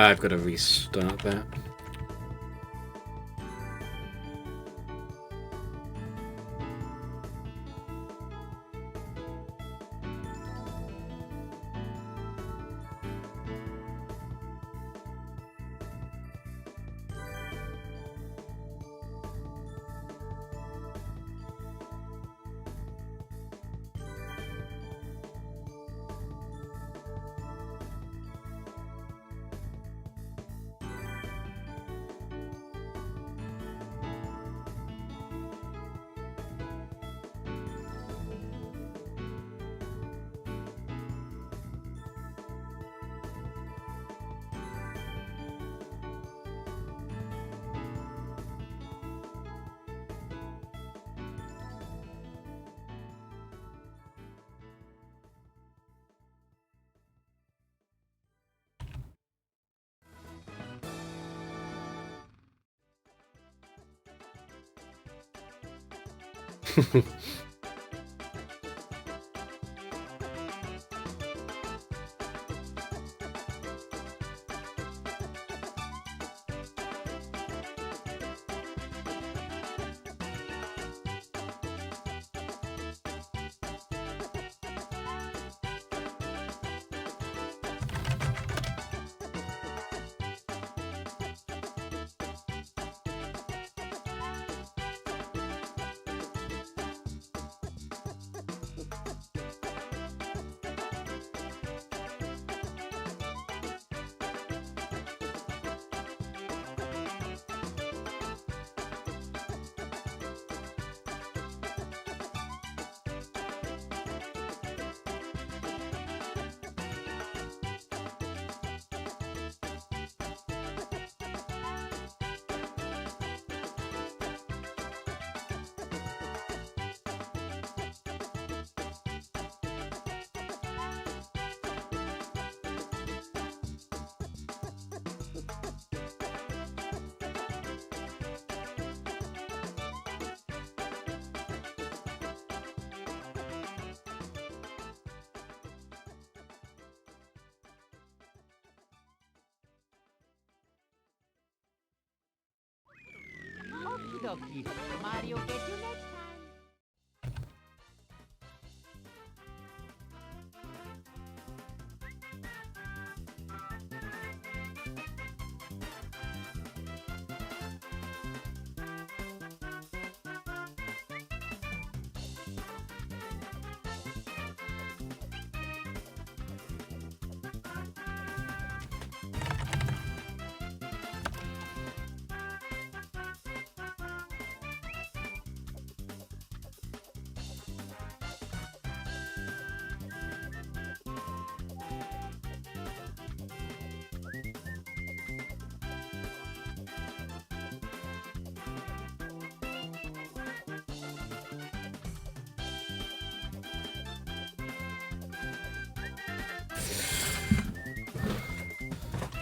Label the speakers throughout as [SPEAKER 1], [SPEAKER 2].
[SPEAKER 1] I've got to restart that.
[SPEAKER 2] Okie dokie. Mario, get you next time.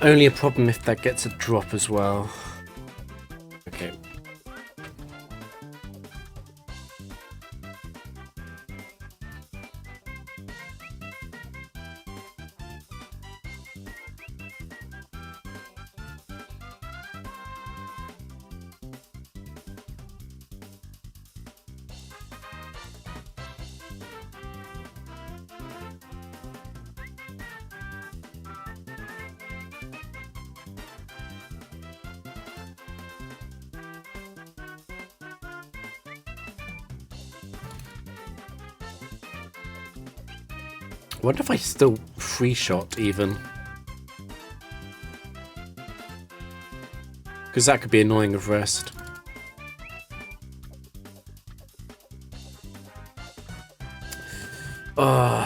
[SPEAKER 1] Only a problem if that gets a drop as well. Okay. I wonder if I still free shot even. Because that could be annoying of rest. Ugh.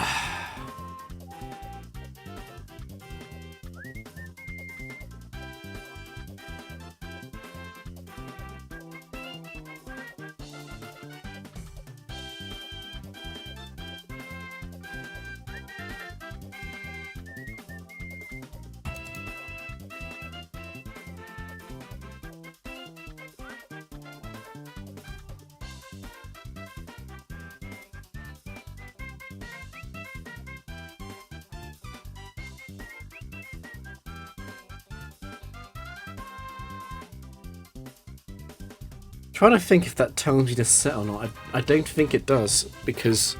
[SPEAKER 1] Trying to think if that tells me to set or not. I don't think it does, because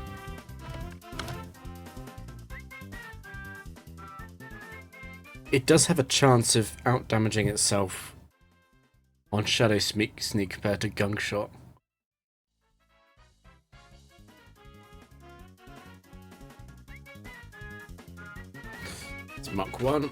[SPEAKER 1] it does have a chance of out-damaging itself on Shadow Sneak compared to Gunk Shot. It's Mach 1.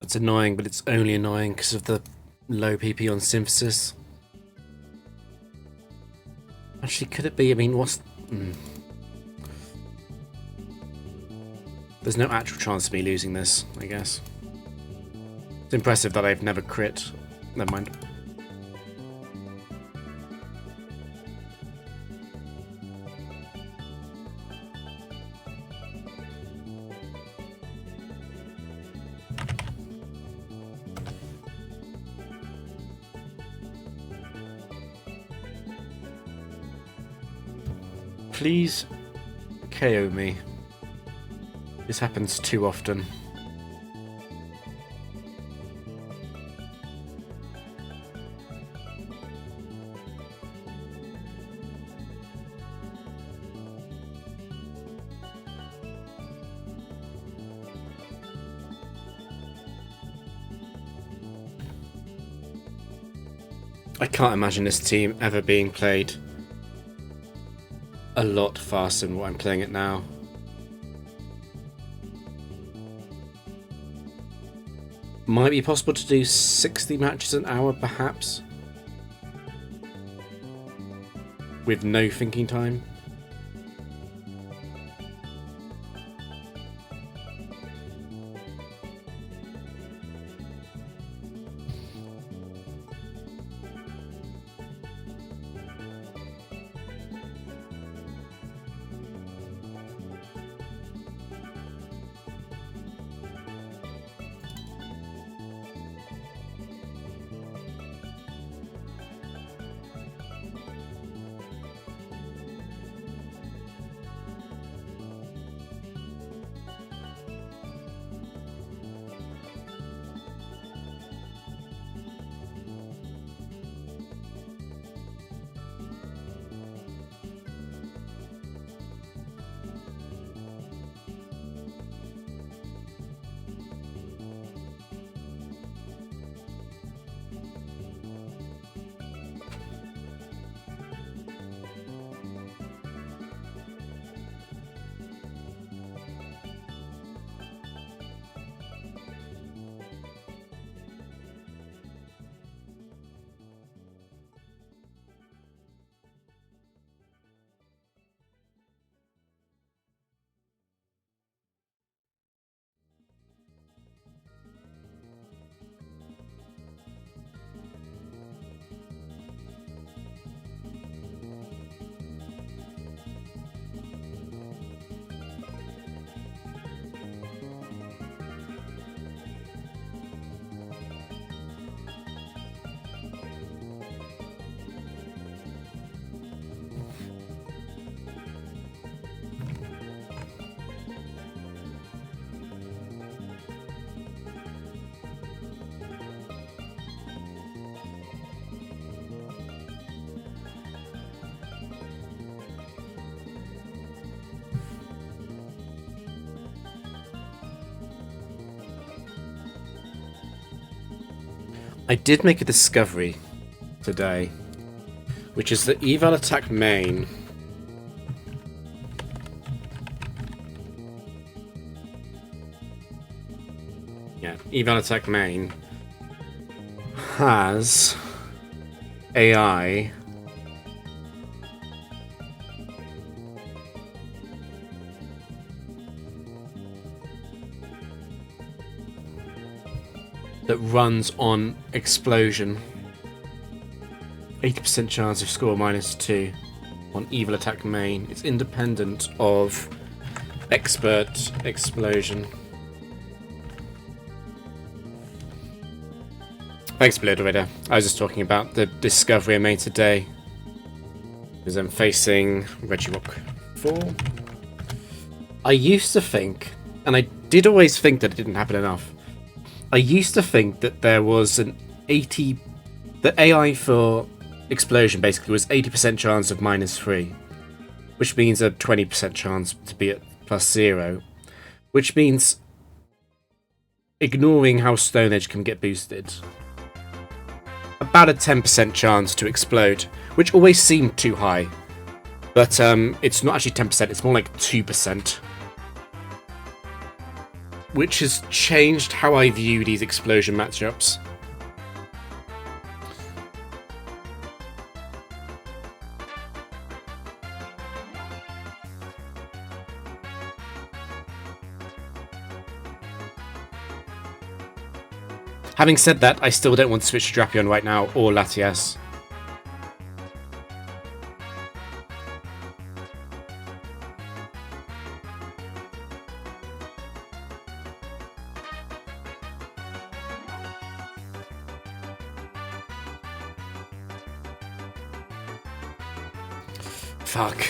[SPEAKER 1] It's annoying, but it's only annoying because of the low PP on Synthesis. Actually, could it be? I mean, what's... There's no actual chance of me losing this, I guess. It's impressive that I've never crit. Never mind. Please KO me. This happens too often. I can't imagine this team ever being played a lot faster than what I'm playing it now. Might be possible to do 60 matches an hour, perhaps, with no thinking time. I did make a discovery today, which is that eval attack main eval attack main has AI that runs on explosion. 80% chance of score -2 on evil attack main. It's independent of expert explosion. Thanks, Blood Rider. I was just talking about the discovery I made today. Because I'm facing Regirock 4. I used to think, and I did always think that it didn't happen enough. I used to think that there was an 80... The AI for explosion basically was 80% chance of -3. Which means a 20% chance to be at +0. Which means ignoring how Stone Edge can get boosted. About a 10% chance to explode, which always seemed too high. But it's not actually 10%, it's more like 2%. Which has changed how I view these explosion matchups. Having said that, I still don't want to switch to Drapion right now, or Latias. Fuck.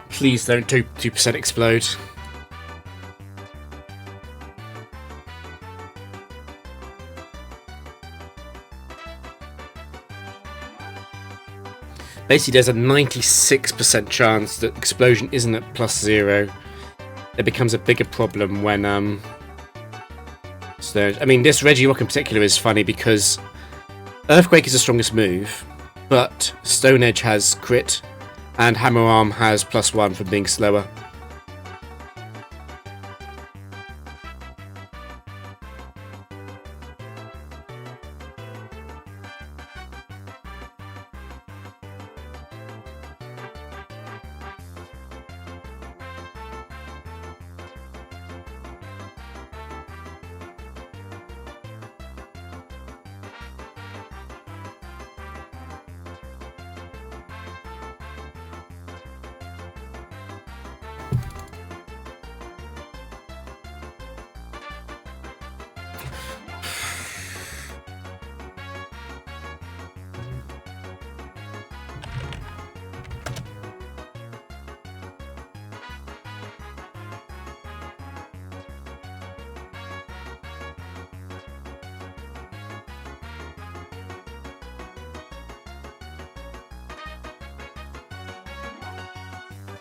[SPEAKER 1] Please don't 2% explode. Basically, there's a 96% chance that explosion isn't at +0. It becomes a bigger problem when so, I mean, this Regirock in particular is funny because Earthquake is the strongest move, but Stone Edge has crit, and Hammer Arm has +1 from being slower.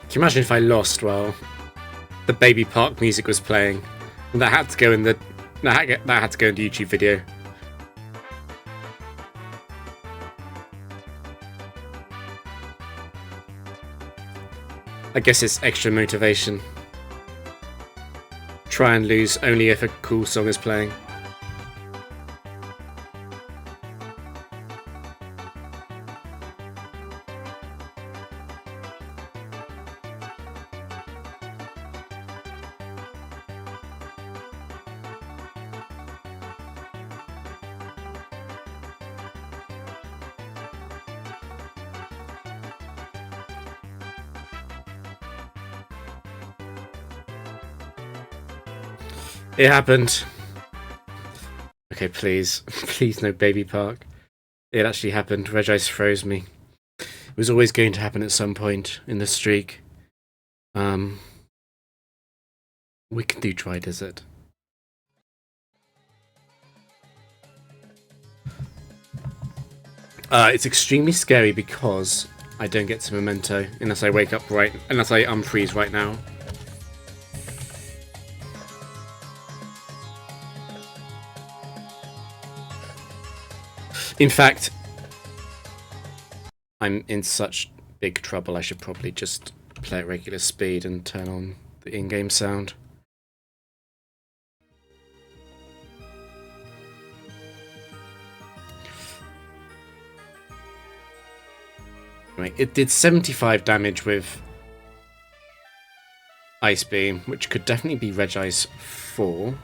[SPEAKER 1] Can you imagine if I lost while the Baby Park music was playing, and that had to go in the that had to go in the YouTube video? I guess it's extra motivation. Try and lose only if a cool song is playing. It happened. Okay, please. Please no Baby Park. It actually happened. Regice froze me. It was always going to happen at some point in the streak. We can do Dry Desert. It's extremely scary because I don't get to Memento unless I wake up unless I unfreeze right now. In fact, I'm in such big trouble, I should probably just play at regular speed and turn on the in-game sound. Right, it did 75 damage with Ice Beam, which could definitely be Regice 4.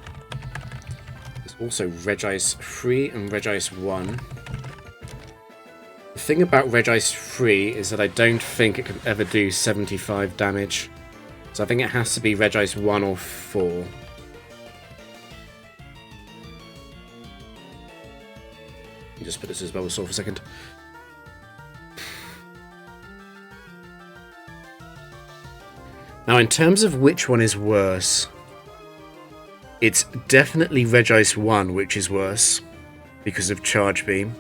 [SPEAKER 1] There's also Regice 3 and Regice 1. The thing about Regice 3 is that I don't think it can ever do 75 damage. So I think it has to be Regice 1 or 4. Let me just put this as Bubble Saw for a second. Now, in terms of which one is worse, it's definitely Regice 1 which is worse because of Charge Beam.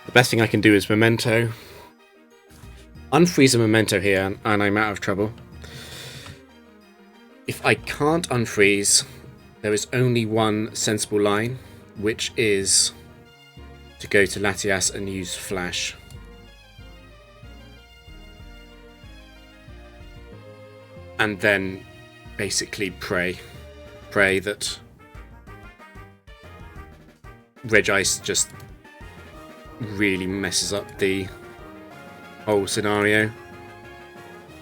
[SPEAKER 1] The best thing I can do is Memento. Unfreeze a Memento here and I'm out of trouble. If I can't unfreeze, there is only one sensible line, which is to go to Latias and use Flash. And then basically pray that Regice just really messes up the whole scenario.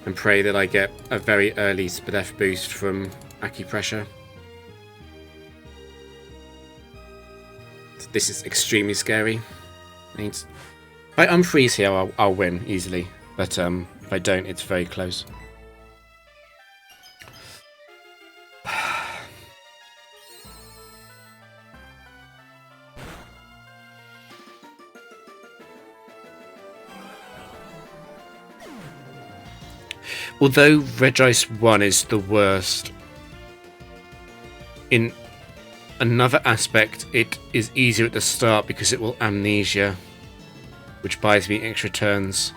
[SPEAKER 1] And pray that I get a very early Spadef boost from Acupressure. This is extremely scary. If I unfreeze here, I'll win easily. But if I don't, it's very close. Although Regice 1 is the worst, in another aspect, it is easier at the start because it will Amnesia, which buys me extra turns.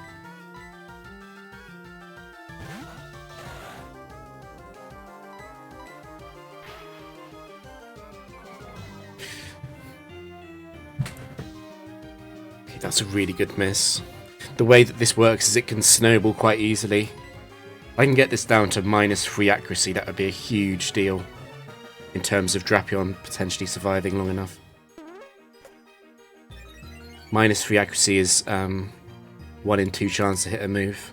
[SPEAKER 1] Okay, that's a really good miss. The way that this works is it can snowball quite easily. If I can get this down to -3 accuracy, that would be a huge deal. In terms of Drapion potentially surviving long enough. -3 accuracy is 1 in 2 chance to hit a move.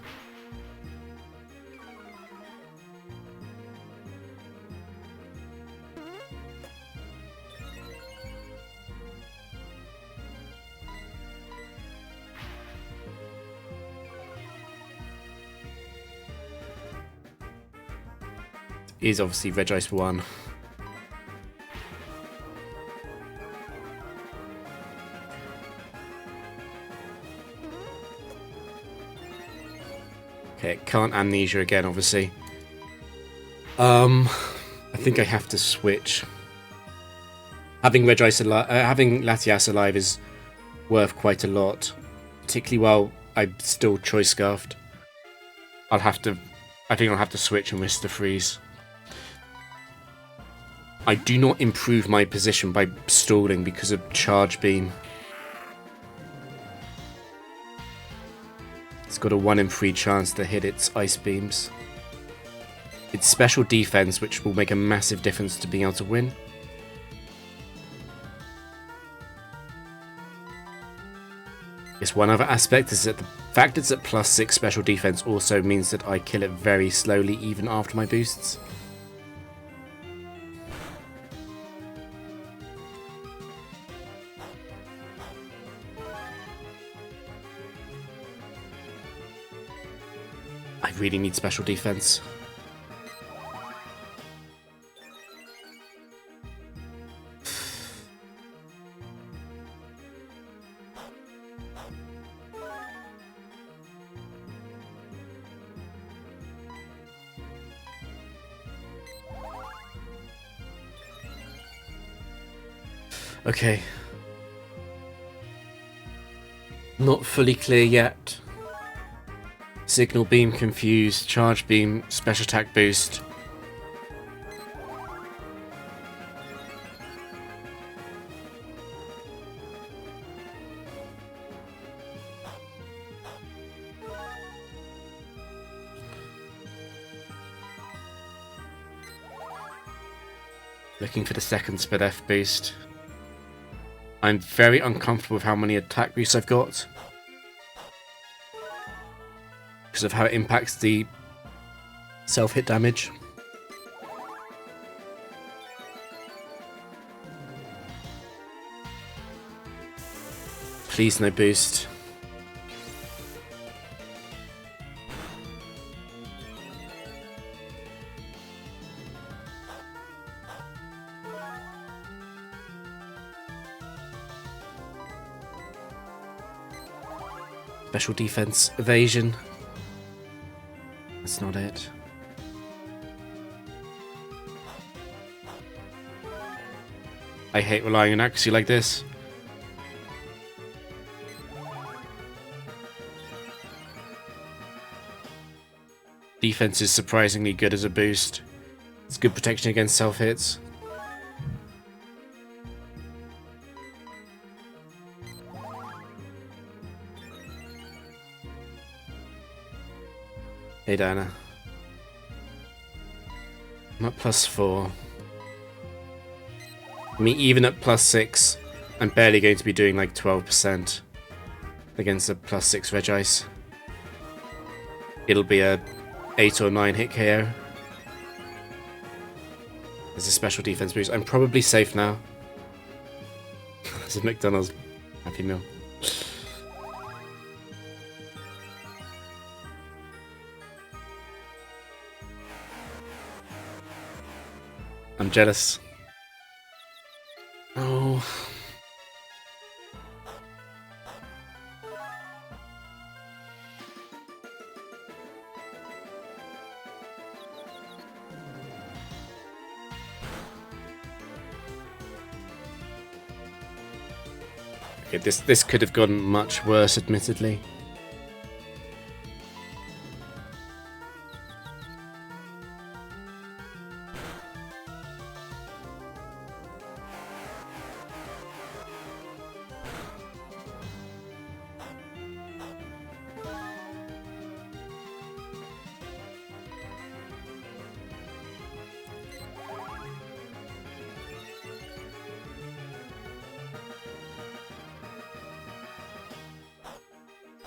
[SPEAKER 1] It is obviously Regice 1. Okay, it can't Amnesia again, obviously. I think I have to switch. Having having Latias alive is worth quite a lot, particularly while I'm still Choice Scarfed. I think I'll have to switch and risk the freeze. I do not improve my position by stalling because of Charge Beam. It's got a 1 in 3 chance to hit its Ice Beams. It's special defense, which will make a massive difference to being able to win. Yes, one other aspect is that the fact it's at +6 special defense also means that I kill it very slowly even after my boosts. I really need special defense. Okay. Not fully clear yet. Signal beam, confuse, charge beam, special attack boost. Looking for the second speed F boost. I'm very uncomfortable with how many attack boosts I've got, because of how it impacts the self-hit damage. Please no boost. Special defense evasion. That's not it. I hate relying on accuracy like this. Defense is surprisingly good as a boost. It's good protection against self-hits. Hey Diana. I'm at +4. I mean, even at +6, I'm barely going to be doing like 12% against a +6 Regice. It'll be a 8 or 9 hit KO. There's a special defense boost. I'm probably safe now. There's a McDonald's Happy Meal. I'm jealous. Oh. Okay, this could have gone much worse, admittedly.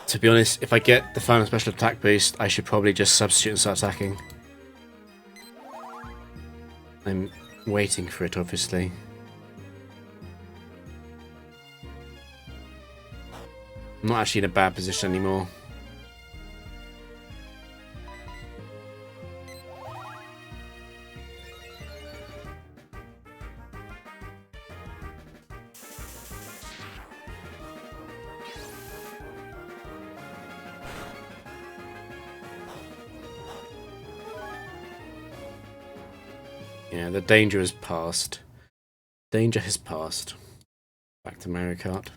[SPEAKER 1] To be honest, if I get the final special attack boost, I should probably just substitute and start attacking. I'm waiting for it, obviously. I'm not actually in a bad position anymore. Yeah, the danger has passed. Danger has passed. Back to Mario Kart.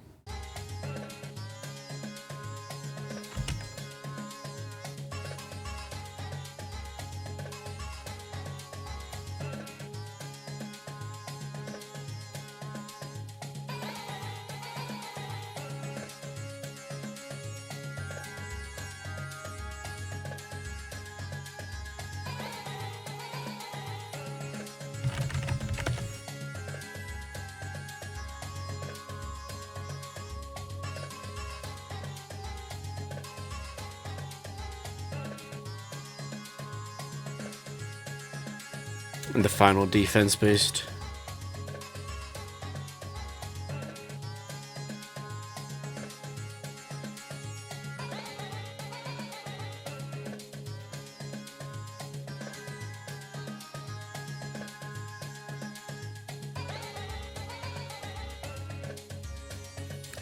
[SPEAKER 1] And the final defense boost.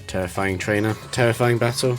[SPEAKER 1] Terrifying trainer, terrifying battle.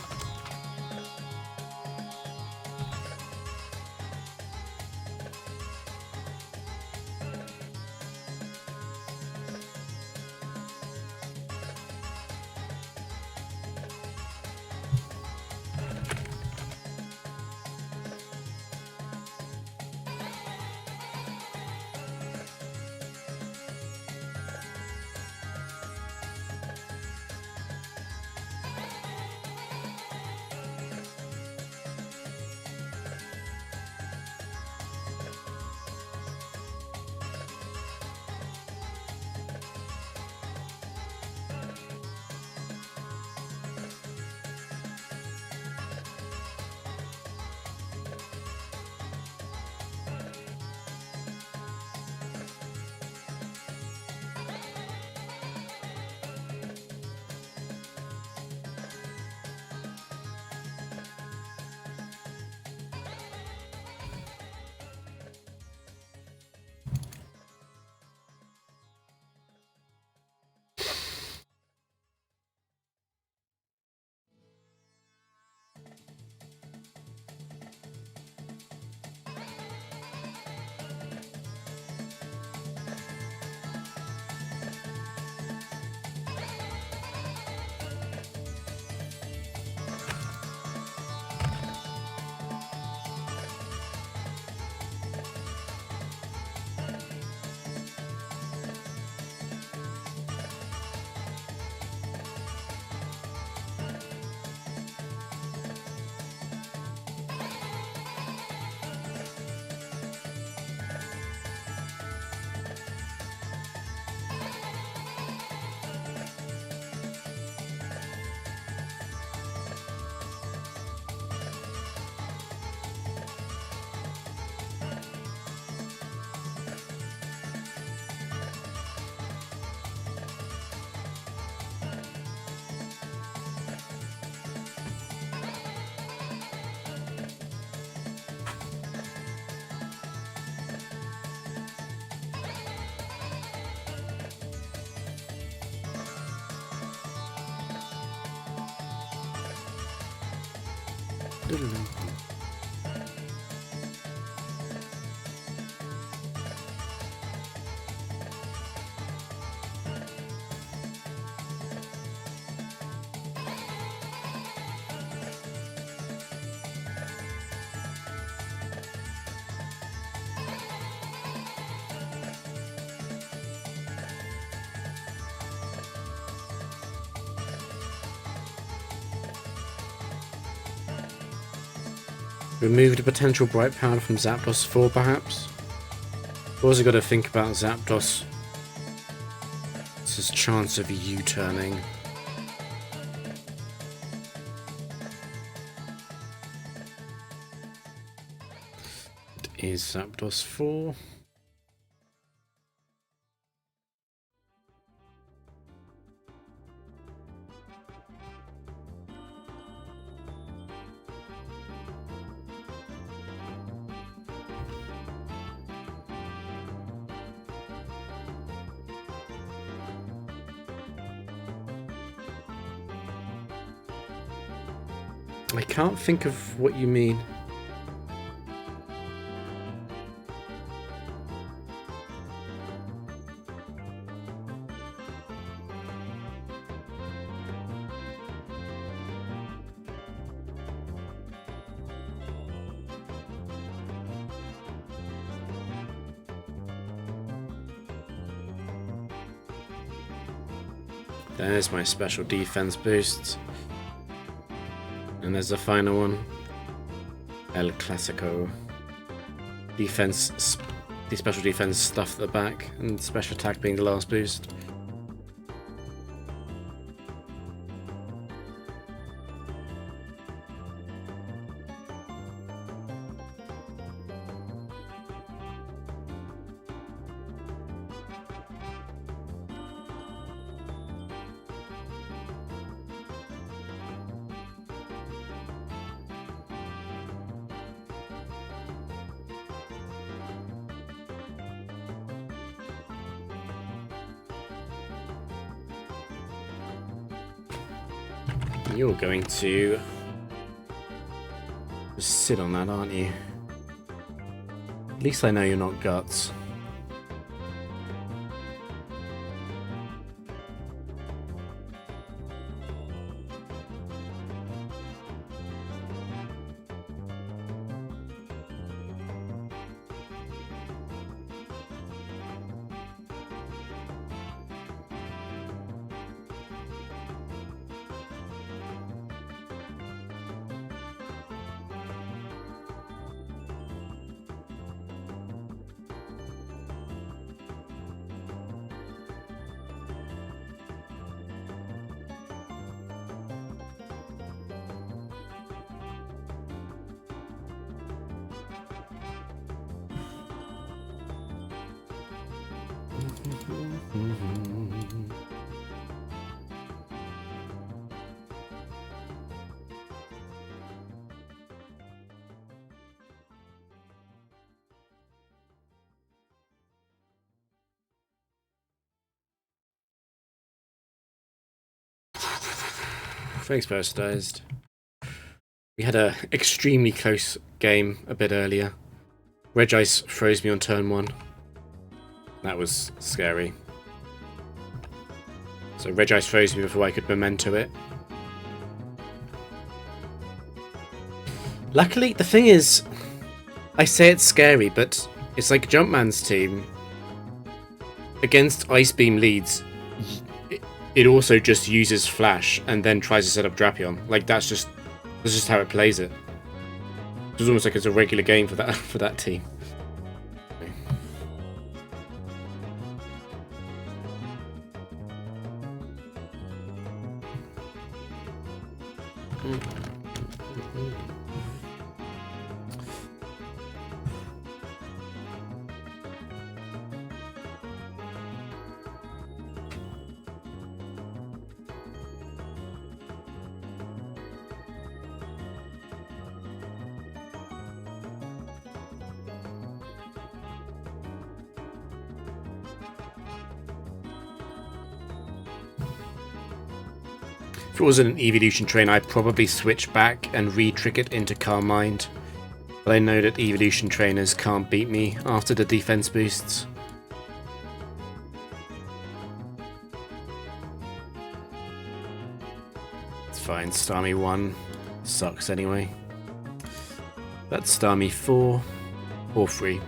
[SPEAKER 1] Removed a potential bright power from Zapdos 4, perhaps? Also got to think about Zapdos. It's his chance of U-turning. It is Zapdos 4. I can't think of what you mean. There's my special defense boost. And there's the final one. El Clasico. Defense, the special defense stuff at the back, and special attack being the last boost. You're going to just sit on that, aren't you? At least I know you're not Guts. Thanks, personalized. We had a extremely close game a bit earlier. Regice froze me on turn 1. That was scary. So Regice froze me before I could memento it. Luckily, the thing is, I say it's scary, but it's like Jumpman's team. Against Ice Beam leads, it also just uses Flash and then tries to set up Drapion. Like that's just how it plays it. It's almost like it's a regular game for that team. If it wasn't an evolution train, I'd probably switch back and re-trick it into Calm Mind. But I know that evolution trainers can't beat me after the defense boosts. It's fine, Starmie 1 sucks anyway. That's Starmie 4 or 3.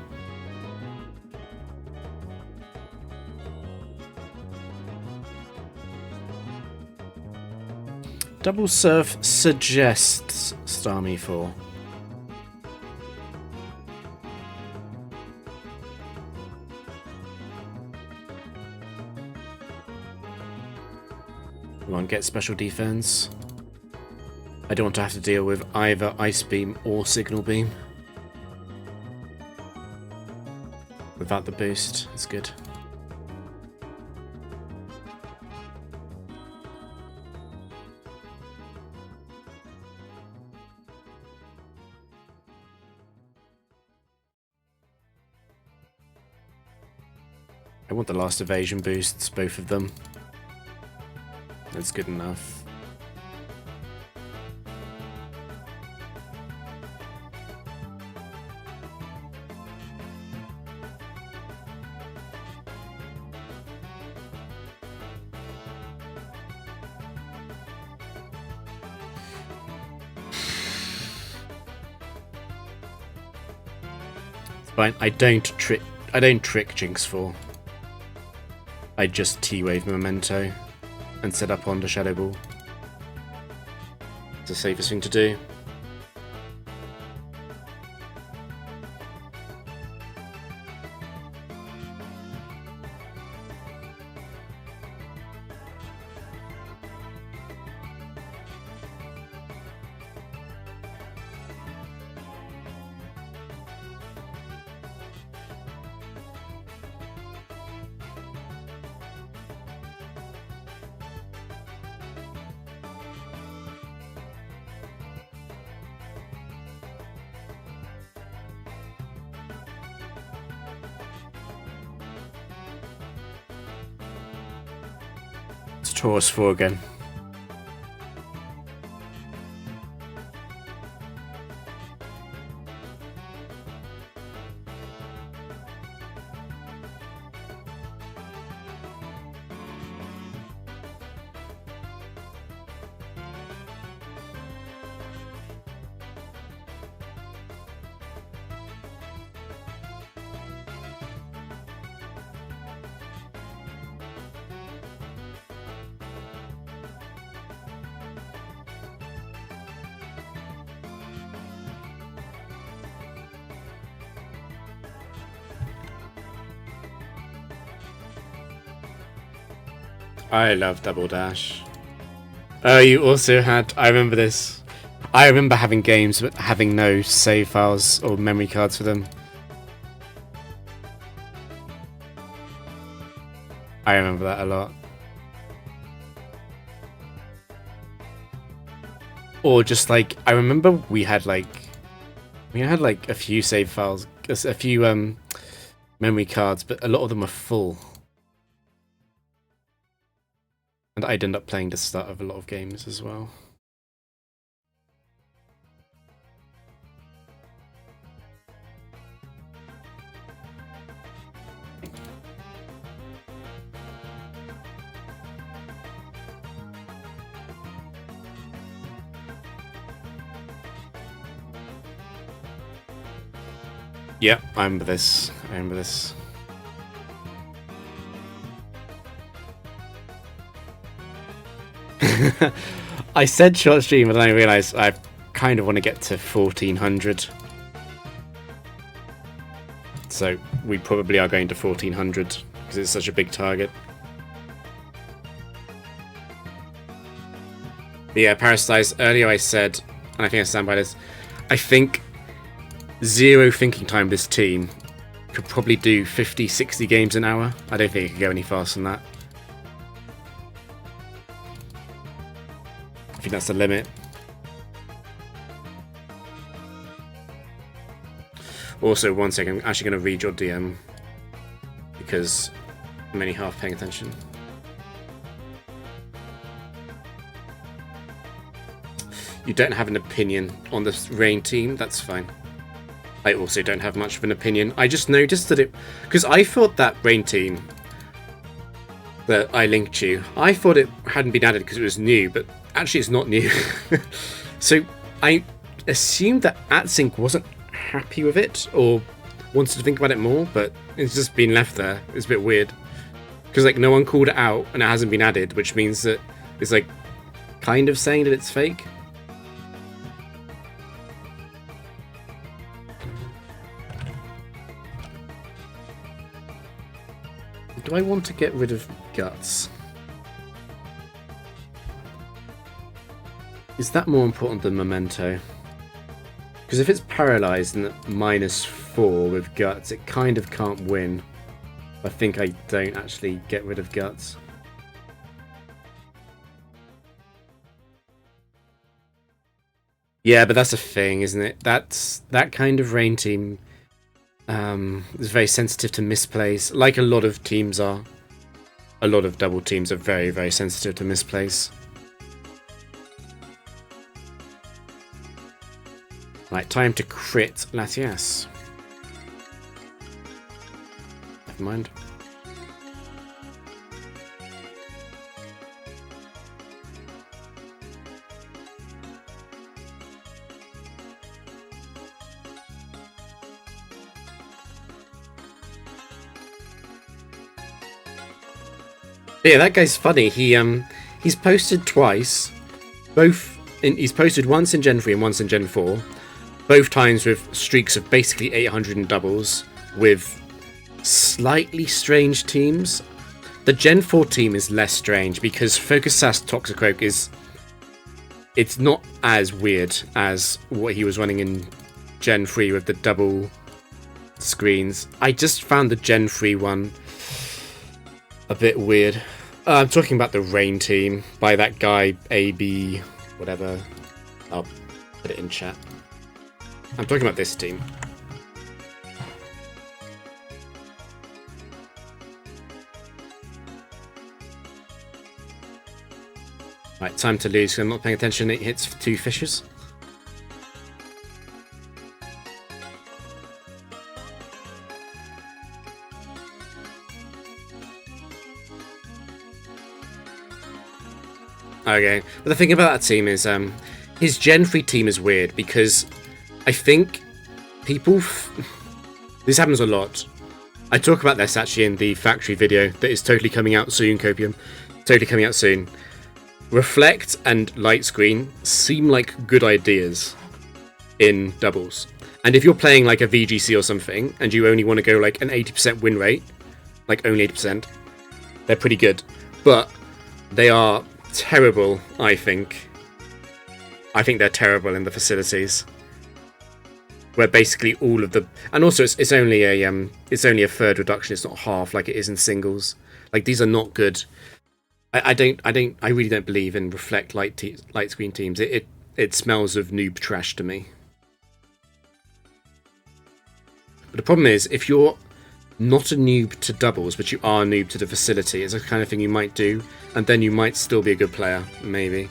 [SPEAKER 1] Double Surf suggests Starmie 4. Come on, get special defense. I don't want to have to deal with either Ice Beam or Signal Beam. Without the boost, it's good. I want the last evasion boosts, both of them. That's good enough. It's fine. I don't trick Jinx 4. I just T-Wave Memento and set up on the Shadow Ball. It's the safest thing to do. Taurus 4 again. I love Double Dash. Oh, you also had... I remember this. I remember having games but having no save files or memory cards for them. I remember that a lot. Or just like... I remember we had like a few save files, a few memory cards, but a lot of them were full. And I'd end up playing the start of a lot of games as well. Yeah, I remember this. I remember this. I said short stream, but then I realised I kind of want to get to 1400. So we probably are going to 1400 because it's such a big target. But yeah, Parasitize, earlier I said, and I think I stand by this, I think zero thinking time this team could probably do 50, 60 games an hour. I don't think it could go any faster than that. I think that's the limit. Also, one second, I'm actually going to read your DM because I'm only half paying attention. you don't have an opinion on the rain team, that's fine. I also don't have much of an opinion. I just noticed that because I thought that rain team that I linked you, I thought it hadn't been added because it was new, but actually it's not new. So I assumed that AtSync wasn't happy with it or wanted to think about it more, but it's just been left there. It's a bit weird because like no one called it out and it hasn't been added, which means that it's like kind of saying that it's fake. Do I want to get rid of guts? Is that more important than memento? Because if it's paralyzed and at -4 with guts, it kind of can't win. I think I don't actually get rid of guts. Yeah, but that's a thing, isn't it? That kind of rain team is very sensitive to misplays, like a lot of teams are. A lot of double teams are very, very sensitive to misplays. Right, time to crit Latias. Never mind. Yeah, that guy's funny. He's posted twice. He's posted once in Gen 3 and once in Gen 4. Both times with streaks of basically 800 in doubles with slightly strange teams. The Gen 4 team is less strange because Focus Sass Toxicroak it's not as weird as what he was running in Gen 3 with the double screens. I just found the Gen 3 one a bit weird. I'm talking about the Rain team by that guy, AB, whatever. I'll put it in chat. I'm talking about this team. Right, time to lose. I'm not paying attention. It hits 2 fishes. Okay, but the thing about that team is his Gen 3 team is weird because I think people... This happens a lot. I talk about this actually in the factory video that is totally coming out soon, Copium. Totally coming out soon. Reflect and Light Screen seem like good ideas in doubles. And if you're playing like a VGC or something and you only want to go like an 80% win rate, like only 80%, they're pretty good. But they are terrible, I think. I think they're terrible in the facilities, where basically all of the, and also it's only a third reduction. It's not half like it is in singles. Like these are not good. I really don't believe in reflect light screen teams. It smells of noob trash to me. But the problem is if you're not a noob to doubles, but you are a noob to the facility, it's the kind of thing you might do, and then you might still be a good player, maybe.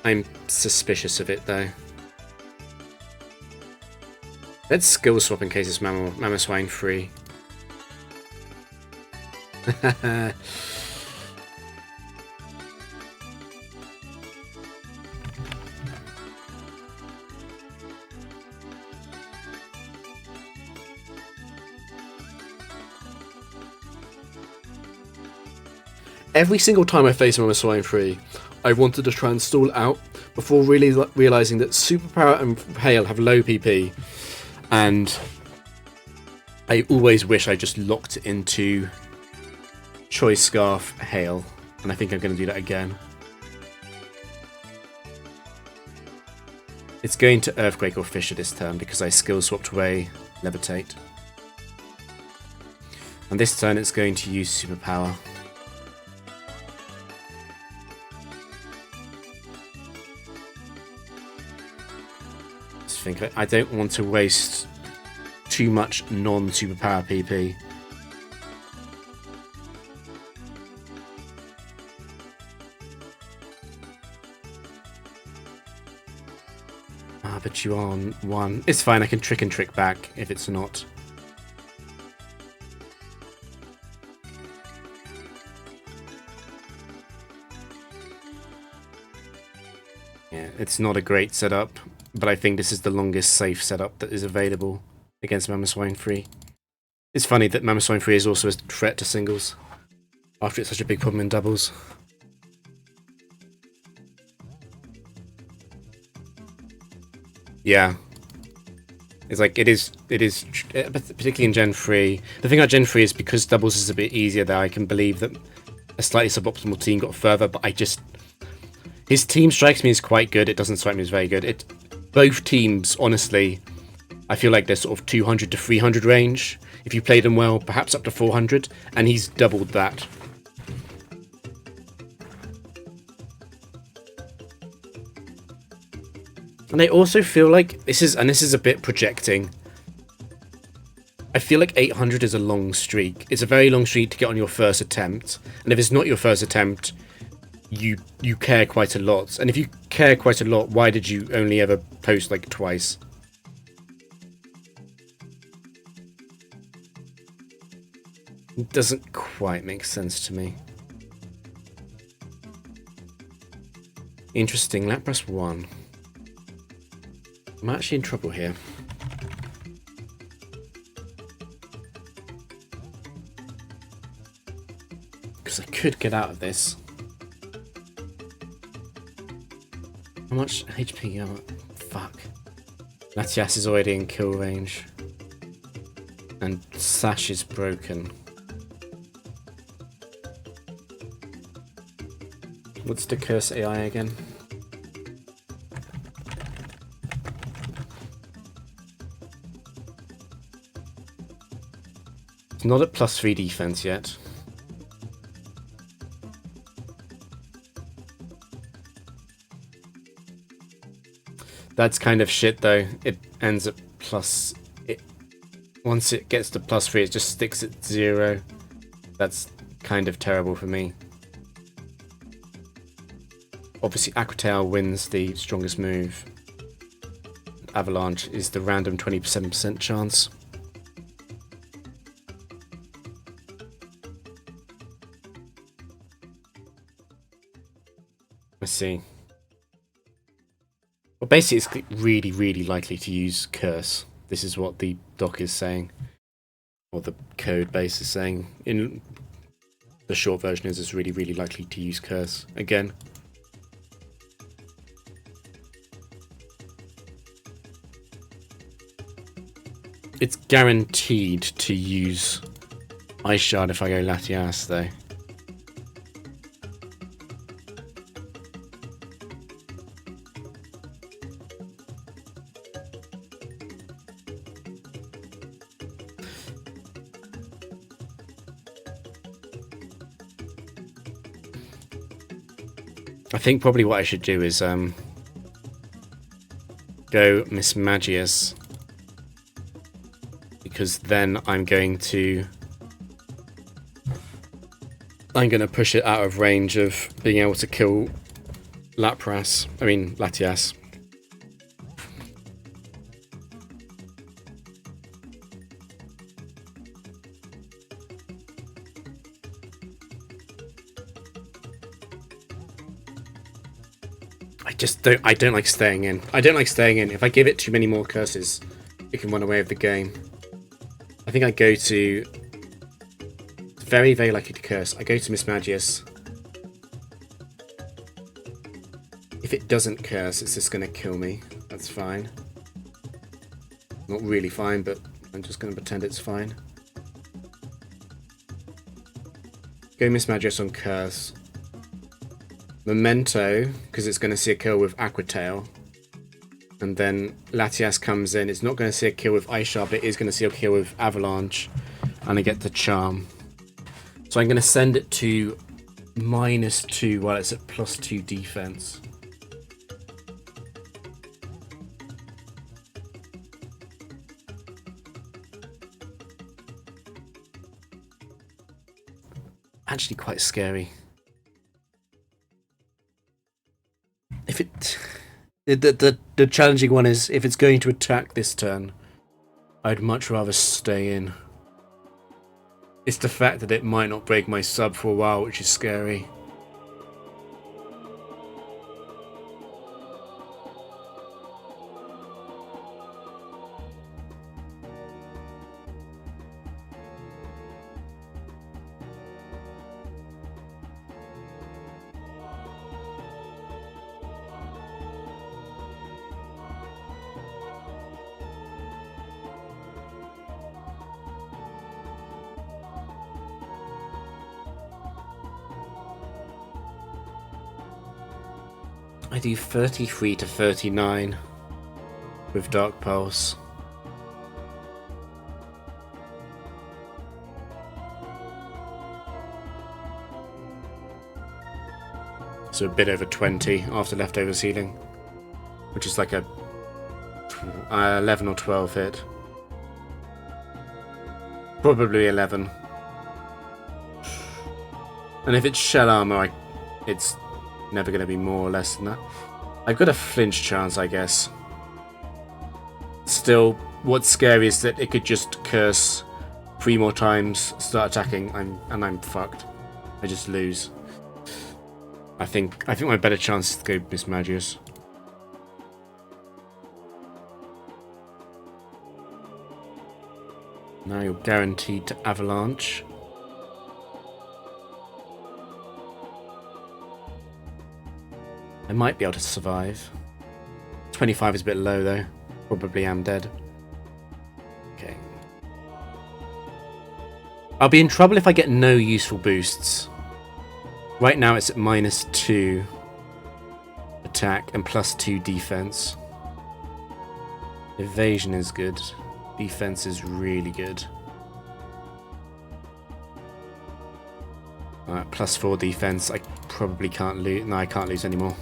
[SPEAKER 1] I'm suspicious of it, though. Let's skill swap in case it's Mamoswine free. Every single time I face Mamoswine free, I wanted to try and stall it out before really realising that Superpower and Hail have low PP, and I always wish I just locked it into Choice Scarf Hail, and I think I'm going to do that again. It's going to Earthquake or Fissure this turn because I skill swapped away Levitate. And this turn it's going to use Superpower. I don't want to waste too much non-superpower PP. Ah, but you are on 1. It's fine, I can trick and trick back if it's not. Yeah, it's not a great setup, but I think this is the longest safe setup that is available against Mamoswine 3. It's funny that Mamoswine 3 is also a threat to singles, after it's such a big problem in doubles. Yeah. It's like, it is, particularly in Gen 3. The thing about Gen 3 is because doubles is a bit easier there, I can believe that a slightly suboptimal team got further, but his team strikes me as quite good, it doesn't strike me as very good. Both teams, honestly, I feel like they're sort of 200 to 300 range. If you play them well, perhaps up to 400, and he's doubled that. And I also feel like this is a bit projecting. I feel like 800 is a long streak. It's a very long streak to get on your first attempt. And if it's not your first attempt, you care quite a lot. And if you care quite a lot, why did you only ever post like twice? It doesn't quite make sense to me. Interesting, Lapras 1. I'm actually in trouble here. Because I could get out of this. How much HP? Oh, fuck. Latias is already in kill range. And Sash is broken. What's the curse AI again? It's not at +3 defense yet. That's kind of shit though. It ends at plus... Once it gets to +3, it just sticks at 0. That's kind of terrible for me. Obviously, Aquatail wins the strongest move. Avalanche is the random 27% chance. Let's see. Well, basically, it's really, really likely to use Curse. This is what the doc is saying. Or the code base is saying. In the short version is it's really, really likely to use Curse again. It's guaranteed to use Ice Shard if I go Latias, though. I think probably what I should do is go Mismagius, because then I'm going to push it out of range of being able to kill Latias. I don't like staying in. I don't like staying in. If I give it too many more curses, it can run away with the game. I think I go to... Very, very likely to curse. I go to Mismagius. If it doesn't curse, it's just going to kill me. That's fine. Not really fine, but I'm just going to pretend it's fine. Go Mismagius on curse. Memento, because it's going to see a kill with Aquatail. And then Latias comes in. It's not going to see a kill with Ice Shard, but it is going to see a kill with Avalanche. And I get the Charm. So I'm going to send it to -2 while it's at +2 defense. Actually quite scary. The challenging one is if it's going to attack this turn, I'd much rather stay in. It's the fact that it might not break my sub for a while, which is scary. I do 33 to 39 with Dark Pulse. So a bit over 20 after leftovers healing, which is like a 11 or 12 hit. Probably 11. And if it's shell armor, it's never going to be more or less than that. I've got a flinch chance, I guess. Still, what's scary is that it could just curse 3 more times, start attacking, and I'm fucked. I just lose. I think my better chance is to go Miss Magius. Now you're guaranteed to avalanche. I might be able to survive. 25 is a bit low though. Probably am dead. Okay. I'll be in trouble if I get no useful boosts. Right now it's at -2 attack and +2 defense. Evasion is good. Defense is really good. Alright, +4 defense. I probably can't lose. No, I can't lose anymore.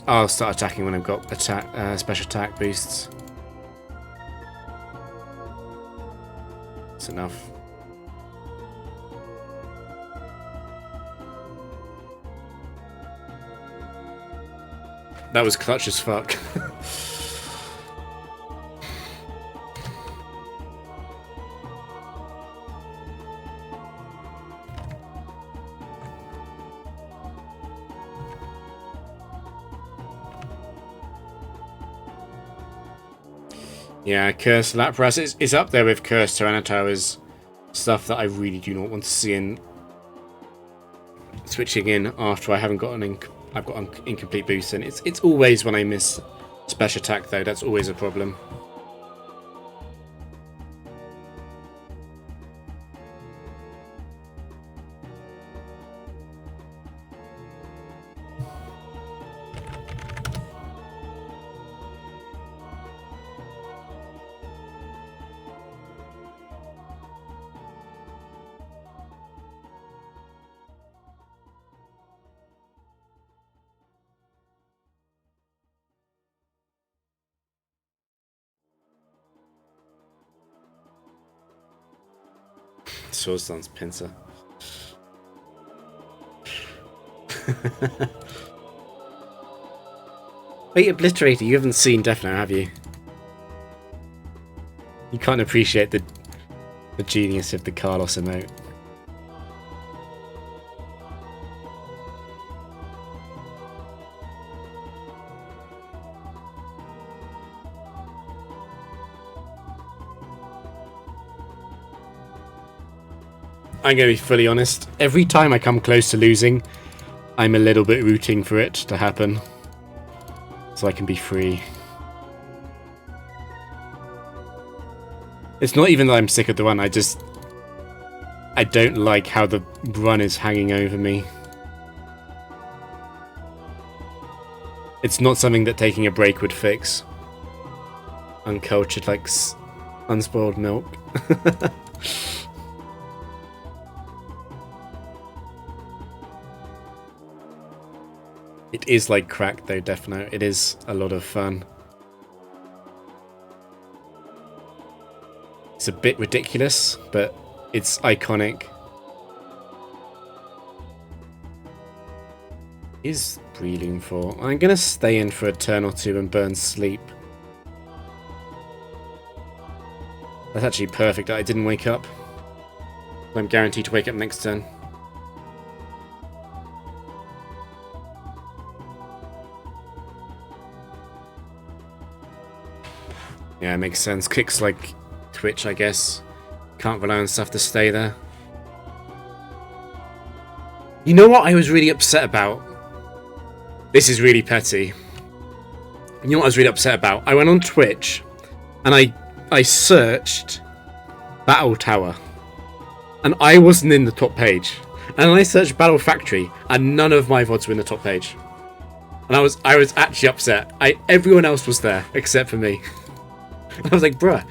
[SPEAKER 1] I'll start attacking when I've got special attack boosts. That's enough. That was clutch as fuck. Yeah, Curse Lapras is up there with Curse Tyranitar as stuff that I really do not want to see in switching in after I haven't got I've got an incomplete boost, and it's always when I miss special attack though, that's always a problem. Swordsdance Pincer. Wait, Obliterator, you haven't seen Death Note, have you? You can't appreciate the genius of the Carlos emote. I'm going to be fully honest. Every time I come close to losing, I'm a little bit rooting for it to happen. So I can be free. It's not even that I'm sick of the run, I don't like how the run is hanging over me. It's not something that taking a break would fix. Uncultured like unspoiled milk. It is like crack though, Death Note. It is a lot of fun. It's a bit ridiculous, but it's iconic. is breeding for? I'm gonna stay in for a turn or two and burn sleep. That's actually perfect that I didn't wake up. I'm guaranteed to wake up next turn. Yeah, it makes sense. Kicks like Twitch, I guess. Can't rely on stuff to stay there. You know what I was really upset about? This is really petty. You know what I was really upset about? I went on Twitch and I searched Battle Tower and I wasn't in the top page. And I searched Battle Factory and none of my VODs were in the top page. And I was actually upset. Everyone else was there except for me. I was like, bruh.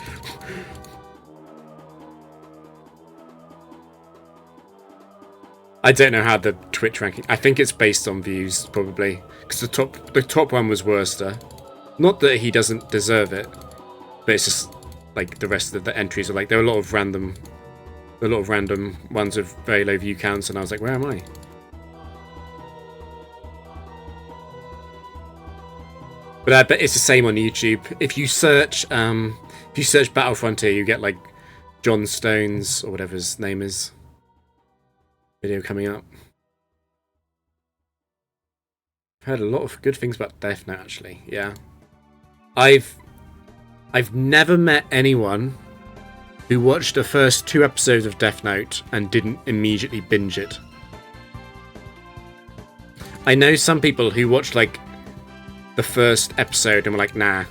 [SPEAKER 1] I don't know how the Twitch ranking. I think it's based on views, probably, because the top one was Worcester. Not that he doesn't deserve it, but it's just like the rest of the entries are like there were a lot of random ones with very low view counts, and I was like, where am I? But I bet it's the same on YouTube. If you search Battle Frontier, you get like John Stone's or whatever his name is video coming up. I've heard a lot of good things about Death Note, actually. Yeah, I've never met anyone who watched the first 2 episodes of Death Note and didn't immediately binge it. I know some people who watched like the first episode and were like, nah.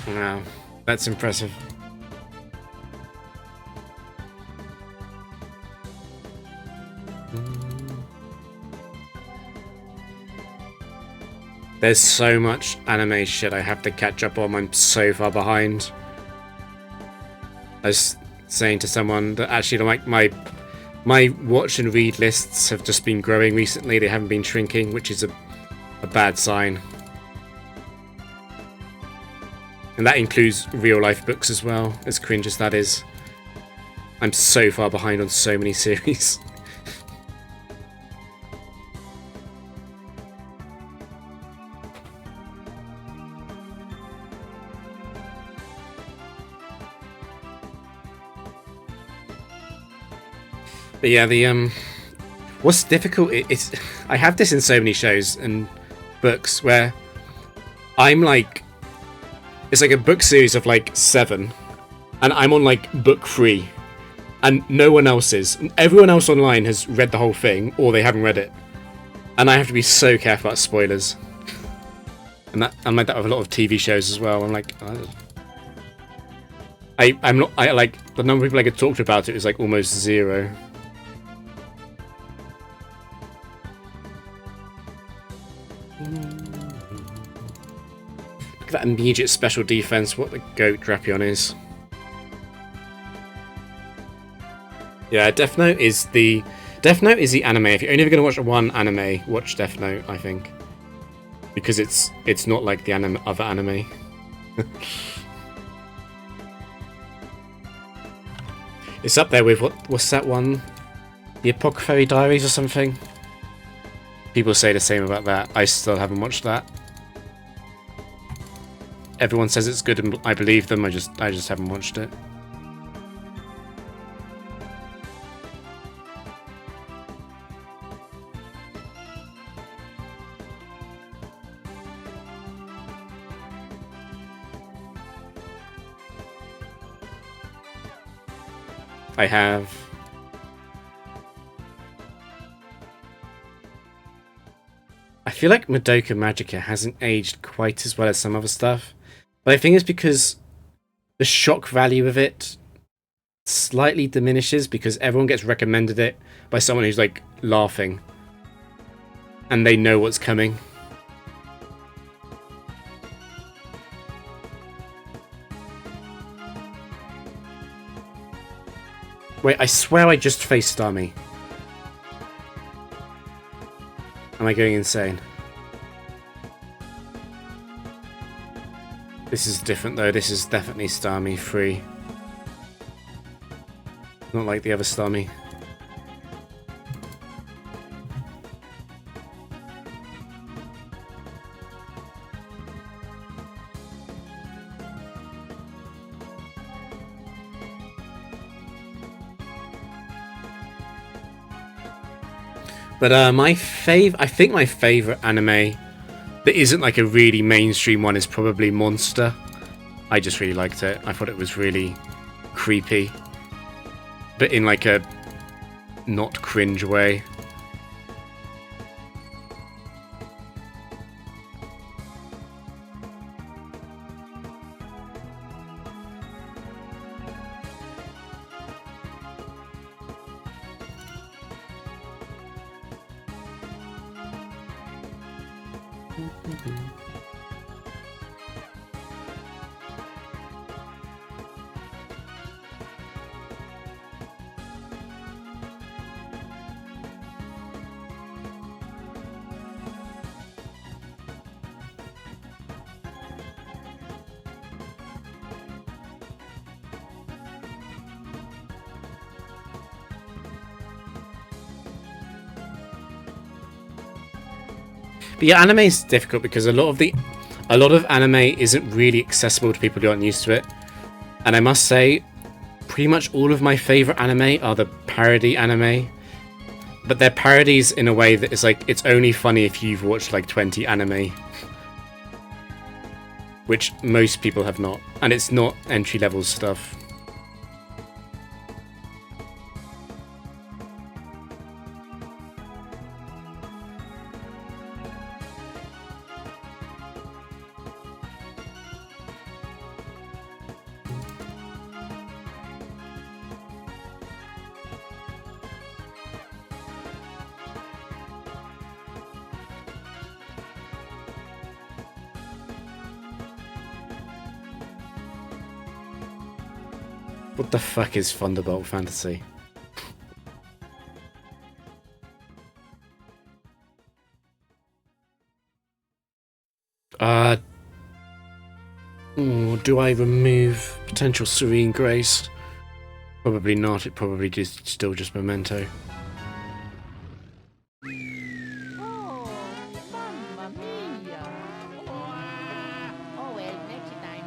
[SPEAKER 1] Wow, that's impressive. There's so much anime shit I have to catch up on. I'm so far behind. I was saying to someone that actually like my watch and read lists have just been growing recently. They haven't been shrinking, which is a bad sign. And that includes real life books as well, as cringe as that is. I'm so far behind on so many series. But yeah, what's difficult is I have this in so many shows and books where I'm like, it's like a book series of like 7 and I'm on like book 3 and no one else is. Everyone else online has read the whole thing or they haven't read it. And I have to be so careful about spoilers. And I'm like that with a lot of TV shows as well. I'm like, I'm not, I like the number of people I get talked about it is like almost 0. Look at that immediate special defense, what the goat Drapion is. Yeah, Death Note is the anime. If you're only ever going to watch one anime, watch Death Note, I think. Because it's not like the other anime. It's up there with, what's that one? The Apothecary Diaries or something? People say the same about that. I still haven't watched that. Everyone says it's good and I believe them, I just haven't watched it. I have. I feel like Madoka Magica hasn't aged quite as well as some other stuff. But I think it's because the shock value of it slightly diminishes because everyone gets recommended it by someone who's like laughing. And they know what's coming. Wait, I swear I just faced Starmie. Am I going insane? This is different though, this is definitely Starmie free. Not like the other Starmie. But I think my favorite anime that isn't like a really mainstream one is probably Monster. I just really liked it. I thought it was really creepy, but in like a not cringe way. But yeah, anime is difficult because a lot of anime isn't really accessible to people who aren't used to it. And I must say, pretty much all of my favorite anime are the parody anime. But they're parodies in a way that is like, it's only funny if you've watched like 20 anime. Which most people have not. And it's not entry-level stuff. What the fuck is Thunderbolt Fantasy? Do I remove potential Serene Grace? Probably not. It probably just still just Memento.
[SPEAKER 2] Oh, mamma mia. Oh well, next time.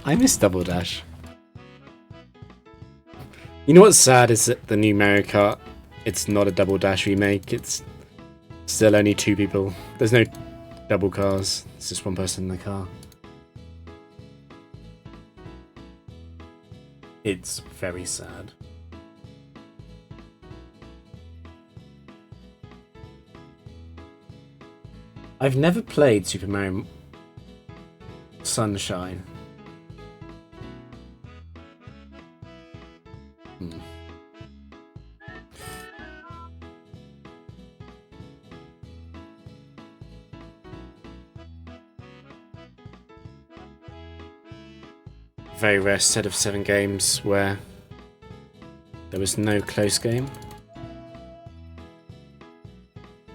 [SPEAKER 1] I miss Double Dash. You know what's sad is that the new Mario Kart, it's not a Double Dash remake. It's still only 2 people. There's no double cars. It's just one person in the car. It's very sad. I've never played Super Mario Sunshine. Very rare set of 7 games where there was no close game.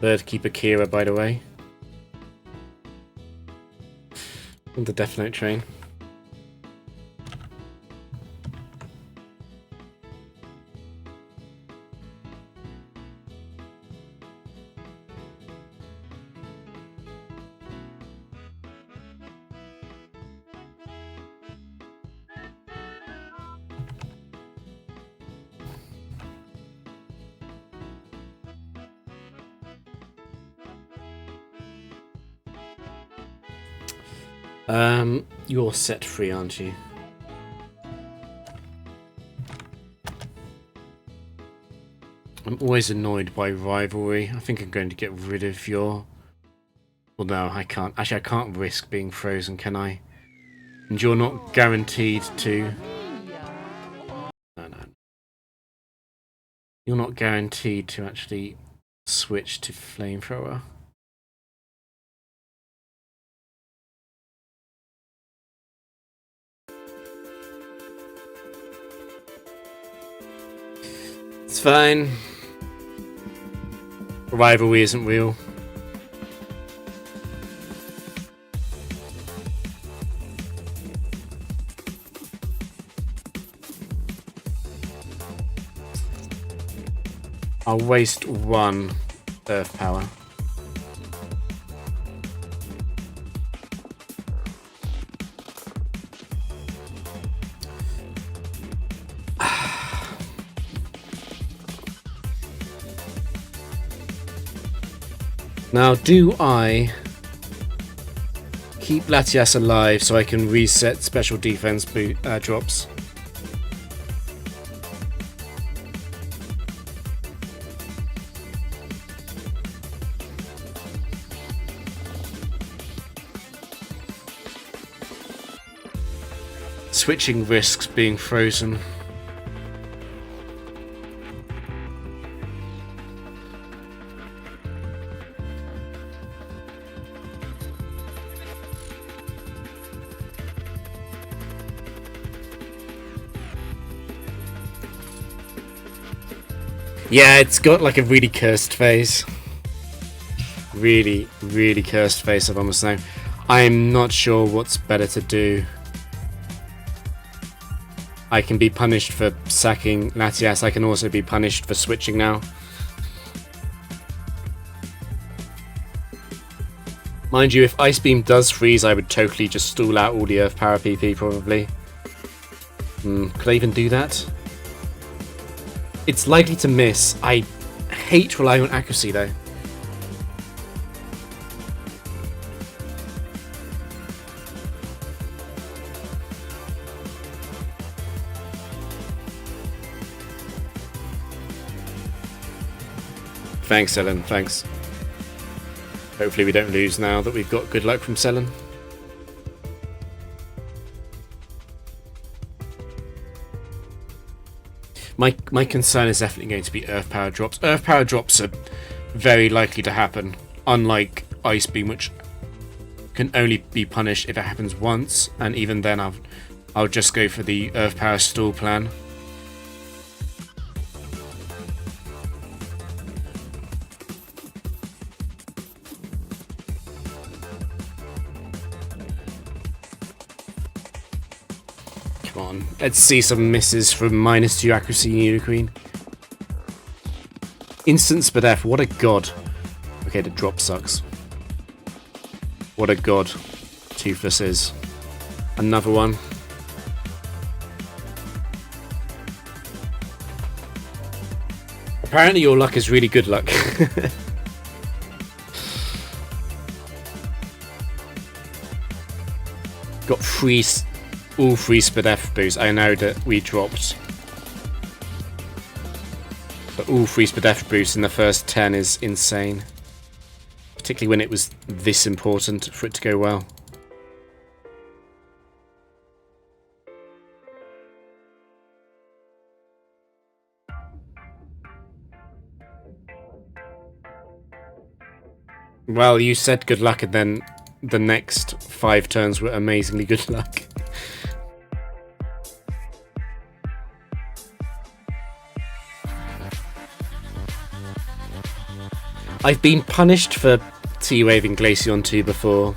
[SPEAKER 1] Birdkeeper Kira, by the way. On the Death Note train. You're set free, aren't you? I'm always annoyed by rivalry. I think I'm going to get rid of your... Well, no, I can't. Actually, I can't risk being frozen, can I? And you're not guaranteed to... No. You're not guaranteed to actually switch to Flamethrower. It's fine. Rivalry isn't real. I'll waste one earth power. Now, do I keep Latias alive so I can reset special defense drops? Switching risks being frozen. Yeah, it's got like a really cursed face. Really, really cursed face, I've almost know. I'm not sure what's better to do. I can be punished for sacking Latias. I can also be punished for switching now. Mind you, if Ice Beam does freeze, I would totally just stall out all the Earth Power PP, probably. Could I even do that? It's likely to miss. I hate relying on accuracy, though. Thanks, Selen. Thanks. Hopefully we don't lose now that we've got good luck from Selen. My concern is definitely going to be Earth Power drops. Earth Power drops are very likely to happen, unlike Ice Beam, which can only be punished if it happens once, and even then I'll just go for the Earth Power stall plan. Come on, let's see some misses from -2 accuracy Nido Queen. Instant Spadef, what a god. Okay, the drop sucks. What a god Toothless is. Another one. Apparently your luck is really good luck. Got all three Spadef boosts. I know that we dropped, but all 3 Spadef boosts in the first 10 is insane. Particularly when it was this important for it to go well. Well, you said good luck, and then the next 5 turns were amazingly good luck. I've been punished for T-waving Glaceon 2 before.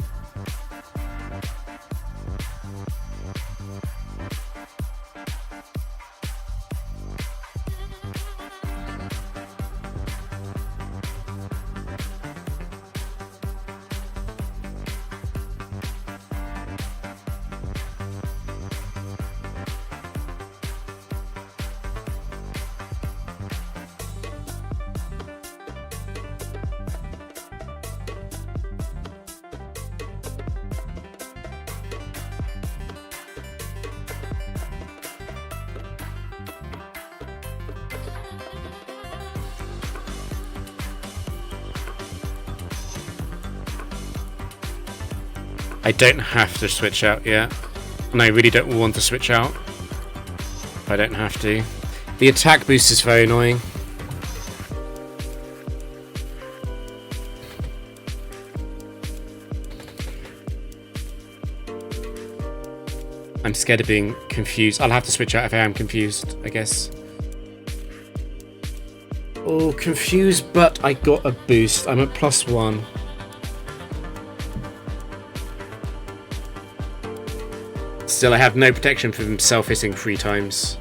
[SPEAKER 1] I don't have to switch out yet, and I really don't want to switch out if I don't have to. The attack boost is very annoying. I'm scared of being confused. I'll have to switch out if I am confused, I guess. Oh, confused, but I got a boost. I'm at +1. Still, I have no protection from self-hitting 3 times.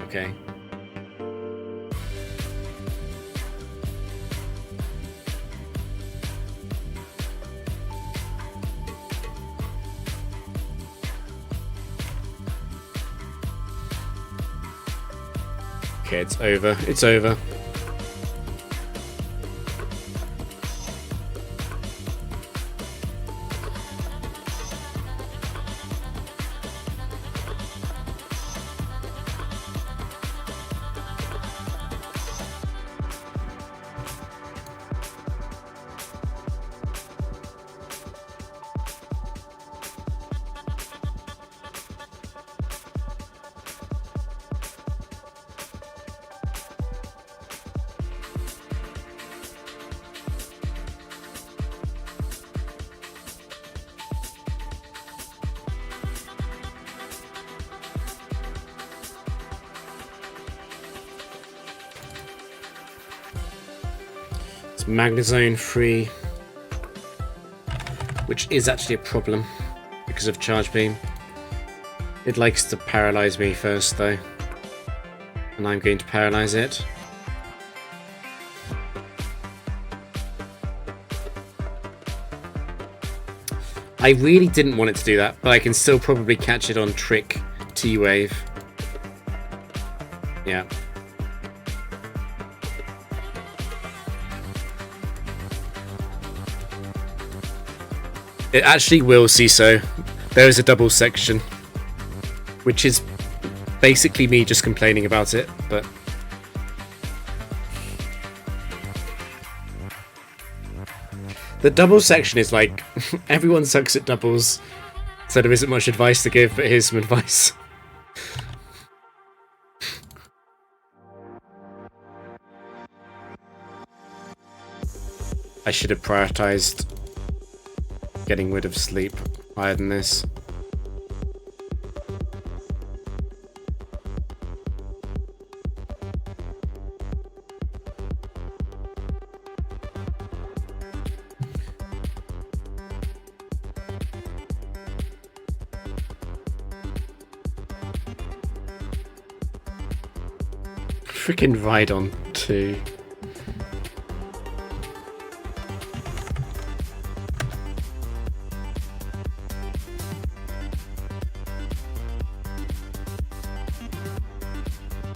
[SPEAKER 1] Okay. Okay, it's over. It's over. It's Magnezone free, which is actually a problem because of Charge Beam. It likes to paralyze me first though, and I'm going to paralyze it. I really didn't want it to do that, but I can still probably catch it on Trick T-Wave. Yeah. It actually will see so. There is a double section, which is basically me just complaining about it, but the double section is like everyone sucks at doubles, so there isn't much advice to give, but here's some advice. I should have prioritized getting rid of sleep higher than this. Freaking Rhydon too.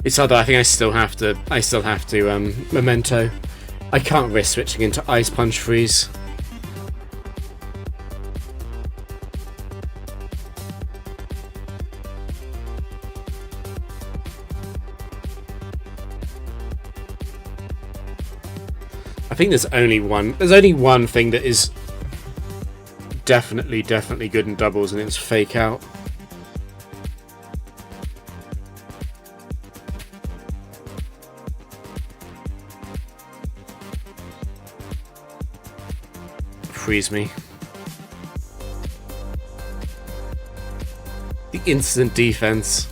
[SPEAKER 1] It's hard though. I think I still have to Memento. I can't risk switching into Ice Punch Freeze. I think there's only one thing that is definitely good in doubles, and it's Fake Out. Freeze me. The instant defense.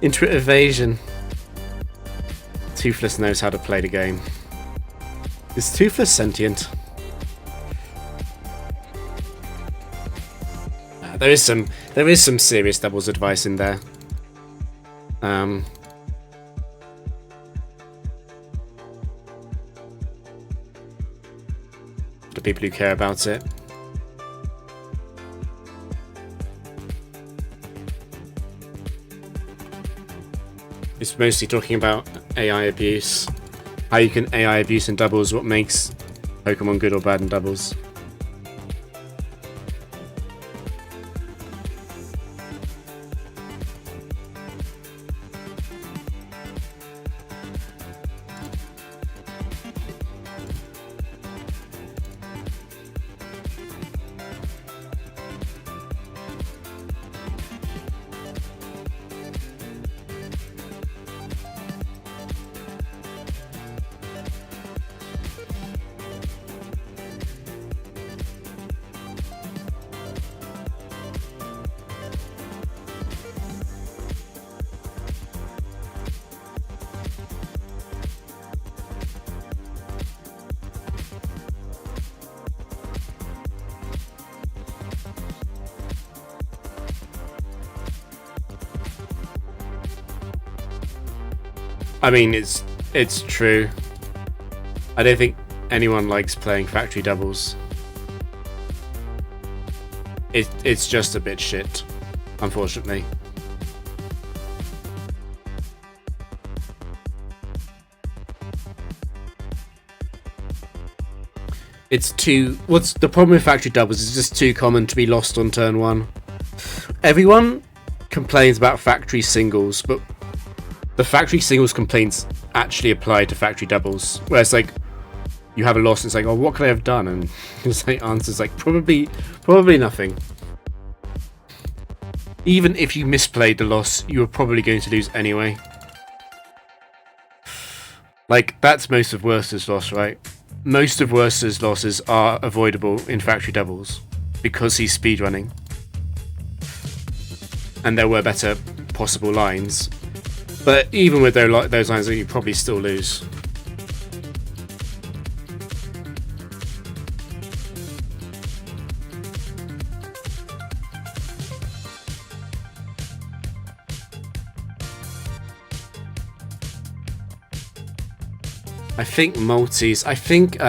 [SPEAKER 1] Into evasion. Toothless knows how to play the game. Is Toothless sentient? There is some serious doubles advice in there. The people who care about it. It's mostly talking about AI abuse. How you can AI abuse in doubles, what makes Pokemon good or bad in doubles. I mean, it's true. I don't think anyone likes playing factory doubles. It's just a bit shit, unfortunately. What's the problem with factory doubles is just too common to be lost on turn one. Everyone complains about factory singles, but the factory singles complaints actually apply to factory doubles. Whereas like you have a loss, it's like, oh, what could I have done? And it's like answers like probably nothing. Even if you misplayed the loss, you were probably going to lose anyway. Like that's most of Worcester's loss, right? Most of Worcester's losses are avoidable in factory doubles because he's speedrunning. And there were better possible lines. But even with those lines, you probably still lose. I think multis. I think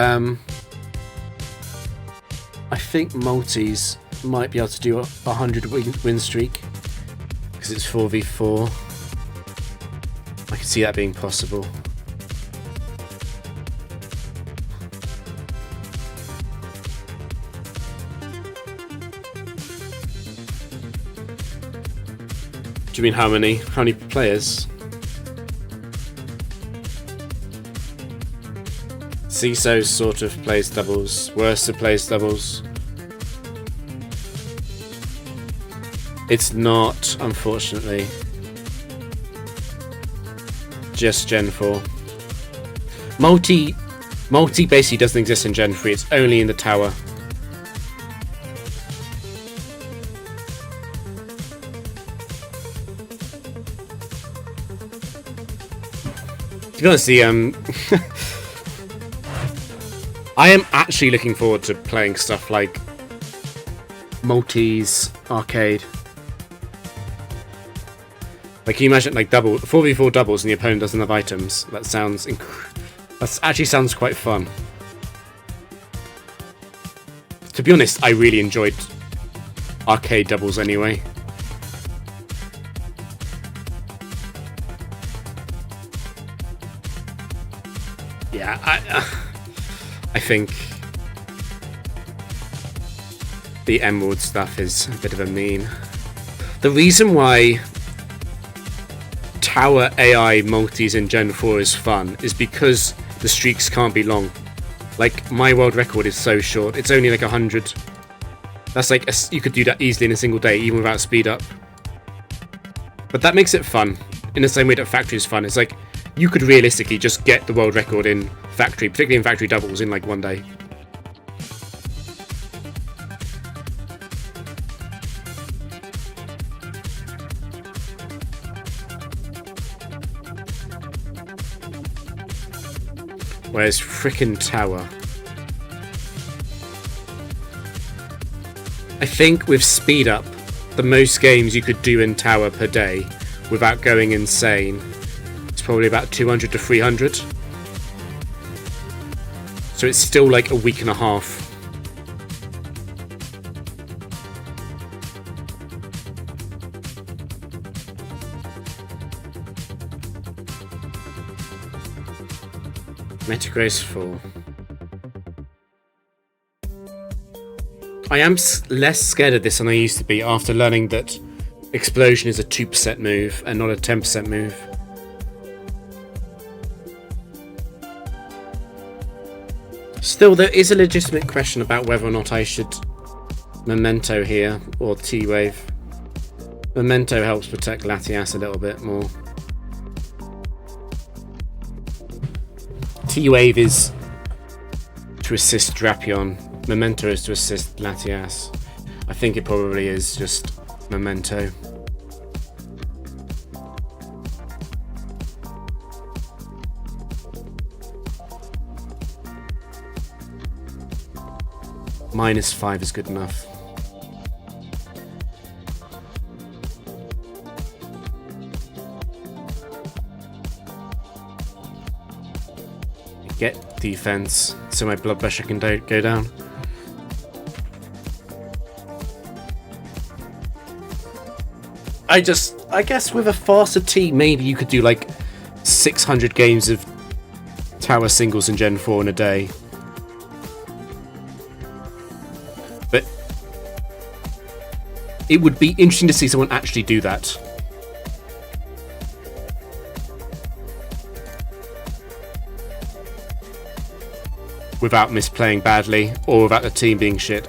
[SPEAKER 1] multis might be able to do a 100 win streak because it's 4v4. I can see that being possible. Do you mean how many players? CISO sort of plays doubles. Worcester plays doubles. It's not, unfortunately. Just Gen 4. Multi basically doesn't exist in Gen 3. It's only in the tower. To be honest, I am actually looking forward to playing stuff like multis, arcade. Like, can you imagine like 4v4 doubles and the opponent doesn't have items? That sounds that actually sounds quite fun. To be honest, I really enjoyed arcade doubles anyway. Yeah, I think the Emerald stuff is a bit of a meme. The reason why Tower AI multis in Gen 4 is fun is because the streaks can't be long. Like, my world record is so short. It's only like 100. That's like, you could do that easily in a single day, even without speed up. But that makes it fun, in the same way that Factory is fun. It's like, you could realistically just get the world record in Factory, particularly in Factory doubles, in like one day. Where's frickin' Tower? I think with speed up, the most games you could do in Tower per day without going insane is probably about 200 to 300. So it's still like a week and a half. Metagross full. I am less scared of this than I used to be after learning that Explosion is a 2% move and not a 10% move. Still, there is a legitimate question about whether or not I should Memento here or T-Wave. Memento helps protect Latias a little bit more. T-Wave is to assist Drapion. Memento is to assist Latias. I think it probably is just Memento. -5 is good enough. get defense so my blood pressure can go down. I guess with a faster team, maybe you could do like 600 games of tower singles in Gen 4 in a day. But it would be interesting to see someone actually do that. Without misplaying badly, or without the team being shit.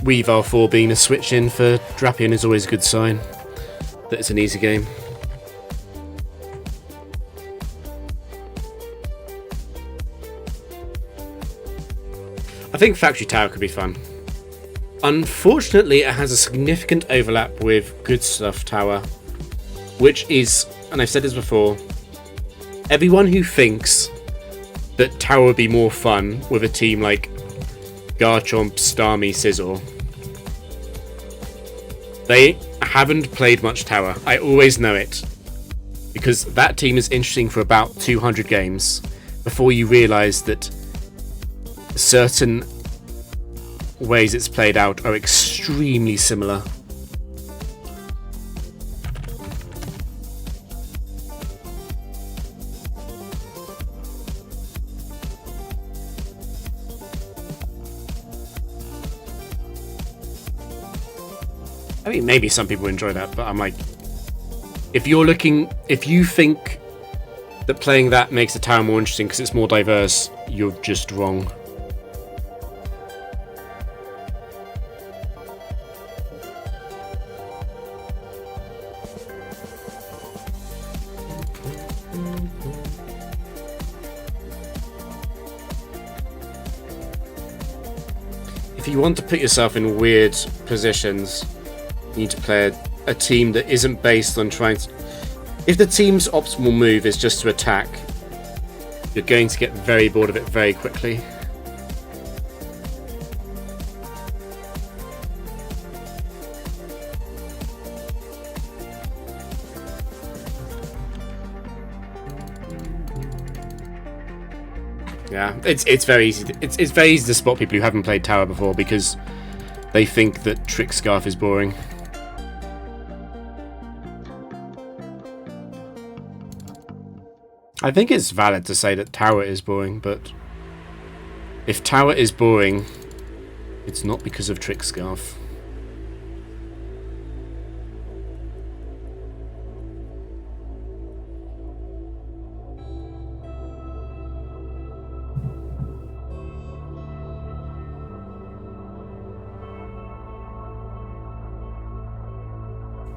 [SPEAKER 1] Weavile 4 being a switch in for Drapion is always a good sign that it's an easy game. I think Factory Tower could be fun. Unfortunately, it has a significant overlap with Good Stuff Tower, which is, and I've said this before, everyone who thinks that Tower would be more fun with a team like Garchomp, Starmie, Sizzle, they haven't played much Tower. I always know it. Because that team is interesting for about 200 games before you realise that certain ways it's played out are extremely similar. I mean, maybe some people enjoy that, but I'm like, if you think that playing that makes the tower more interesting because it's more diverse, you're just wrong. If you want to put yourself in weird positions, you need to play a team that isn't based on trying to... If the team's optimal move is just to attack, you're going to get very bored of it very quickly. Yeah, it's very easy. It's very easy to spot people who haven't played Tower before because they think that Trick Scarf is boring. I think it's valid to say that Tower is boring, but if Tower is boring, it's not because of Trick Scarf.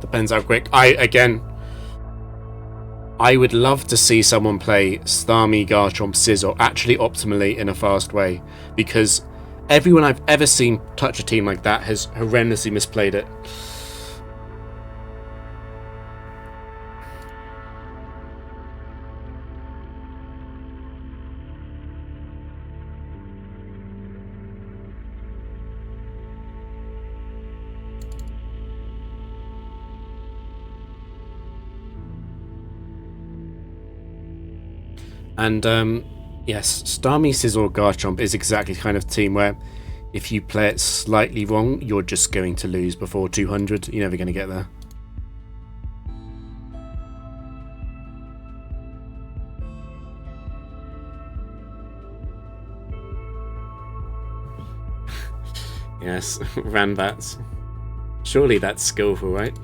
[SPEAKER 1] Depends how quick. I would love to see someone play Starmie, Garchomp, Sizzle actually optimally in a fast way, because everyone I've ever seen touch a team like that has horrendously misplayed it. And yes, Starmie, Sizzle, Garchomp is exactly the kind of team where if you play it slightly wrong, you're just going to lose before 200. You're never going to get there. Yes, Ranbats. Surely that's skillful, right?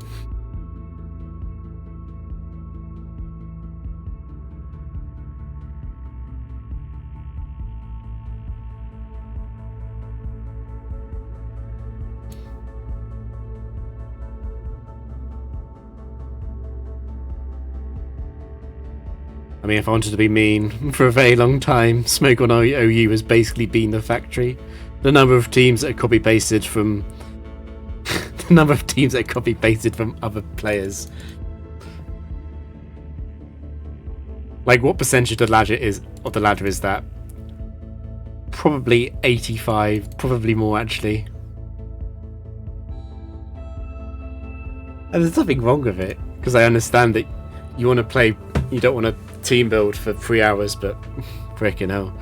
[SPEAKER 1] I mean, if I wanted to be mean, for a very long time, Smoke on OU has basically been the factory. The number of teams that are copy-pasted from... the number of teams that are copy-pasted from other players. Like, what percentage of the ladder is that? Probably 85, probably more, actually. And there's nothing wrong with it, because I understand that you want to play, you don't want to team build for 3 hours, but freaking hell.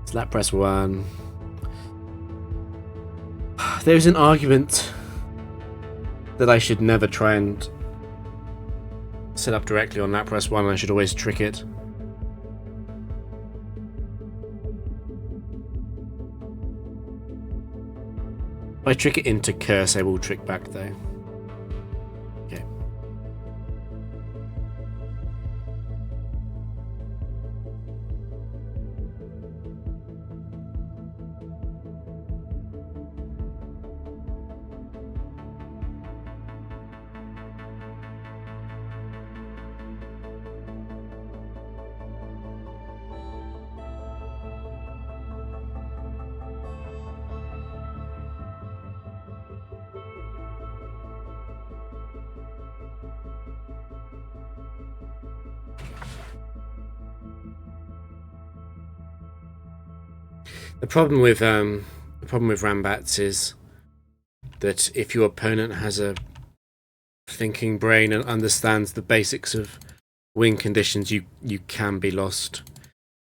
[SPEAKER 1] Slap press 1. There's an argument that I should never try and set up directly on lap press 1, I should always trick it. If I trick it into curse, I will trick back though. Okay. The problem with Rambats is that if your opponent has a thinking brain and understands the basics of win conditions, you can be lost.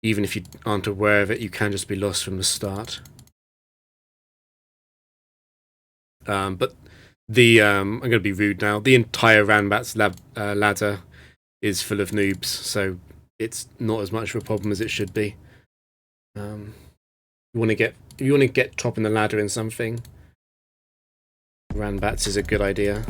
[SPEAKER 1] Even if you aren't aware of it, you can just be lost from the start. But the I'm going to be rude now. The entire Rambats ladder is full of noobs, so it's not as much of a problem as it should be. You want to get top in the ladder in something, Rambats is a good idea.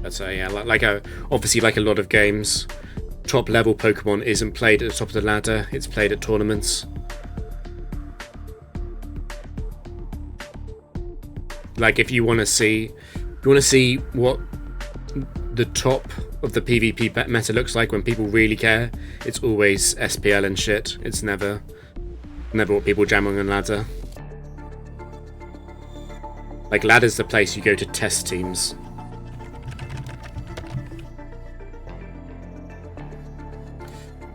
[SPEAKER 1] That's yeah, obviously like a lot of games, top level Pokemon isn't played at the top of the ladder, it's played at tournaments. Like if you want to see what the top of the PvP meta looks like when people really care, it's always SPL and shit. It's never what people jam on a ladder. Like ladder's the place you go to test teams.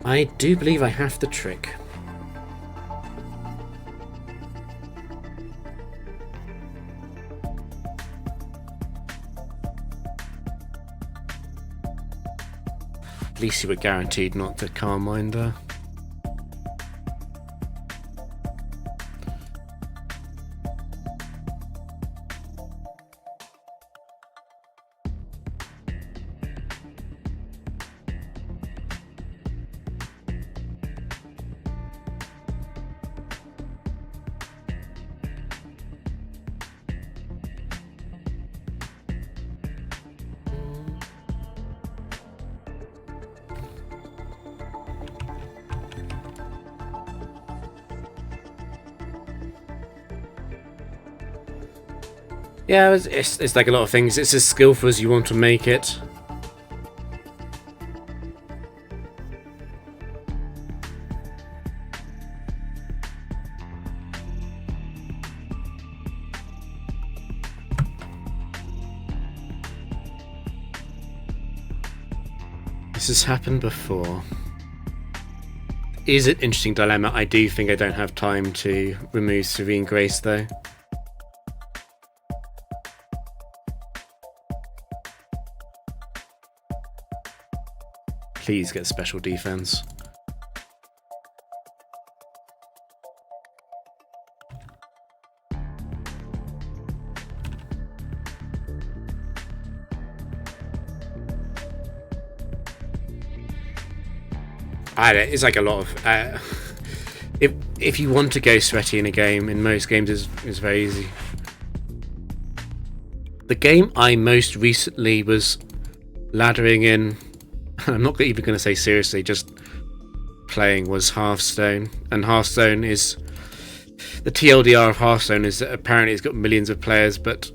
[SPEAKER 1] I do believe I have the trick. At least you were guaranteed not the Carminder. Yeah, it's like a lot of things. It's as skillful as you want to make it. This has happened before. Is it interesting dilemma? I do think I don't have time to remove Serene Grace though. Please get special defense. It's like a lot of if you want to go sweaty in a game, in most games is very easy. The game I most recently was laddering in, I'm not even going to say seriously, just playing, was Hearthstone. And Hearthstone is... the TLDR of Hearthstone is that apparently it's got millions of players, but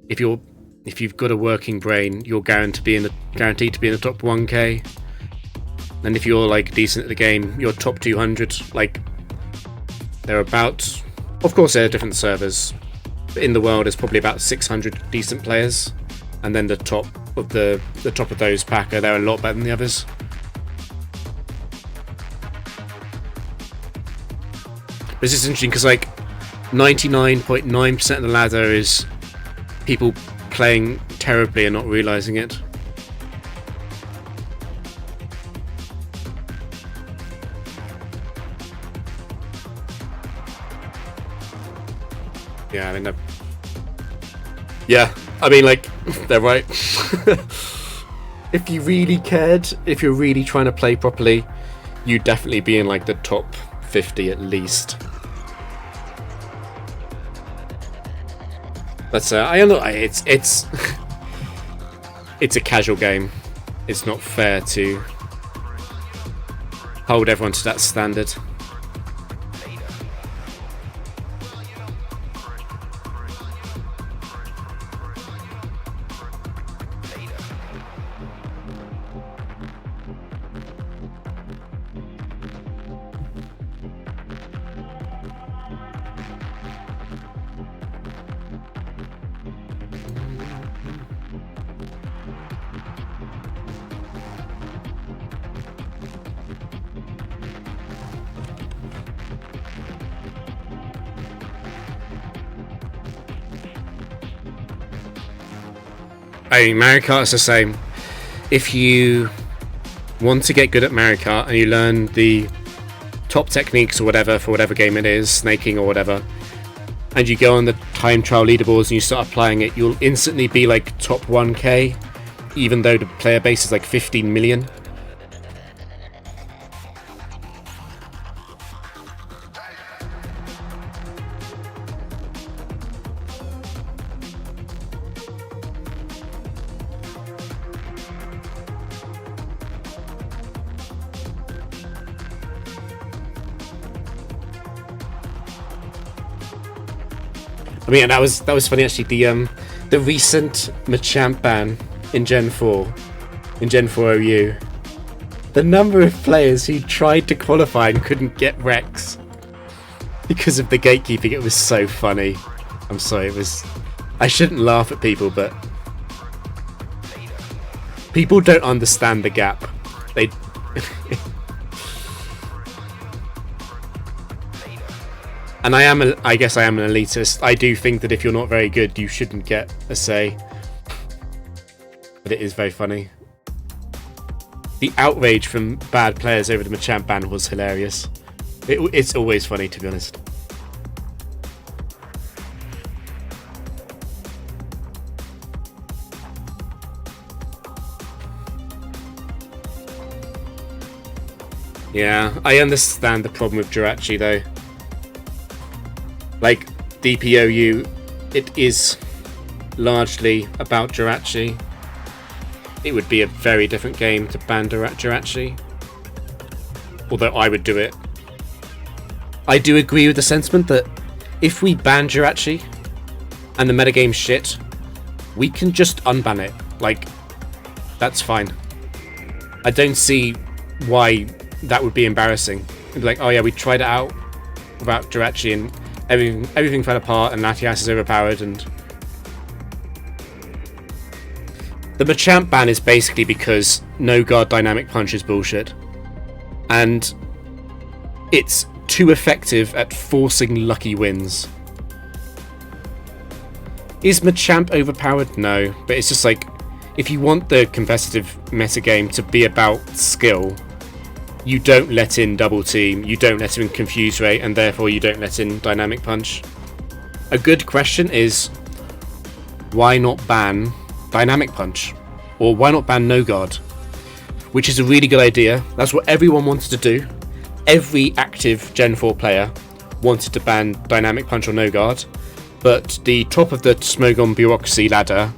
[SPEAKER 1] if you've got a working brain, you're guaranteed to be in the top 1k. And if you're like decent at the game, you're top 200. Like, they're about... of course there are different servers, but in the world there's probably about 600 decent players. And then the top of the top of those Packer. They're a lot better than the others. But this is interesting because like 99.9% of the ladder is people playing terribly and not realizing it. Yeah, I mean, yeah, I mean, like, they're right. If you really cared, if you're really trying to play properly, you'd definitely be in like the top 50 at least. But I don't know. It's it's a casual game. It's not fair to hold everyone to that standard. I mean, Mario Kart's the same. If you want to get good at Mario Kart and you learn the top techniques or whatever for whatever game it is, snaking or whatever, and you go on the time trial leaderboards and you start applying it, you'll instantly be like top 1k, even though the player base is like 15 million. I mean, that was funny actually. The recent Machamp ban in Gen 4, in Gen 4 OU, the number of players who tried to qualify and couldn't get Rex because of the gatekeeping, it was so funny. I'm sorry, it was. I shouldn't laugh at people, but people don't understand the gap. They. And I guess I am an elitist. I do think that if you're not very good, you shouldn't get a say. But it is very funny. The outrage from bad players over the Machamp ban was hilarious. It's always funny, to be honest. Yeah, I understand the problem with Jirachi though. Like, DPOU, it is largely about Jirachi. It would be a very different game to ban Jirachi. Although I would do it. I do agree with the sentiment that if we ban Jirachi and the metagame's shit, we can just unban it. Like, that's fine. I don't see why that would be embarrassing. It'd be like, oh yeah, we tried it out without Jirachi and everything fell apart and Latias is overpowered, and the Machamp ban is basically because no guard dynamic punch is bullshit. And it's too effective at forcing lucky wins. Is Machamp overpowered? No, but it's just like, if you want the competitive metagame to be about skill, you don't let in double team, you don't let in confuse rate, and therefore you don't let in dynamic punch. A good question is, why not ban dynamic punch? Or why not ban no guard? Which is a really good idea. That's what everyone wanted to do. Every active Gen 4 player wanted to ban dynamic punch or no guard, but the top of the Smogon bureaucracy ladder,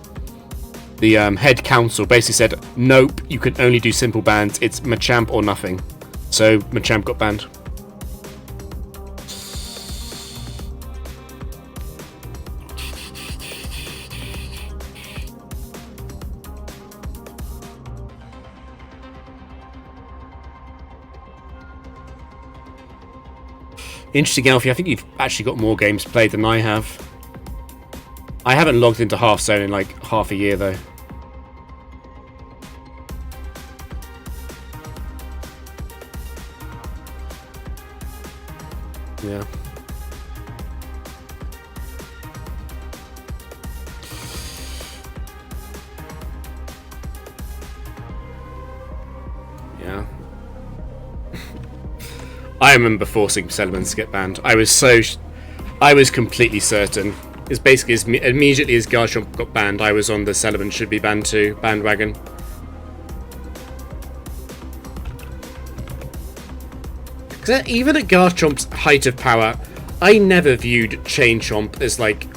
[SPEAKER 1] the head council, basically said, nope, you can only do simple bans, it's Machamp or nothing. So Machamp got banned. Interesting, Alfie. I think you've actually got more games played than I have. I haven't logged into Hearthstone in like half a year though. I remember forcing Settlements to get banned. I was completely certain. It's basically immediately as Garchomp got banned, I was on the Settlements should be banned too bandwagon. Because even at Garchomp's height of power, I never viewed Chain Chomp as like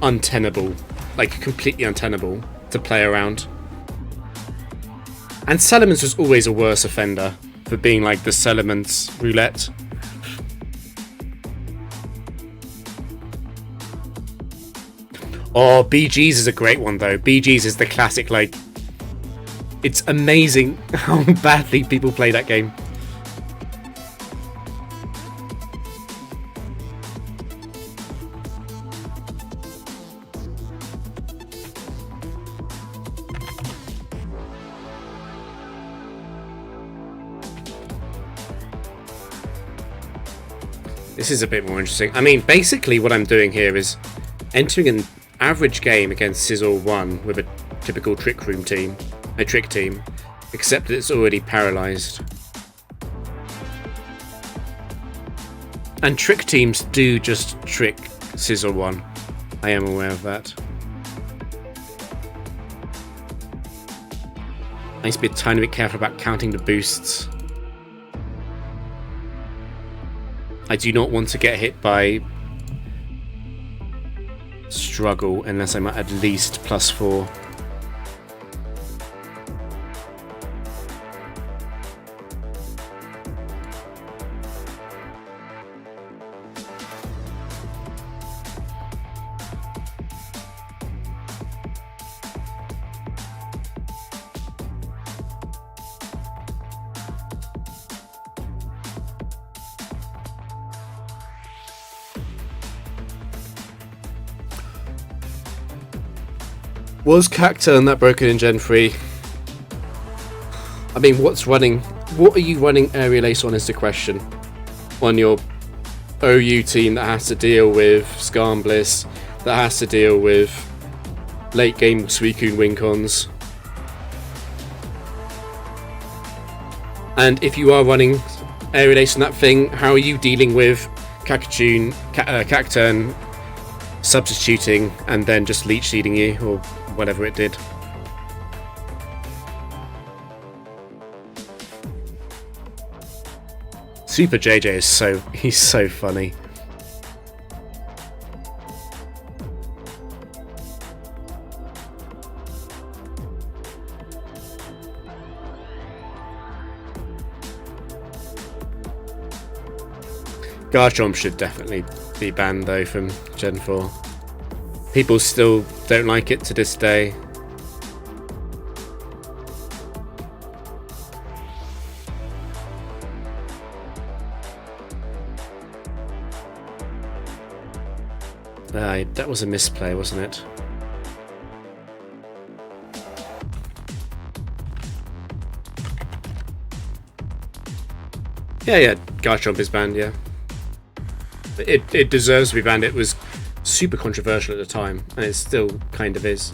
[SPEAKER 1] untenable, like completely untenable to play around. And Salamence was always a worse offender for being like the Salamence roulette. Oh, BG's is a great one though. BG's is the classic, like, it's amazing how badly people play that game. This is a bit more interesting. I mean, basically what I'm doing here is entering an average game against Sizzle 1 with a typical Trick Room team, a Trick team, except that it's already paralysed. And Trick teams do just trick Sizzle 1. I am aware of that. I need to be a tiny bit careful about counting the boosts. I do not want to get hit by Struggle unless I'm at least +4. Was Cacturn that broken in Gen 3? I mean, what are you running Aerial Ace on is the question. On your OU team that has to deal with Skarnbliss, that has to deal with late game Suicune Wincons. And if you are running Aerial Ace on that thing, how are you dealing with Cacturn substituting and then just leech seeding you, or whatever it did? Super JJ is he's so funny. Garchomp should definitely be banned though from Gen 4. People still don't like it to this day. That was a misplay, wasn't it? Yeah, Garchomp is banned, yeah. It deserves to be banned. It was super controversial at the time, and it still kind of is.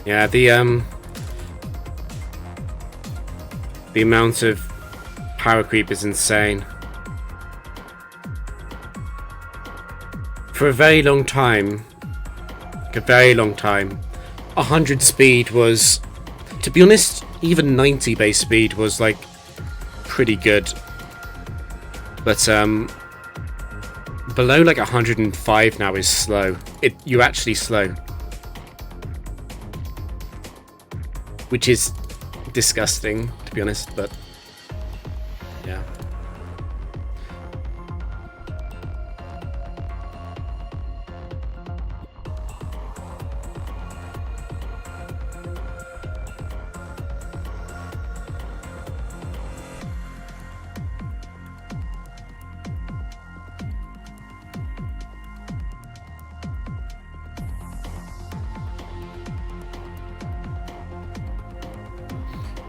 [SPEAKER 1] Yeah, the amount of power creep is insane. For a very long time, 100 speed was, to be honest, even 90 base speed was like pretty good. But below like 105 now is slow. You're actually slow. Which is disgusting, to be honest, but yeah.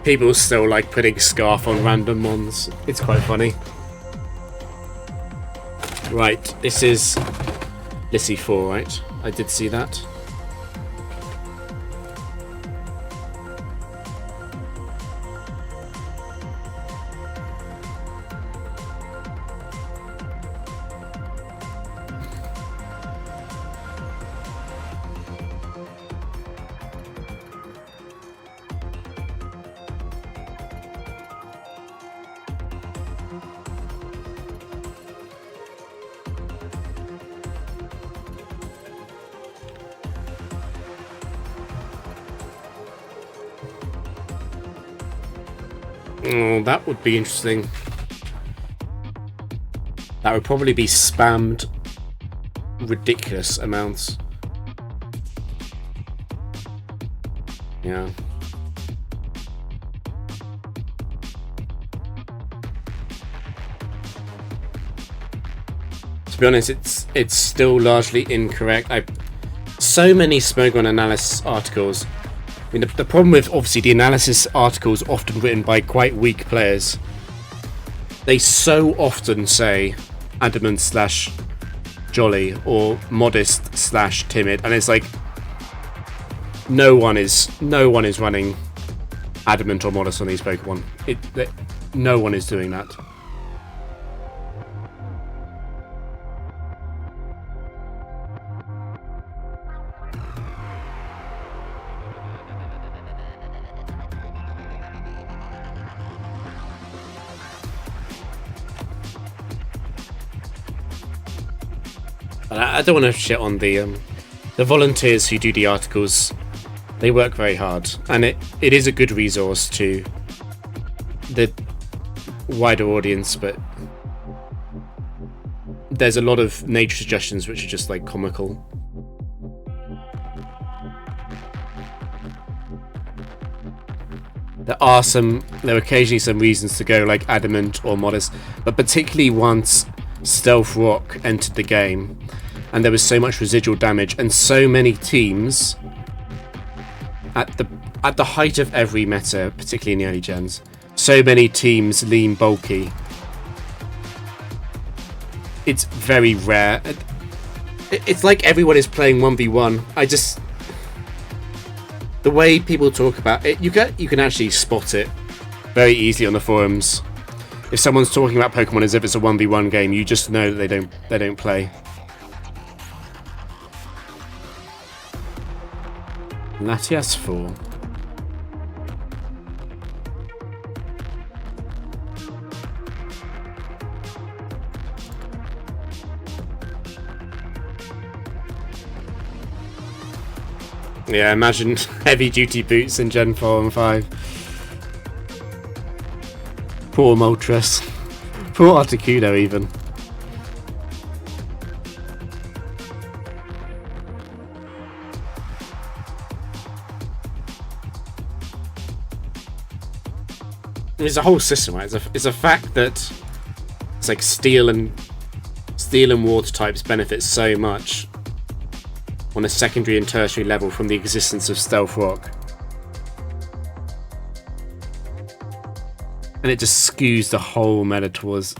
[SPEAKER 1] People still like putting Scarf on random ones. It's quite funny. Right, this is Lissy 4, right? I did see that. Oh, that would be interesting. That would probably be spammed ridiculous amounts. Yeah. To be honest, it's still largely incorrect. So many Smogon analysis articles. I mean, the problem with, obviously, the analysis articles often written by quite weak players. They so often say adamant / jolly or modest / timid, and it's like no one is running adamant or modest on these Pokemon. No one is doing that. I don't want to shit on the volunteers who do the articles. They work very hard, and it is a good resource to the wider audience, but there's a lot of nature suggestions which are just like comical. There are occasionally some reasons to go like adamant or modest, but particularly once Stealth Rock entered the game and there was so much residual damage and so many teams at the height of every meta, particularly in the early gens, so many teams lean bulky. It's very rare. It's like everyone is playing 1v1. The way people talk about it, you can actually spot it very easily on the forums. If someone's talking about Pokemon as if it's a 1v1 game, you just know that they don't play. Latias 4. Yeah, imagine heavy duty boots in Gen 4 and 5. Poor Moltres. Poor Articuno even. There's a whole system, right? It's a fact that it's like steel and water types benefit so much on a secondary and tertiary level from the existence of Stealth Rock. And it just skews the whole meta towards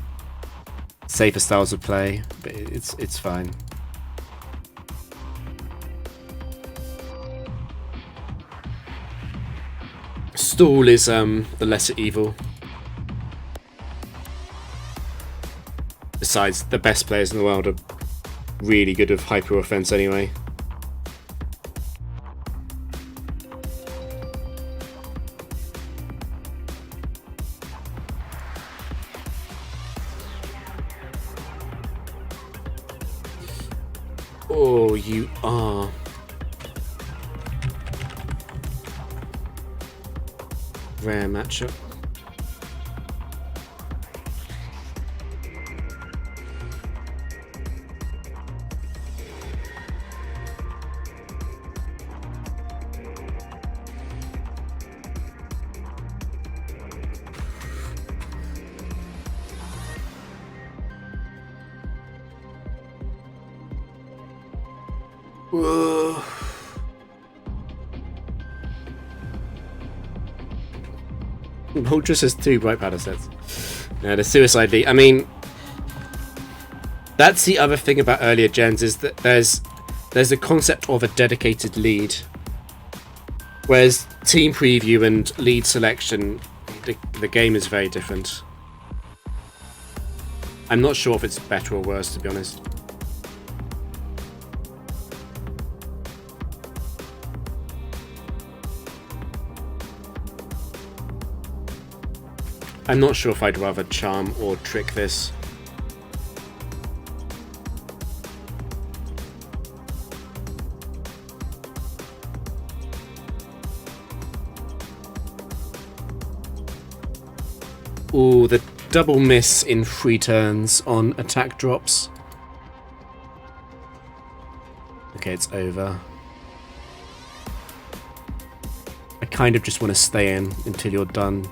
[SPEAKER 1] safer styles of play, but it's fine. Stall is the lesser evil. Besides, the best players in the world are really good with hyper offense anyway. Oh, you are. Rare matchup. Whoa. Moltres has 2 bright powder sets. No, the Suicide League. I mean, that's the other thing about earlier gens, is that there's a concept of a dedicated lead, whereas team preview and lead selection, the game is very different. I'm not sure if it's better or worse, to be honest. I'm not sure if I'd rather charm or trick this. Ooh, the double miss in 3 turns on attack drops. Okay, it's over. I kind of just want to stay in until you're done.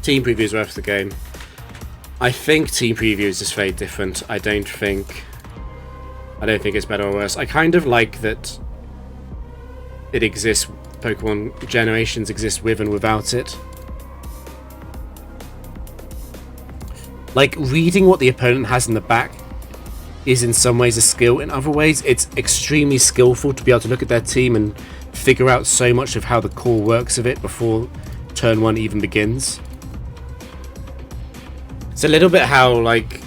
[SPEAKER 1] Team preview is worth the game. I think team preview is just very different. I don't think it's better or worse. I kind of like that it exists. Pokemon generations exist with and without it. Like, reading what the opponent has in the back is in some ways a skill. In other ways, it's extremely skillful to be able to look at their team and figure out so much of how the core works of it before turn 1 even begins. It's a little bit how, like,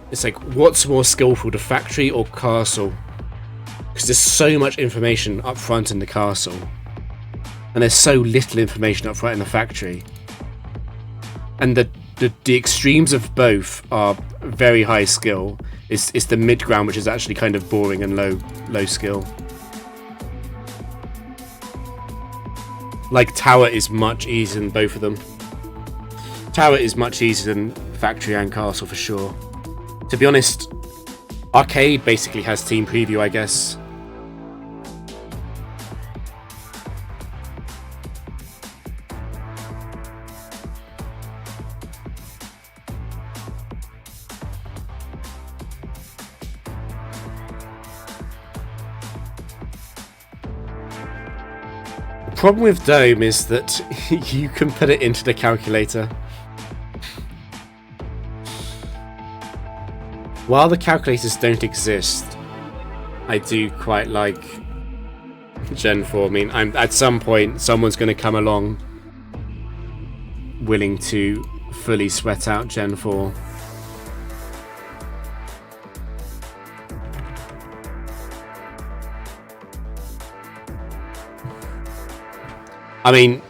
[SPEAKER 1] it's like, what's more skillful, the factory or castle? Because there's so much information up front in the castle, and there's so little information up front in the factory. And the extremes of both are very high skill. It's the mid ground which is actually kind of boring and low skill. Like, Tower is much easier than both of them. Tower is much easier than Factory and Castle for sure. To be honest, Arcade basically has team preview, I guess. The problem with Dome is that you can put it into the calculator. While the calculators don't exist, I do quite like Gen 4. I mean, at some point, someone's going to come along willing to fully sweat out Gen 4. I mean,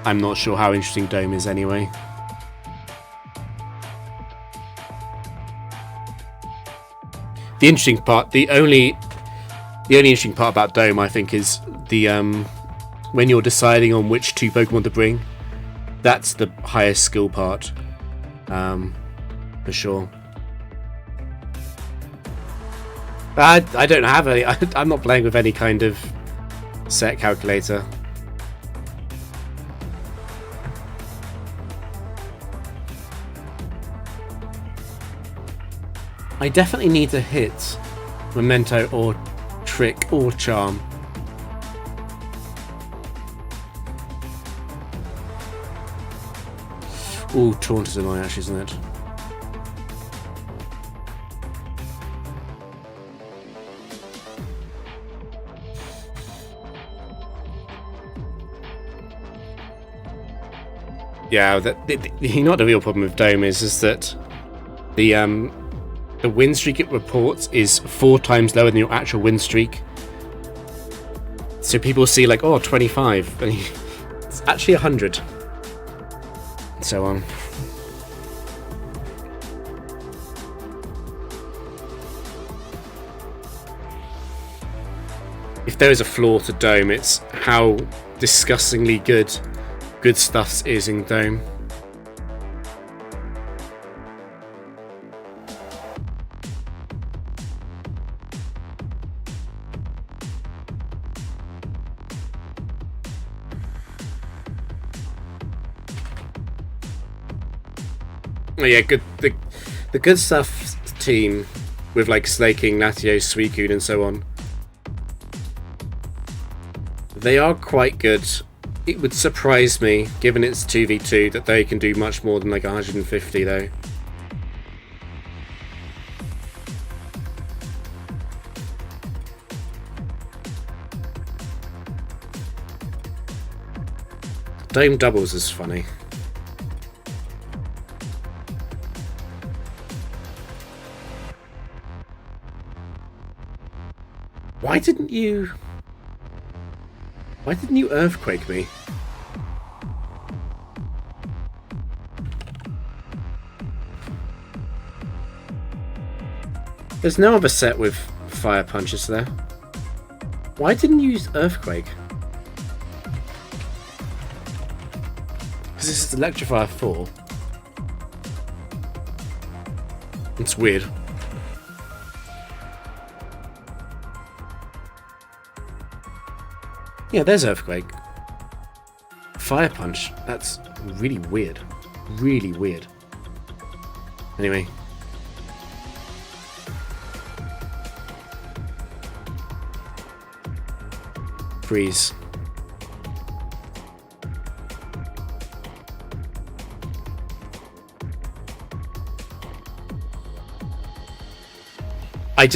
[SPEAKER 1] I'm not sure how interesting Dome is anyway. The interesting part, the only interesting part about Dome, I think, is the when you're deciding on which 2 Pokemon to bring. That's the highest skill part, for sure. I don't have any. I'm not playing with any kind of set calculator. I definitely need to hit Memento or Trick or Charm. Ooh, Taunt is annoying actually, isn't it? Yeah, you know what the real problem with Dome is that the win streak it reports is 4 times lower than your actual win streak. So people see like, oh, 25, and it's actually 100. And so on. If there is a flaw to Dome, it's how disgustingly good stuff is in Dome. Oh yeah, good. The good stuff team with like Slaking, Natio, Suicune, and so on. They are quite good. It would surprise me, given it's 2v2, that they can do much more than like 150 though. Dome doubles is funny. Why didn't you earthquake me? There's no other set with fire punches there. Why didn't you use earthquake? Because this is Electrify 4. It's weird. Yeah, there's earthquake. Fire punch. That's really weird. Really weird. Anyway. Freeze. I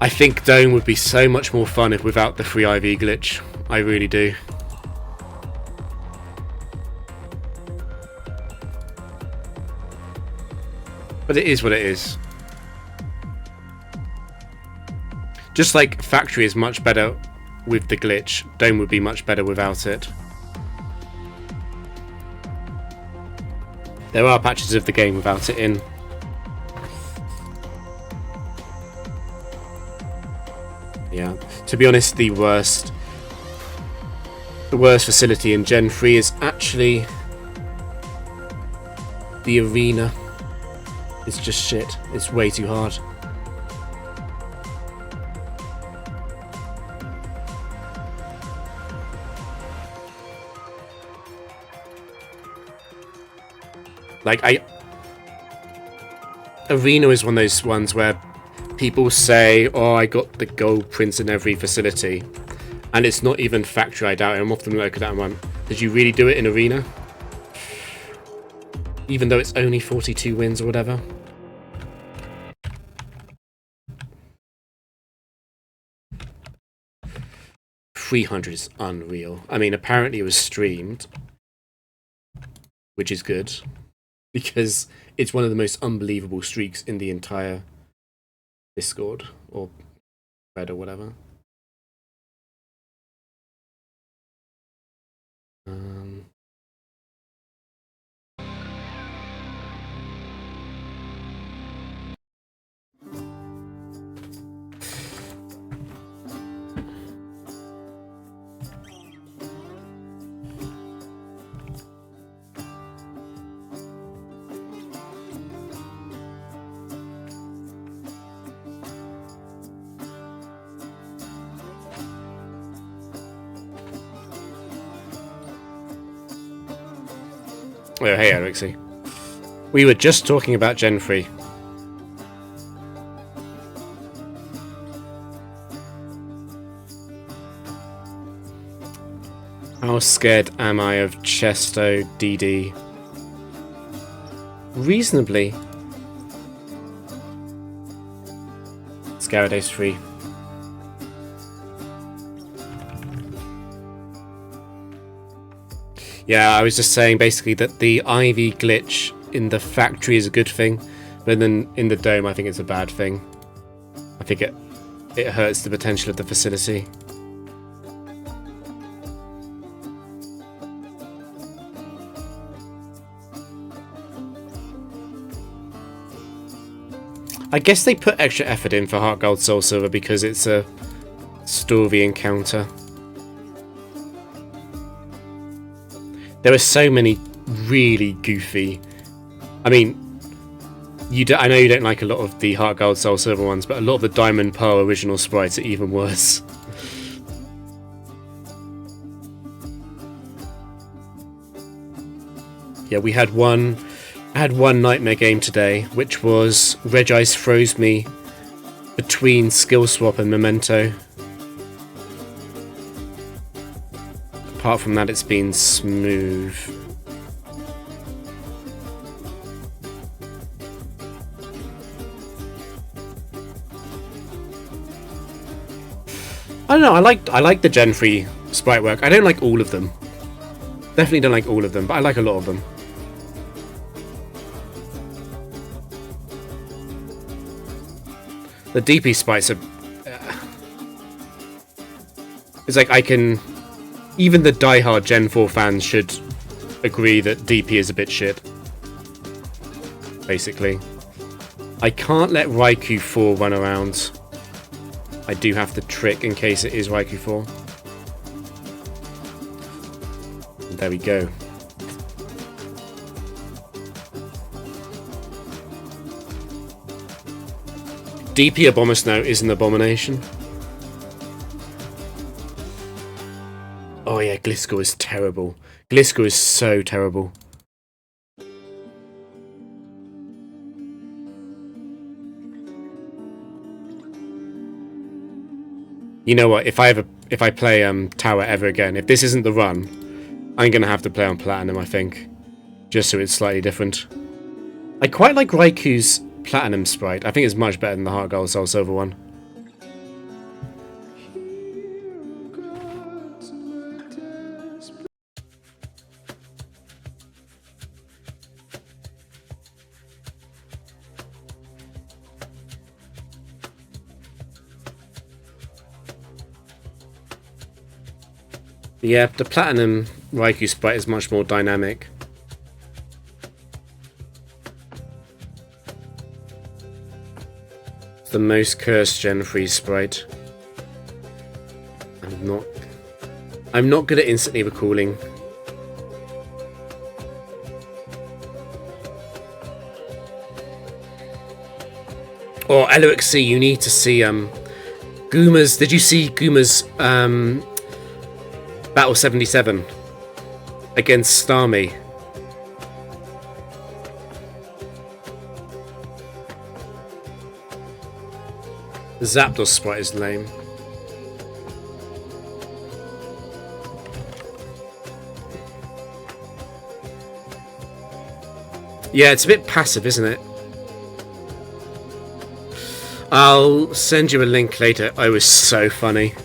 [SPEAKER 1] think Dome would be so much more fun if without the free IV glitch. I really do. But it is what it is. Just like Factory is much better with the glitch, Dome would be much better without it. There are patches of the game without it in. Yeah, to be honest, the worst facility in Gen 3 is actually the arena. It's just shit. It's way too hard. Like, Arena is one of those ones where people say, oh, I got the gold prints in every facility. And it's not even Factory, I doubt it. I'm often looking at that one. Did you really do it in Arena? Even though it's only 42 wins or whatever. $300 is unreal. I mean, apparently it was streamed. Which is good. Because it's one of the most unbelievable streaks in the entire Discord or thread or whatever. Oh, hey, Erixie. We were just talking about Gen 3. How scared am I of Chesto DD? Reasonably. Scaradace 3. Yeah, I was just saying basically that the IV glitch in the Factory is a good thing, but then in the Dome I think it's a bad thing. I think it hurts the potential of the facility. I guess they put extra effort in for Heart Gold Soul Silver because it's a story encounter. There are so many really goofy. I mean, I know you don't like a lot of the Heart Gold Soul Silver ones, but a lot of the Diamond Pearl original sprites are even worse. Yeah, I had one nightmare game today, which was Regice froze me between Skill Swap and Memento. Apart from that, it's been smooth. I don't know, I like the Gen 3 sprite work. I don't like all of them. Definitely don't like all of them, but I like a lot of them. The DP sprites are... it's like even the diehard Gen 4 fans should agree that DP is a bit shit. Basically. I can't let Raikou 4 run around. I do have to trick in case it is Raikou 4. And there we go. DP Abomasnow is an abomination. Oh yeah, Gliscor is terrible. Gliscor is so terrible. You know what? If I play Tower ever again, if this isn't the run, I'm gonna have to play on Platinum, I think, just so it's slightly different. I quite like Raikou's Platinum sprite. I think it's much better than the Heart Gold Soul Silver one. Yeah, the Platinum Raikou sprite is much more dynamic. It's the most cursed Gen 3 sprite. I'm not good at instantly recalling. Oh, Eloixir, you need to see Gooma's. Did you see Gooma's Battle 77 against Starmie? The Zapdos sprite is lame. Yeah, it's a bit passive, isn't it? I'll send you a link later. Oh, it was so funny.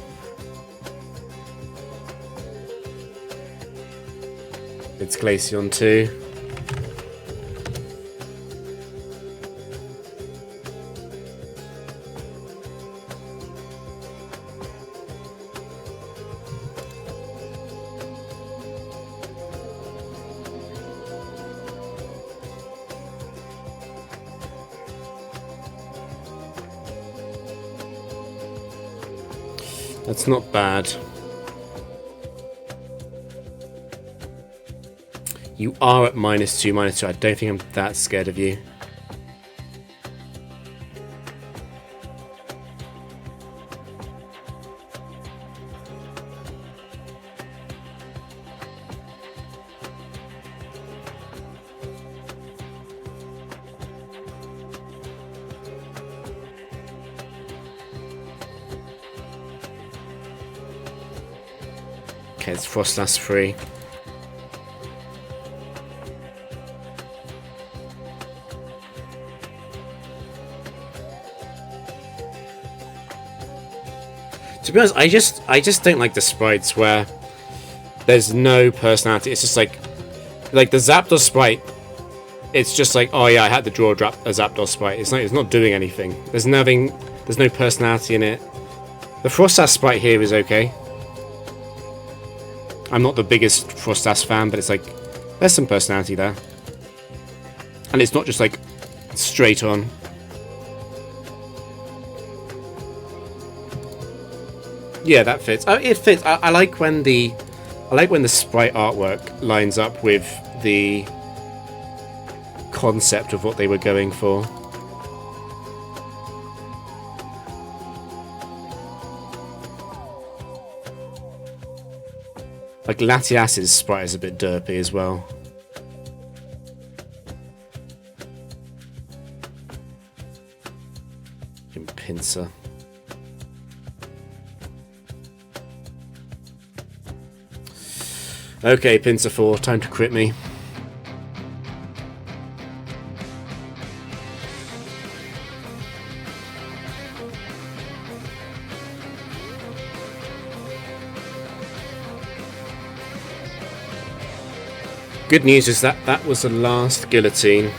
[SPEAKER 1] It's Glaceon 2. That's not bad. You are at -2, -2. I don't think I'm that scared of you. Okay, it's Frostlass free. To be honest, I just don't like the sprites where there's no personality. It's just like the Zapdos sprite. It's just like, oh yeah, I had to draw a Zapdos sprite. It's not doing anything. There's no personality in it. The Frostas sprite here is okay. I'm not the biggest Frostas fan, but it's like, there's some personality there. And it's not just like straight on. Yeah, that fits. Oh, it fits. I like when the sprite artwork lines up with the concept of what they were going for. Like Latias's sprite is a bit derpy as well. Pincer. Okay, Pincer 4, time to crit me. Good news is that that was the last guillotine.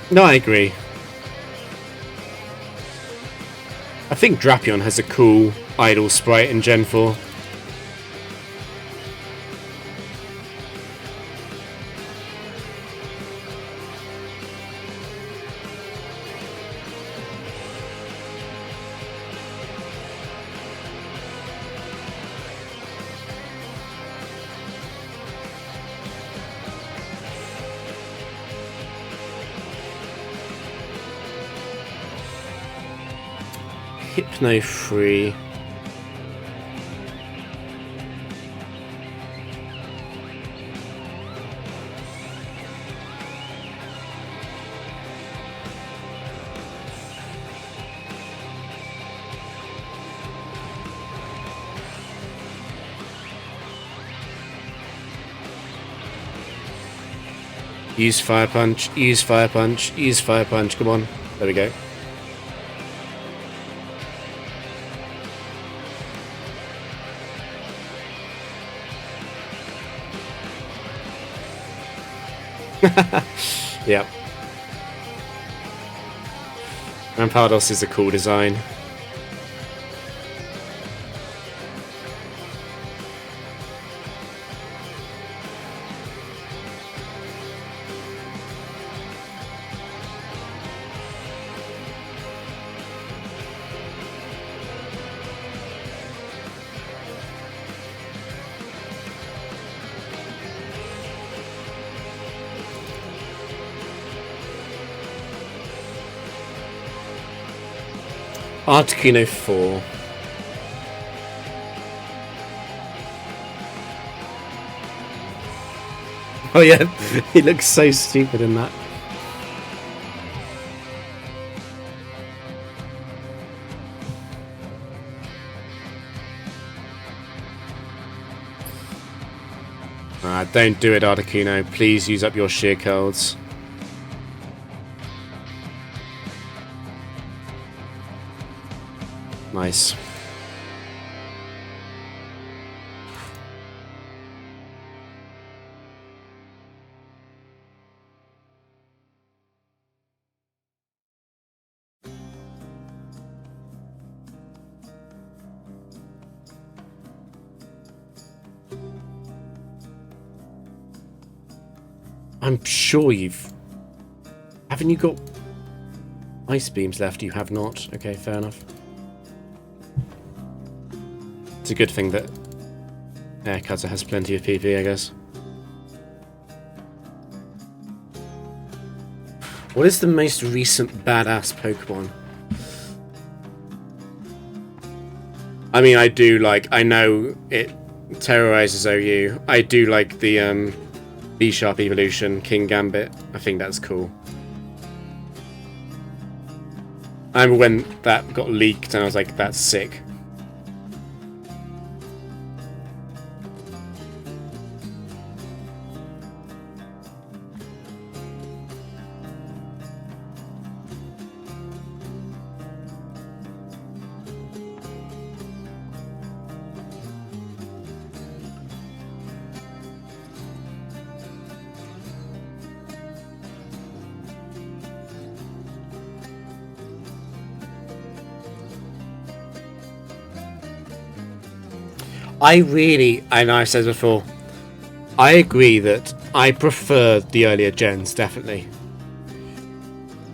[SPEAKER 1] No, I agree. I think Drapion has a cool idle sprite in Gen 4. Hypno free. Use fire punch, use fire punch, use fire punch, come on. There we go. Yep. Rampardos is a cool design. Articuno 4. Oh yeah, he looks so stupid in that. Don't do it, Articuno. Please use up your sheer cards. Nice. I'm sure you've... Haven't you got ice beams left? You have not. Okay, fair enough. It's a good thing that Air Cutter has plenty of PP, I guess. What is the most recent badass Pokemon? I mean, I do like... I know it terrorizes OU. I do like the B-Sharp evolution, King Gambit. I think that's cool. I remember when that got leaked and I was like, that's sick. I really, and I've said before, I agree that I prefer the earlier gens, definitely.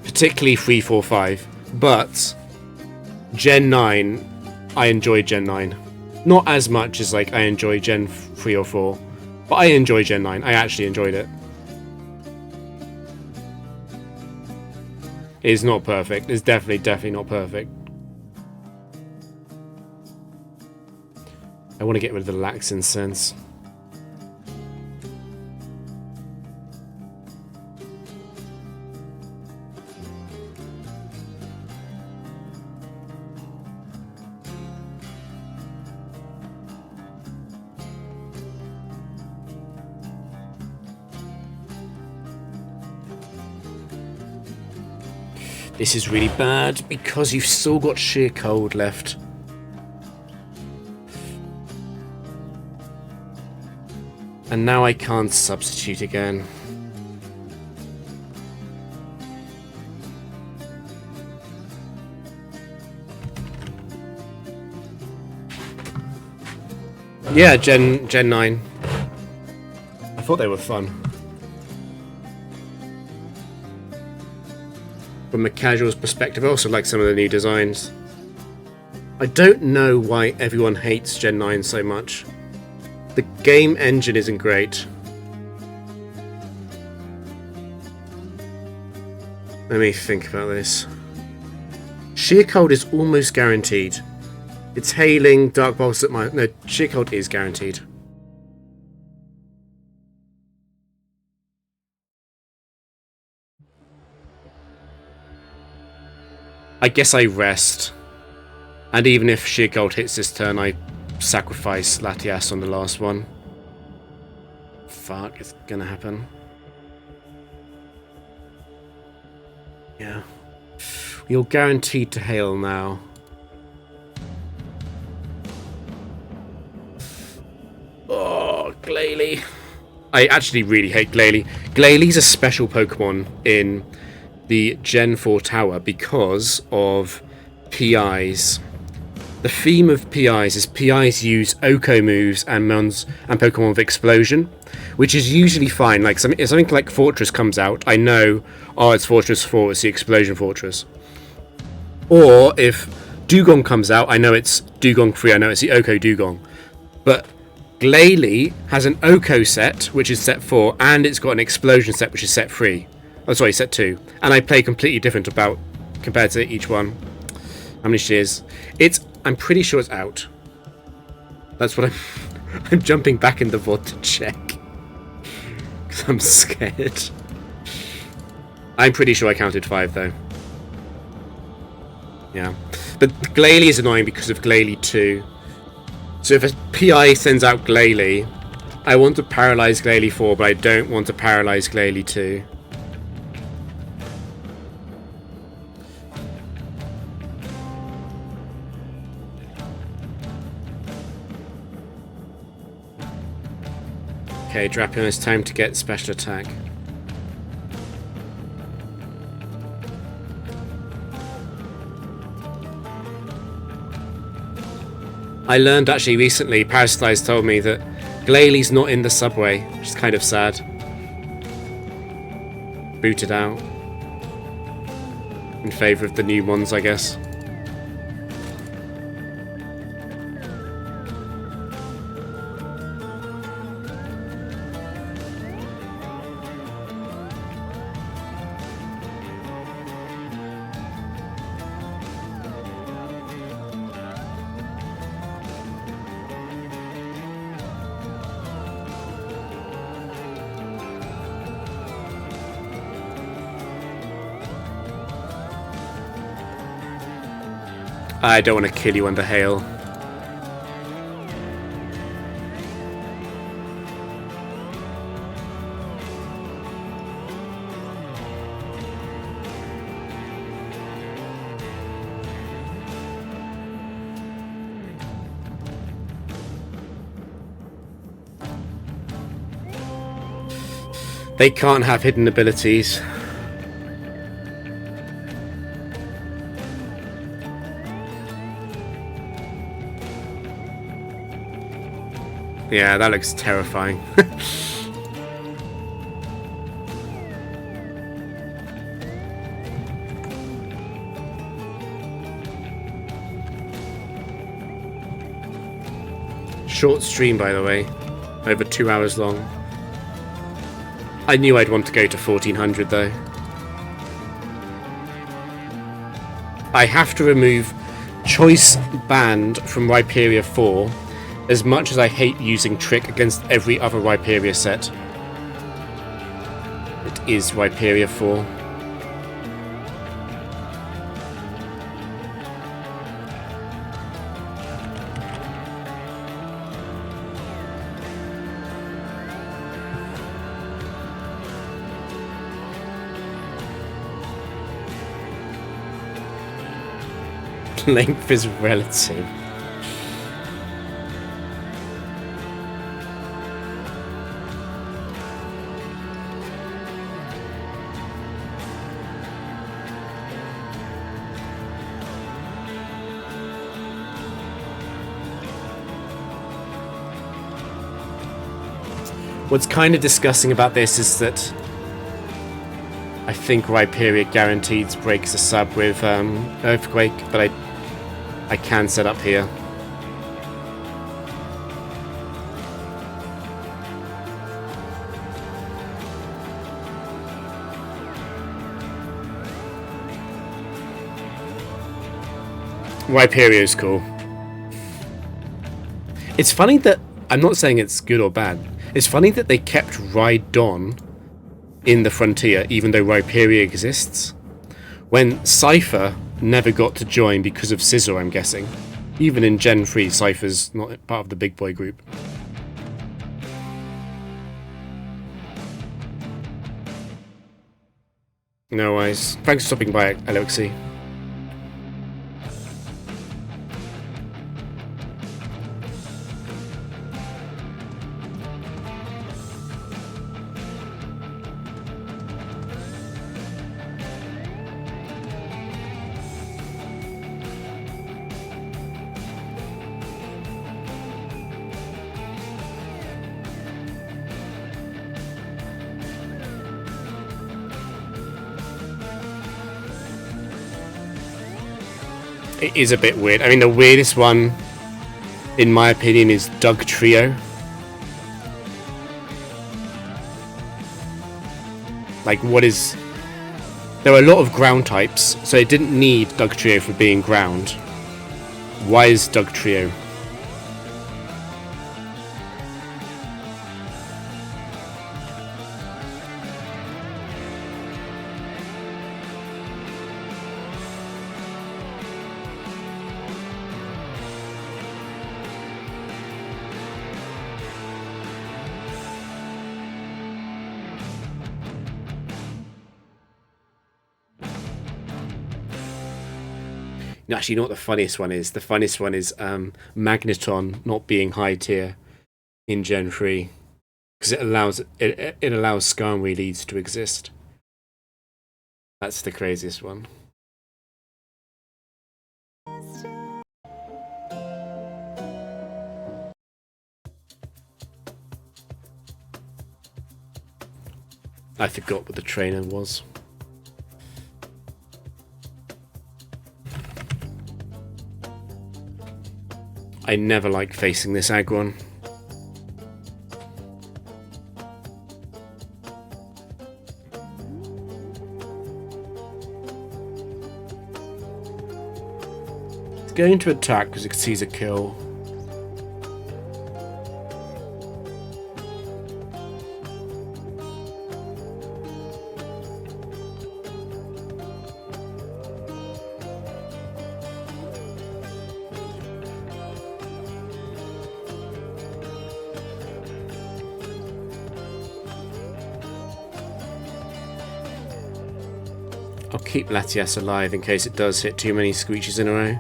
[SPEAKER 1] Particularly 3, 4, 5. But Gen 9, I enjoy Gen 9. Not as much as like I enjoy Gen 3 or 4. But I enjoy Gen 9. I actually enjoyed it. It's not perfect. It's definitely not perfect. I want to get rid of the lax incense. This is really bad because you've still got sheer cold left. And now I can't substitute again. Yeah, Gen 9. I thought they were fun. From a casual's perspective, I also like some of the new designs. I don't know why everyone hates Gen 9 so much. The game engine isn't great. Let me think about this. Sheer Cold is almost guaranteed. It's hailing, Dark Bolts at my... No, Sheer Cold is guaranteed. I guess I rest. And even if Sheer Cold hits this turn, I sacrifice Latias on the last one. Fuck, it's gonna happen. Yeah. You're guaranteed to hail now. Oh, Glalie. I actually really hate Glalie. Glalie's a special Pokemon in the Gen 4 Tower because of PIs. The theme of PIs is PIs use Oko moves and Pokemon with Explosion, which is usually fine. Like if something like Fortress comes out, I know, oh, it's Fortress 4, it's the Explosion Fortress. Or if Dugong comes out, I know it's Dugong 3, I know it's the Oko Dugong. But Glalie has an Oko set, which is set 4, and it's got an Explosion set, which is set 3. Oh, sorry, set 2. And I play completely different compared to each one. How many shears? I'm pretty sure it's out. That's what I'm jumping back in the VOD to check. Because I'm scared. I'm pretty sure I counted 5 though. Yeah. But Glalie is annoying because of Glalie 2. So if a PI sends out Glalie, I want to paralyze Glalie 4, but I don't want to paralyze Glalie 2. Okay, Drapion, it's time to get special attack. I learned actually recently, Parasitize told me that Glalie's not in the subway, which is kind of sad. Booted out. In favour of the new ones, I guess. I don't want to kill you under hail. They can't have hidden abilities. Yeah, that looks terrifying. Short stream, by the way. Over 2 hours long. I knew I'd want to go to 1400 though. I have to remove Choice Band from Rhyperia 4, as much as I hate using Trick against every other Rhyperia set. It is Rhyperia 4. Length is relative. What's kind of disgusting about this is that I think Rhyperia guaranteed breaks a sub with Earthquake, but I can set up here. Rhyperia is cool. It's funny that, I'm not saying it's good or bad, it's funny that they kept Rhydon in the Frontier even though Rhyperia exists, when Cypher never got to join because of Scissor, I'm guessing. Even in Gen 3, Cypher's not part of the big boy group. No worries. Thanks for stopping by, Alexi. It is a bit weird. I mean, the weirdest one, in my opinion, is Doug Trio. Like, what is... There are a lot of ground types, so it didn't need Doug Trio for being ground. Why is Doug Trio? Actually, you know what the funniest one is? The funniest one is Magneton not being high tier in Gen 3. Because it allows Skarmory leads to exist. That's the craziest one. I forgot what the trainer was. I never like facing this Aggron. It's going to attack because it sees a kill. I'll keep Latias alive in case it does hit too many screeches in a row.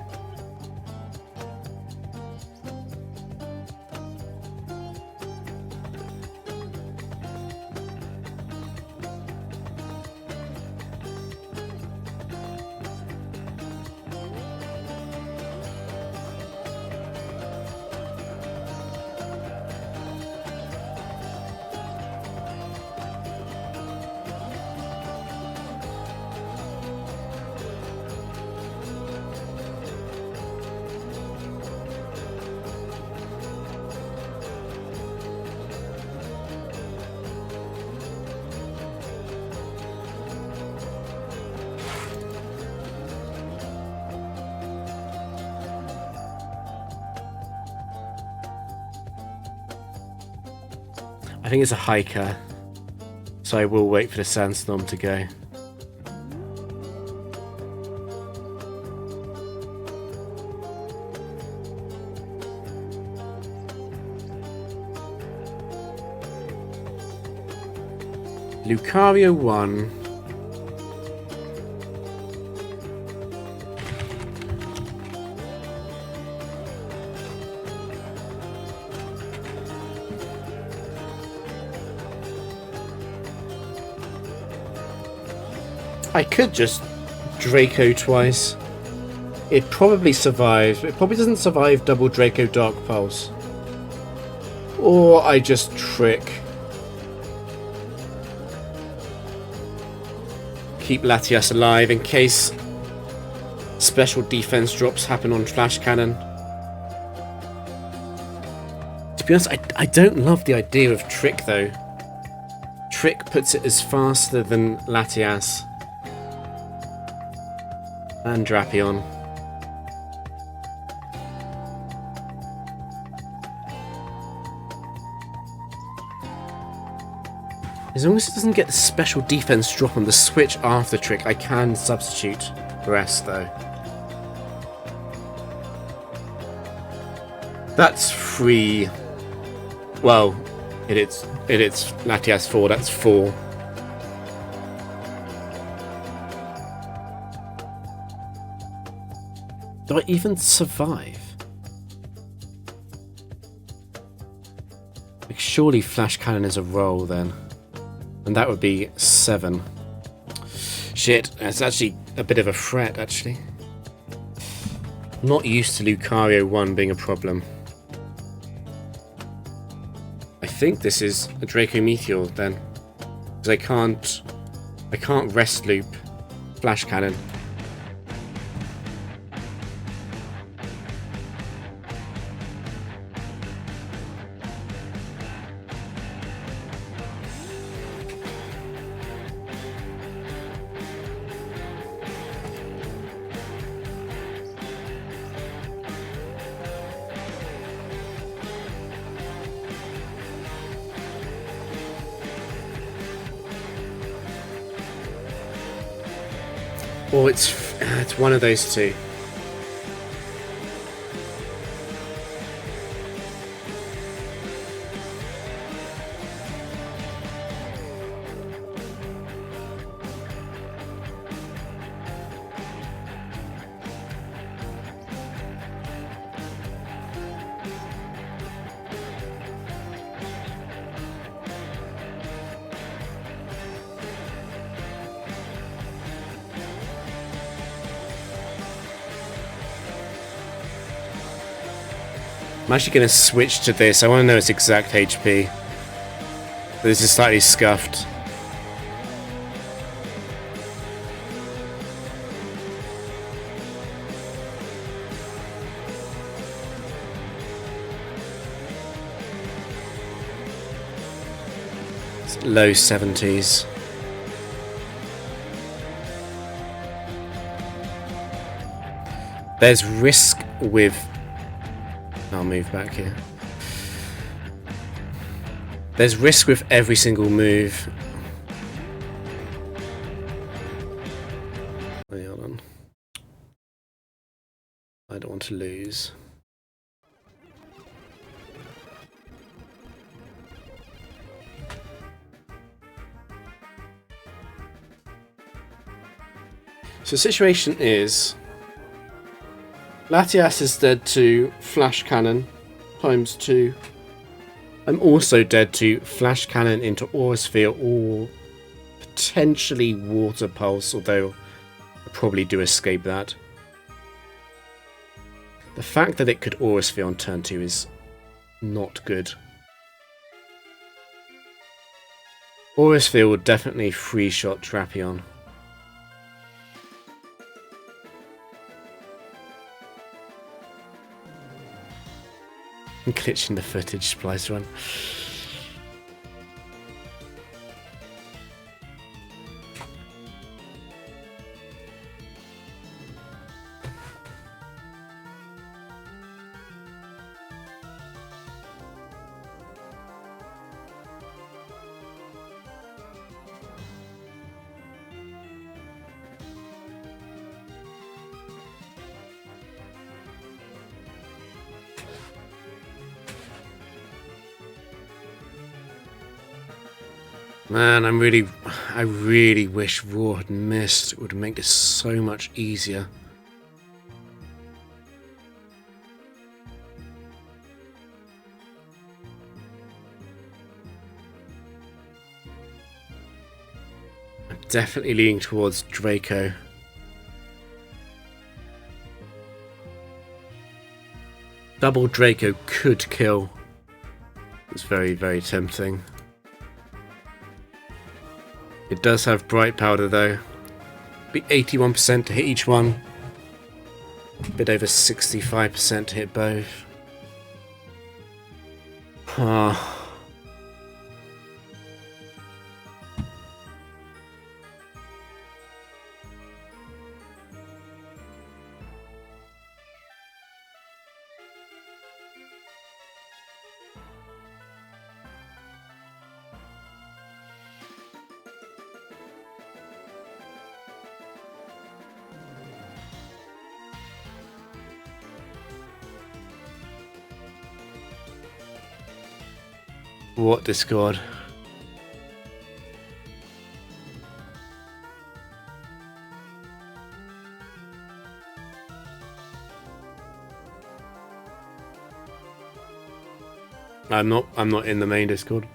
[SPEAKER 1] I think it's a hiker, so I will wait for the sandstorm to go. Lucario 1. I could just Draco twice. It probably survives, but it probably doesn't survive double Draco Dark Pulse. Or I just Trick. Keep Latias alive in case special defense drops happen on Flash Cannon. To be honest, I don't love the idea of Trick though. Trick puts it as faster than Latias. And Drapion. As long as it doesn't get the special defense drop on the switch after Trick, I can substitute Rest though. That's 3. Well, it's Latias 4, that's 4. Do I even survive? Like, surely Flash Cannon is a roll then. And that would be 7. Shit, that's actually a bit of a threat, actually. I'm not used to Lucario 1 being a problem. I think this is a Draco Meteor then. Because I can't rest loop Flash Cannon. Or it's one of those two. I'm actually going to switch to this. I want to know its exact HP. This is slightly scuffed. It's low 70s. There's risk with... I'll move back here. There's risk with every single move. Wait, hold on. I don't want to lose. So the situation is Latias is dead to flash cannon times 2. I'm also dead to flash cannon into aura sphere or potentially water pulse, although I probably do escape that. The fact that it could aura sphere on turn 2 is not good. Aura sphere will definitely free shot Drapion. I'm glitching the footage splice run. Man, I really wish Raw had missed. It would make this so much easier. I'm definitely leaning towards Draco. Double Draco could kill. It's very, very tempting. It does have bright powder though. Be 81% to hit each one. A bit over 65% to hit both. What Discord? I'm not in the main Discord.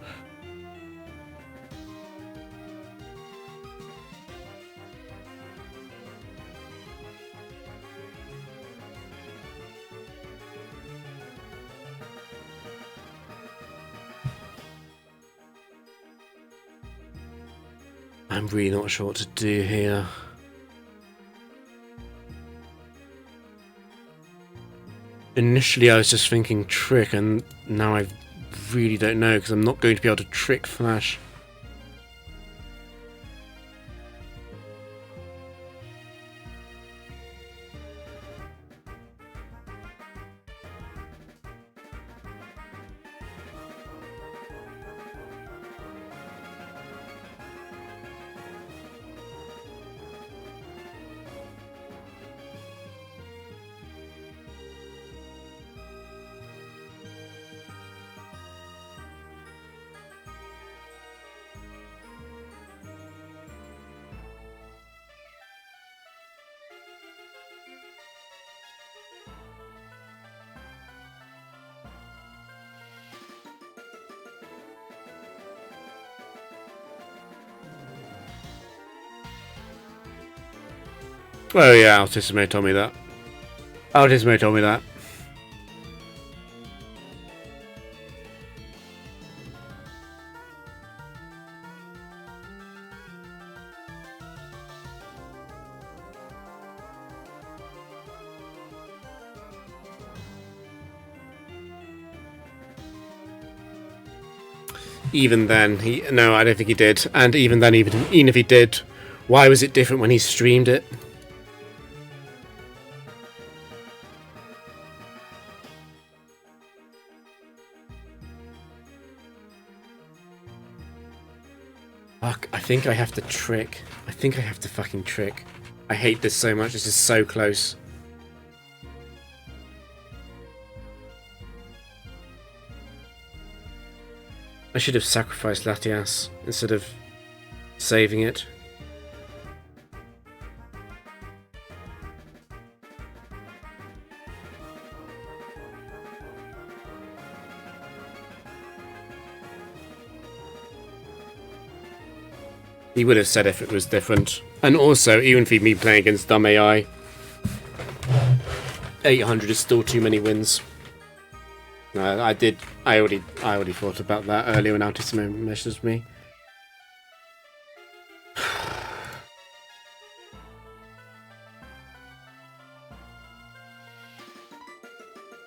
[SPEAKER 1] I'm really not sure what to do here. Initially I was just thinking trick, and now I really don't know because I'm not going to be able to trick Flash. Oh yeah, Altisime told me that. Altisime told me that. Even then, no, I don't think he did. And even then, even if he did, why was it different when he streamed it? Fuck, I think I have to trick. I think I have to fucking trick. I hate this so much. This is so close. I should have sacrificed Latias instead of saving it. He would have said if it was different. And also, even for me playing against dumb AI, 800 is still too many wins. No, I already thought about that earlier when Altissimo messaged me. I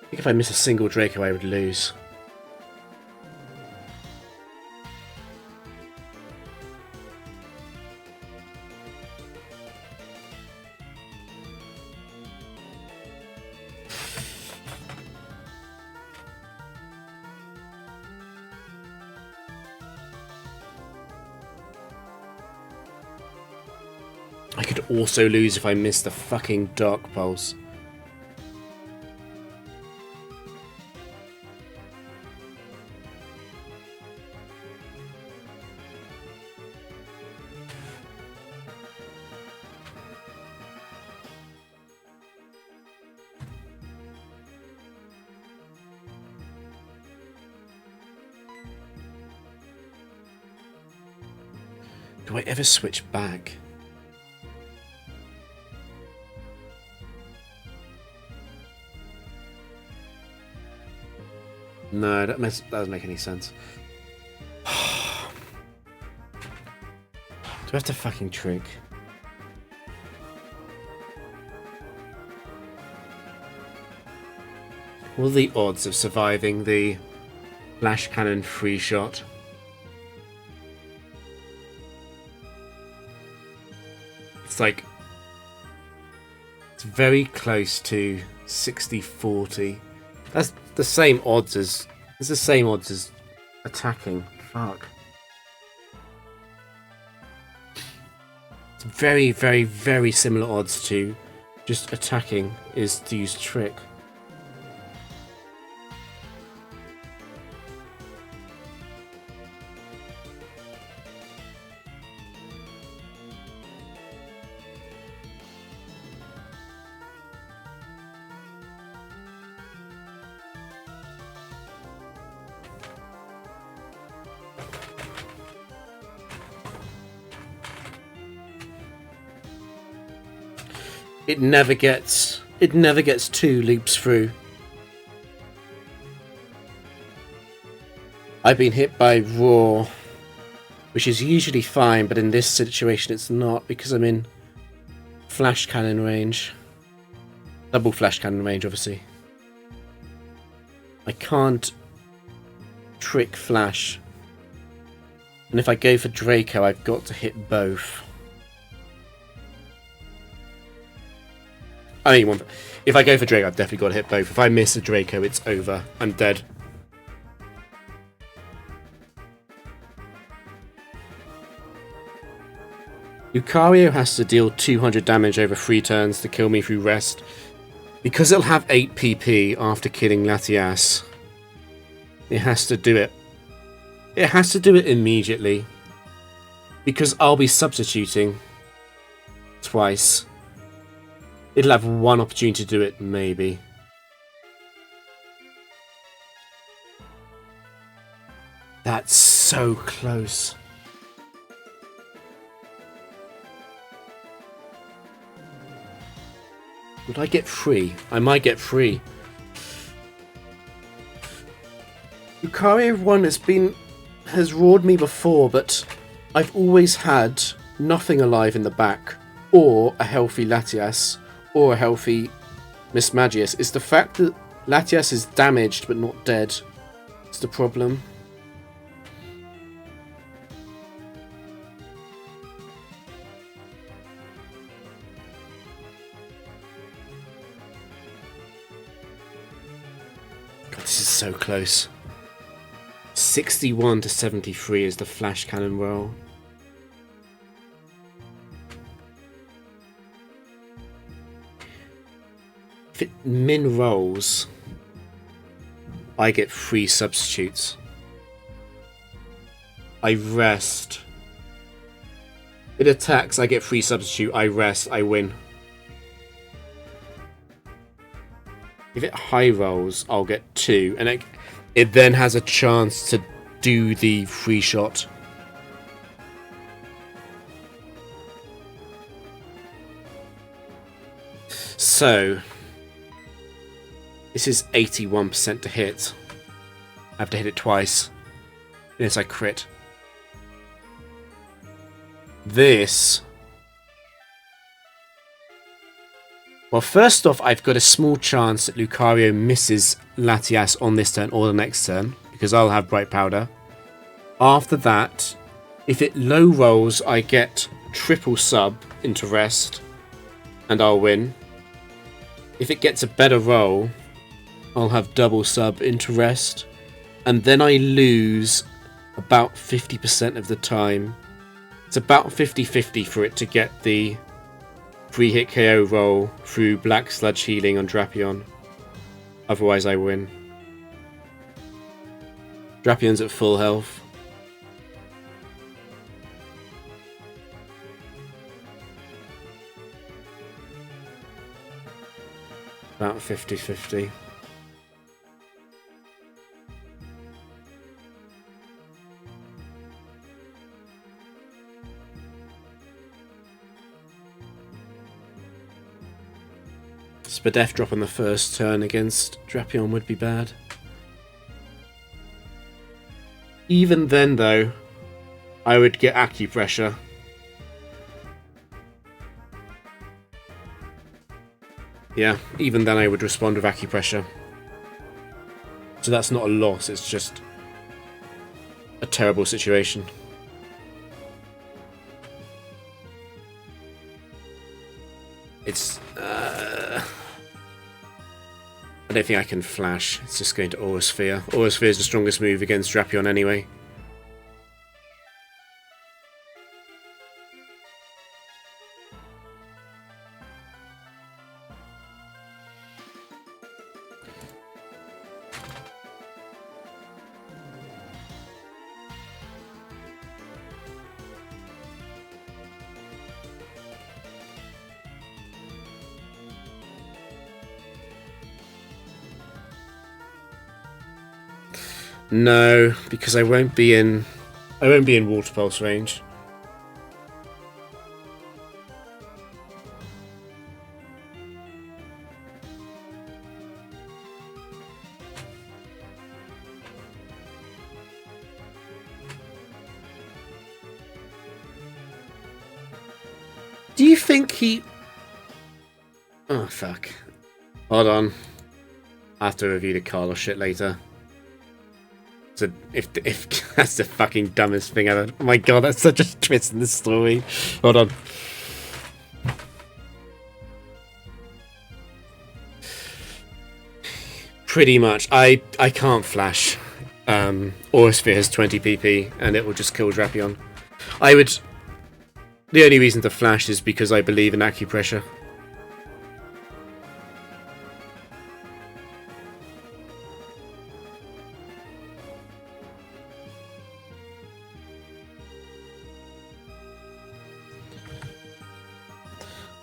[SPEAKER 1] think if I miss a single Draco, I would lose. I could also lose if I missed the fucking Dark Pulse. Do I ever switch back? No, that doesn't make any sense. Do I have to fucking trick? What are the odds of surviving the flash cannon free shot? It's very close to 60-40. That's the same odds as attacking. Fuck. It's very, very, very similar odds to just attacking is to use trick. It never gets 2 loops through. I've been hit by raw, which is usually fine, but in this situation it's not because I'm in flash cannon range. Double flash cannon range, obviously. I can't trick flash. And if I go for Draco, I've got to hit both. I mean, if I go for Draco, I've definitely got to hit both. If I miss a Draco, it's over. I'm dead. Lucario has to deal 200 damage over 3 turns to kill me through rest. Because it'll have 8 PP after killing Latias, it has to do it. It has to do it immediately. Because I'll be substituting twice. It'll have one opportunity to do it, maybe. That's so close. Would I get free? I might get free. Lucario 1 has roared me before, but I've always had nothing alive in the back, or a healthy Latias, or a healthy Miss Magius. It's the fact that Latias is damaged but not dead. It's the problem. God, this is so close. 61 to 73 is the flash cannon roll. If it min rolls, I get 3 substitutes. I rest. It attacks, I get 3 substitute, I rest, I win. If it high rolls, I'll get 2, and it then has a chance to do the free shot. So, this is 81% to hit. I have to hit it twice. Unless I crit. This... Well, first off, I've got a small chance that Lucario misses Latias on this turn or the next turn, because I'll have Bright Powder. After that, if it low rolls, I get triple sub into rest, and I'll win. If it gets a better roll, I'll have double sub into rest, and then I lose about 50% of the time. It's about 50-50 for it to get the free hit KO roll through Black Sludge healing on Drapion. Otherwise I win. Drapion's at full health. About 50-50. Spadef drop on the first turn against Drapion would be bad. Even then, though, I would get Acupressure. Yeah, even then I would respond with Acupressure. So that's not a loss, it's just a terrible situation. It's... I don't think I can flash. It's just going to Aura Sphere. Aura Sphere is the strongest move against Drapion anyway. No, because I won't be in Water Pulse range. Do you think he... Oh, fuck. Hold on. I have to review the card or shit later. So if that's the fucking dumbest thing ever. Oh my god, that's such a twist in the story. Hold on. Pretty much. I can't flash. Aura Sphere has 20 PP and it will just kill Drapion. I would... The only reason to flash is because I believe in Acupressure.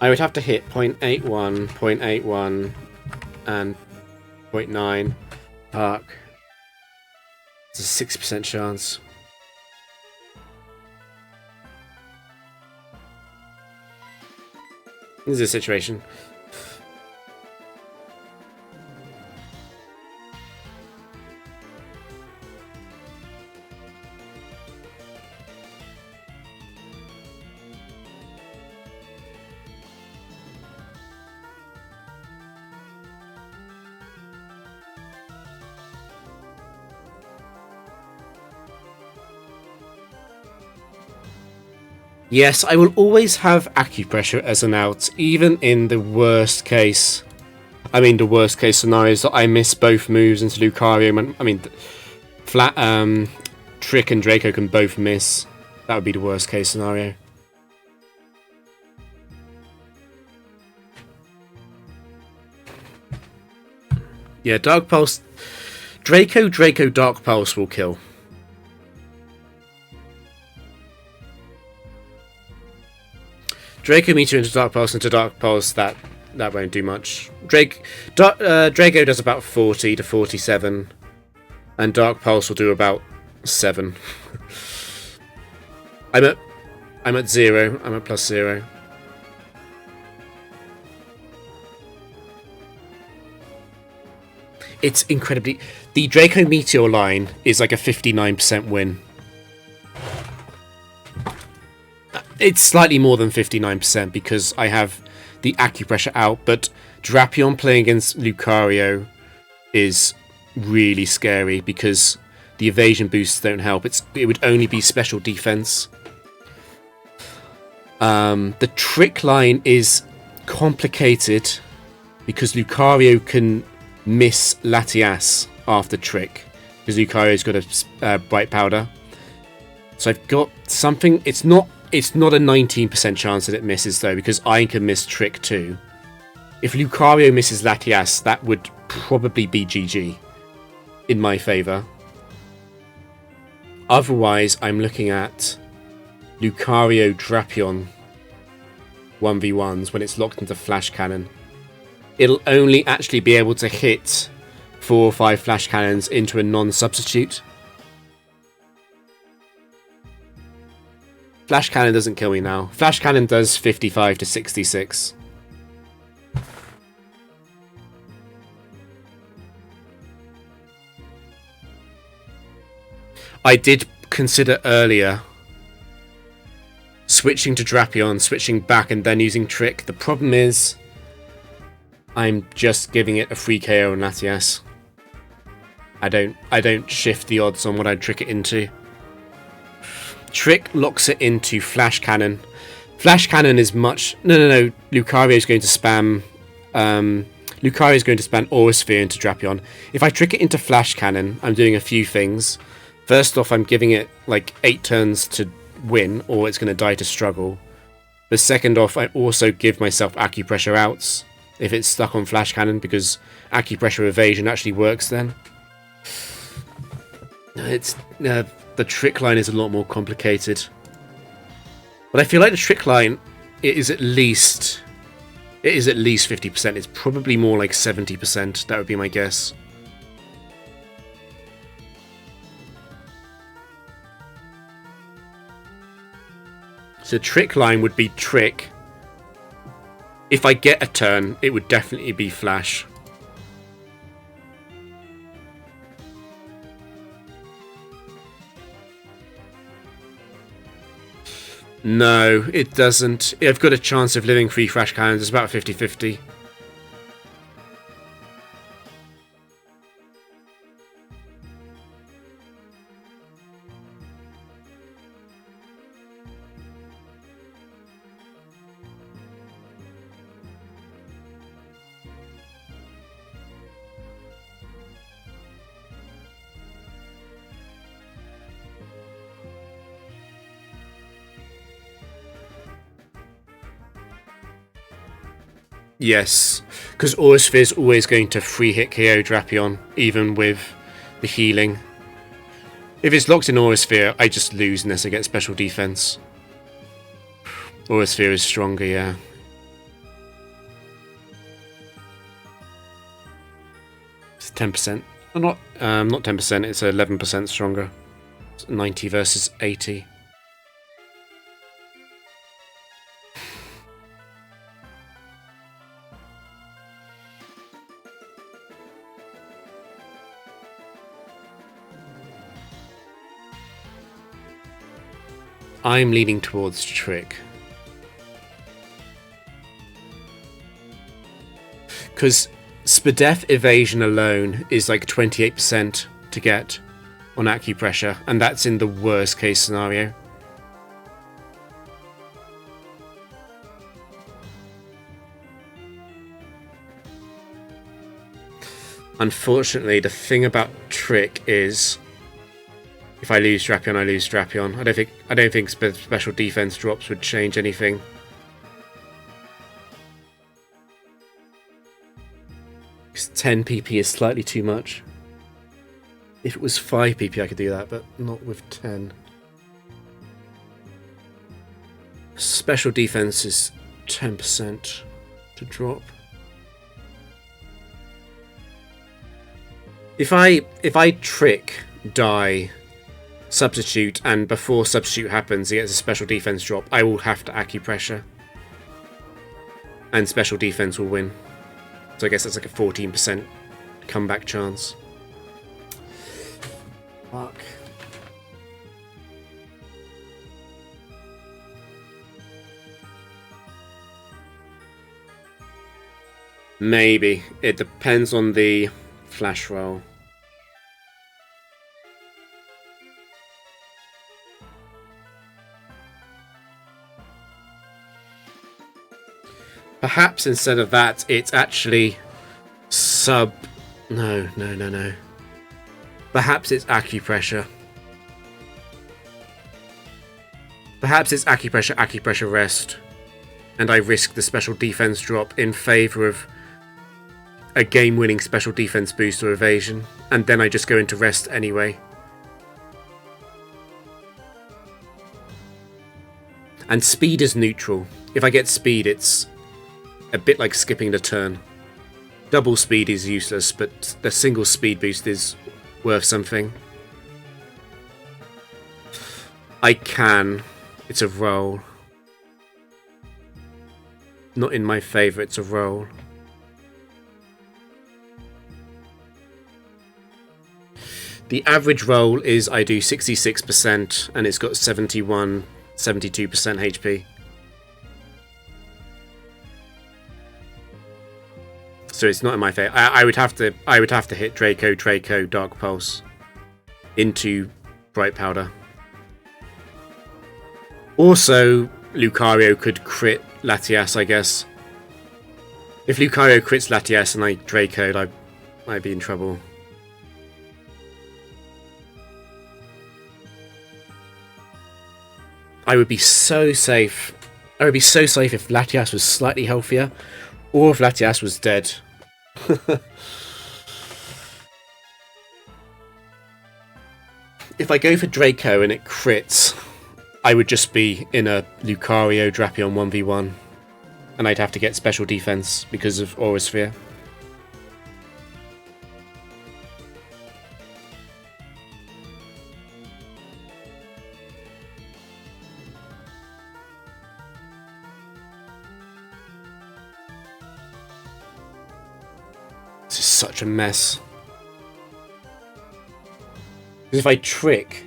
[SPEAKER 1] I would have to hit 0.81, 0.81, and 0.9 arc. It's a 6% chance. This is a situation. Yes, I will always have Acupressure as an out, even in the worst case. I mean, the worst case scenario is that I miss both moves into Lucario. I mean, Trick and Draco can both miss. That would be the worst case scenario. Yeah, Dark Pulse. Draco, Dark Pulse will kill. Draco Meteor into Dark Pulse that won't do much. Draco does about 40 to 47, and Dark Pulse will do about 7. I'm at 0. I'm at +0. It's incredibly... The Draco Meteor line is like a 59% win. It's slightly more than 59% because I have the acupressure out, but Drapion playing against Lucario is really scary because the evasion boosts don't help. It would only be special defense. The trick line is complicated because Lucario can miss Latias after trick because Lucario's got a bright powder. So I've got something. It's not a 19% chance that it misses though, because I can miss trick too. If Lucario misses Latias, that would probably be GG in my favour. Otherwise, I'm looking at Lucario Drapion 1v1s when it's locked into Flash Cannon. It'll only actually be able to hit 4 or 5 Flash Cannons into a non-substitute. Flash Cannon doesn't kill me now. Flash Cannon does 55 to 66. I did consider earlier switching to Drapion, switching back and then using Trick. The problem is I'm just giving it a free KO on Latias. I don't shift the odds on what I'd trick it into. Trick locks it into Flash Cannon. Flash Cannon is much... No. Lucario is going to spam... Lucario is going to spam Aura Sphere into Drapion. If I trick it into Flash Cannon, I'm doing a few things. First off, I'm giving it like 8 turns to win, or it's going to die to struggle. But second off, I also give myself acupressure outs if it's stuck on Flash Cannon, because acupressure evasion actually works then. It's... the trick line is a lot more complicated. But I feel like the trick line is at least 50%. It's probably more like 70%. That would be my guess. So trick line would be trick. If I get a turn, it would definitely be flash. No, it doesn't. I've got a chance of living 3 Flash Cannons. It's about 50-50. Yes, because Aura Sphere is always going to free hit KO Drapion, even with the healing. If it's locked in Aura Sphere, I just lose unless I get special defense. Aura Sphere is stronger, yeah. It's 10%. Not 10%, it's 11% stronger. It's 90 versus 80. I'm leaning towards trick. Because Spadef evasion alone is like 28% to get on acupressure, and that's in the worst case scenario. Unfortunately, the thing about trick is, if I lose Drapion, I lose Drapion. I don't think special defense drops would change anything. Because 10 PP is slightly too much. If it was 5 PP, I could do that, but not with 10. Special defense is 10% to drop. If I trick, die, substitute, and before substitute happens, he gets a special defense drop, I will have to acupressure. And special defense will win. So I guess that's like a 14% comeback chance. Fuck. Maybe. It depends on the flash roll. Perhaps instead of that, it's actually sub... No. Perhaps it's acupressure. Perhaps it's acupressure rest. And I risk the special defense drop in favour of a game-winning special defense boost or evasion. And then I just go into rest anyway. And speed is neutral. If I get speed, it's a bit like skipping the turn. Double speed is useless, but the single speed boost is worth something. I can. It's a roll. Not in my favour, it's a roll. The average roll is I do 66% and it's got 72% HP. So it's not in my favour. I would have to hit Draco, Dark Pulse into Bright Powder. Also, Lucario could crit Latias, I guess. If Lucario crits Latias and I Draco'd, I might be in trouble. I would be so safe. I would be so safe if Latias was slightly healthier, or if Latias was dead. If I go for Draco and it crits, I would just be in a Lucario Drapion 1v1. And I'd have to get special defense because of Aura Sphere. This is such a mess. Because if I trick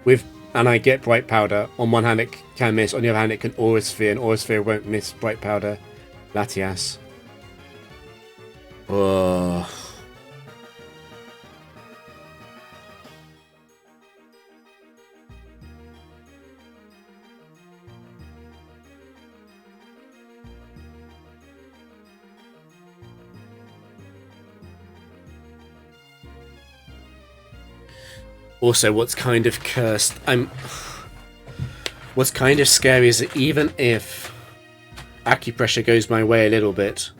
[SPEAKER 1] with and I get Bright Powder, on one hand it can miss, on the other hand it can Aura Sphere, and Aura Sphere won't miss Bright Powder Latias. Oh. Also, what's kind of cursed... What's kind of scary is that even if acupressure goes my way a little bit,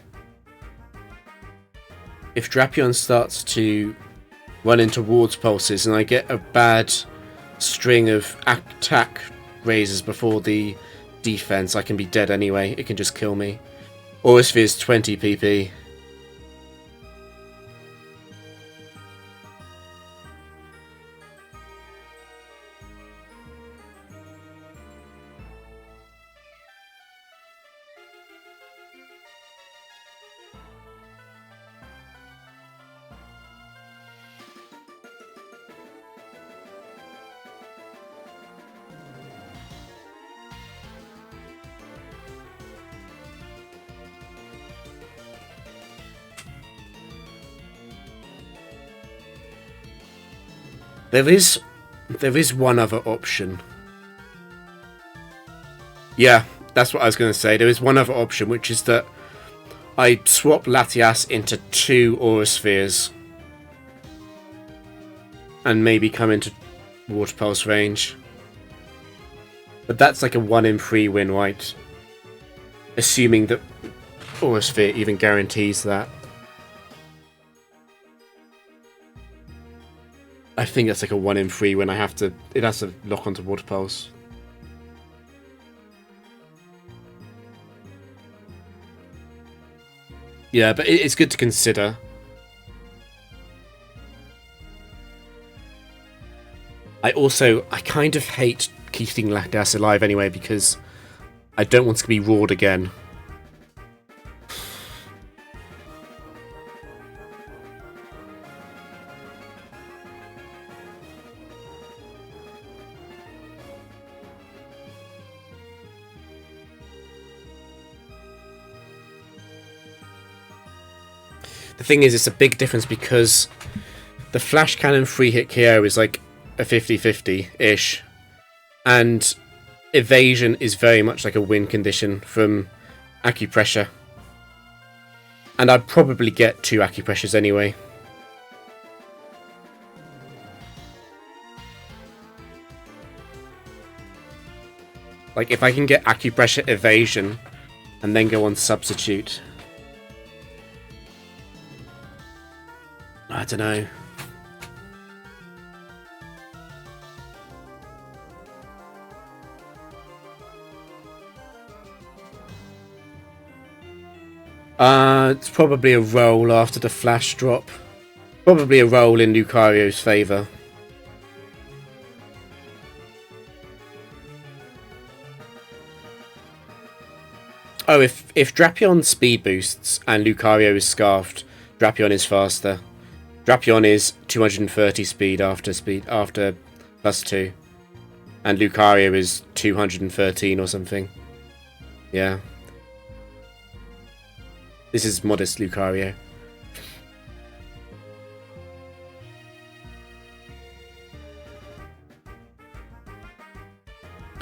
[SPEAKER 1] if Drapion starts to run into wards pulses and I get a bad string of attack raises before the defense, I can be dead anyway. It can just kill me. Aura Sphere is 20 PP. There is one other option. Yeah, that's what I was going to say. There is one other option, which is that I swap Latias into 2 Aura Spheres and maybe come into Water Pulse range. But that's like a 1 in 3 win, right? Assuming that Aura Sphere even guarantees that. I think that's like a 1 in 3 when it has to lock onto Water Pulse. Yeah, but it's good to consider. I kind of hate keeping Latias alive anyway because I don't want to be roared again. The thing is, it's a big difference because the flash cannon free hit KO is like a 50-50-ish, and evasion is very much like a win condition from acupressure. And I'd probably get 2 acupressures anyway. Like, if I can get acupressure evasion and then go on substitute. I don't know. It's probably a roll after the flash drop. Probably a roll in Lucario's favour. Oh, if Drapion speed boosts and Lucario is scarfed, Drapion is faster. Drapion is 230 speed after +2. And Lucario is 213 or something. Yeah. This is modest Lucario.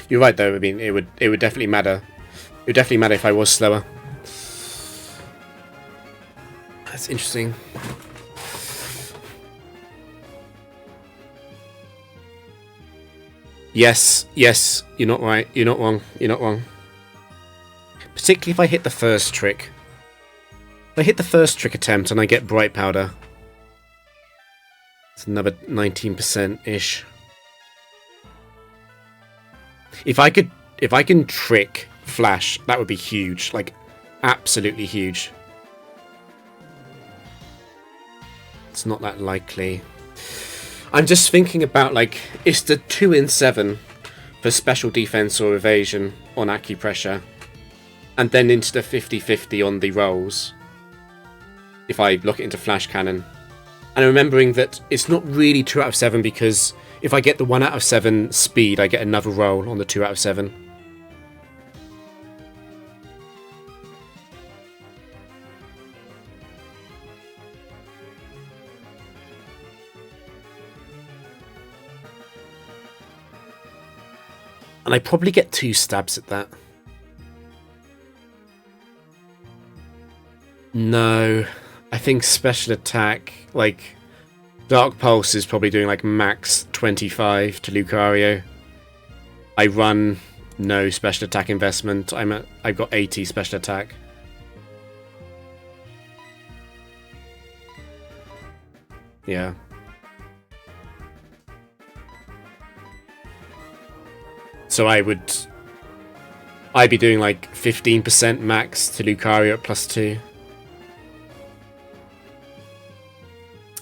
[SPEAKER 1] You're right though, I mean it would definitely matter. It would definitely matter if I was slower. That's interesting. Yes, you're not right. You're not wrong. You're not wrong. Particularly if I hit the first trick. If I hit the first trick attempt and I get Bright Powder, it's another 19%-ish. If I can trick Flash, that would be huge. Like, absolutely huge. It's not that likely. I'm just thinking about, like, it's the 2 in 7 for special defense or evasion on acupressure, and then into the 50-50 on the rolls if I lock it into flash cannon. And remembering that it's not really 2 out of 7 because if I get the 1 out of 7 speed, I get another roll on the 2 out of 7. And I probably get 2 stabs at that. No, I think special attack, like Dark Pulse is probably doing like max 25 to Lucario. I run no special attack investment. I've got 80 special attack. Yeah. So I'd be doing like 15% max to Lucario at +2.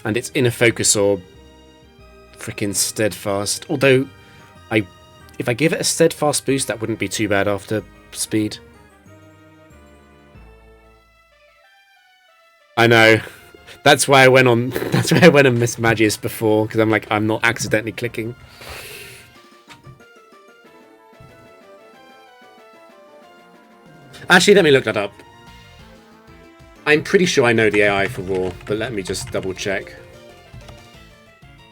[SPEAKER 1] And it's Inner Focus or freaking Steadfast. Although, if I give it a Steadfast boost, that wouldn't be too bad after speed. I know. That's why I went on. That's why I went on Miss Magius before, because I'm like, I'm not accidentally clicking. Actually, let me look that up. I'm pretty sure I know the AI for Raw, but let me just double check.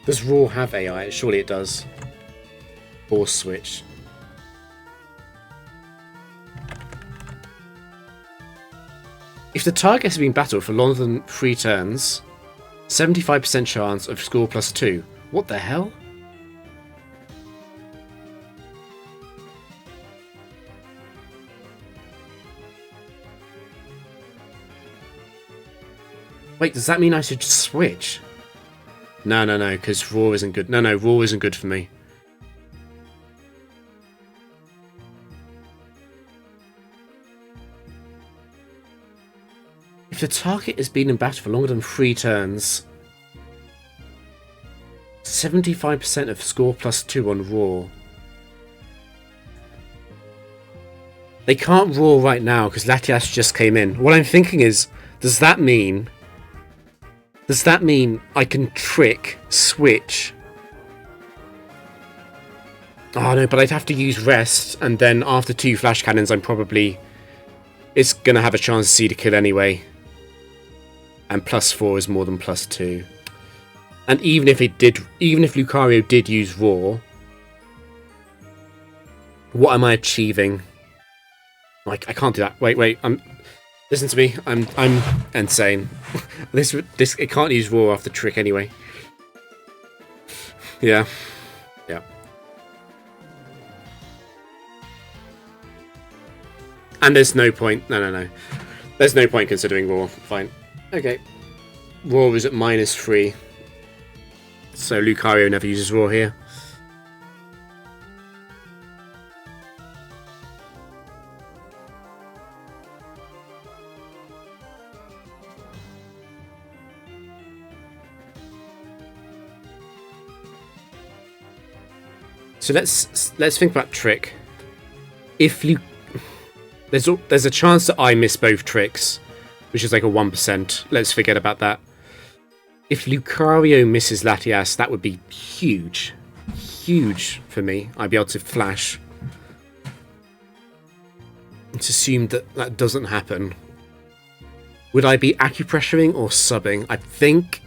[SPEAKER 1] Does Raw have AI? Surely it does. Or Switch. If the target has been battled for longer than 3 turns, 75% chance of score +2. What the hell? Wait, does that mean I should switch? No, because Raw isn't good. No, Raw isn't good for me. If the target has been in battle for longer than 3 turns, 75% of score +2 on Raw. They can't Raw right now because Latias just came in. What I'm thinking is, does that mean I can trick, switch? Oh no, but I'd have to use rest, and then after 2 flash cannons, it's gonna have a chance to see the kill anyway. and +4 is more than +2. And even if Lucario did use Roar, what am I achieving? Like, I can't do that. Wait. Listen to me. I'm insane. This it can't use Roar after Trick anyway. Yeah. And there's no point. No. There's no point considering Roar. Fine. Okay. Roar is at -3. So Lucario never uses Roar here. So let's think about Trick. If there's a chance that I miss both tricks, which is like a 1%. Let's forget about that. If Lucario misses Latias, that would be huge. Huge for me. I'd be able to flash. Let's assume that doesn't happen. Would I be acupressuring or subbing? I think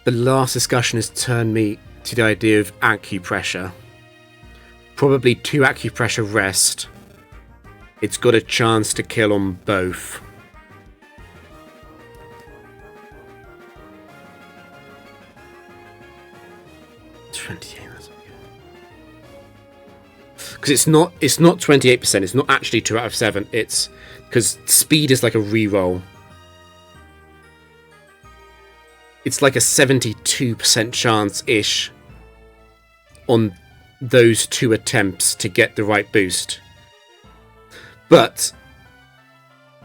[SPEAKER 1] the last discussion has turned me to the idea of acupressure. Probably 2 acupressure rest. It's got a chance to kill on both. Because it's not 28%. It's not actually 2 out of 7. It's because speed is like a reroll. It's like a 72% chance ish on those 2 attempts to get the right boost. But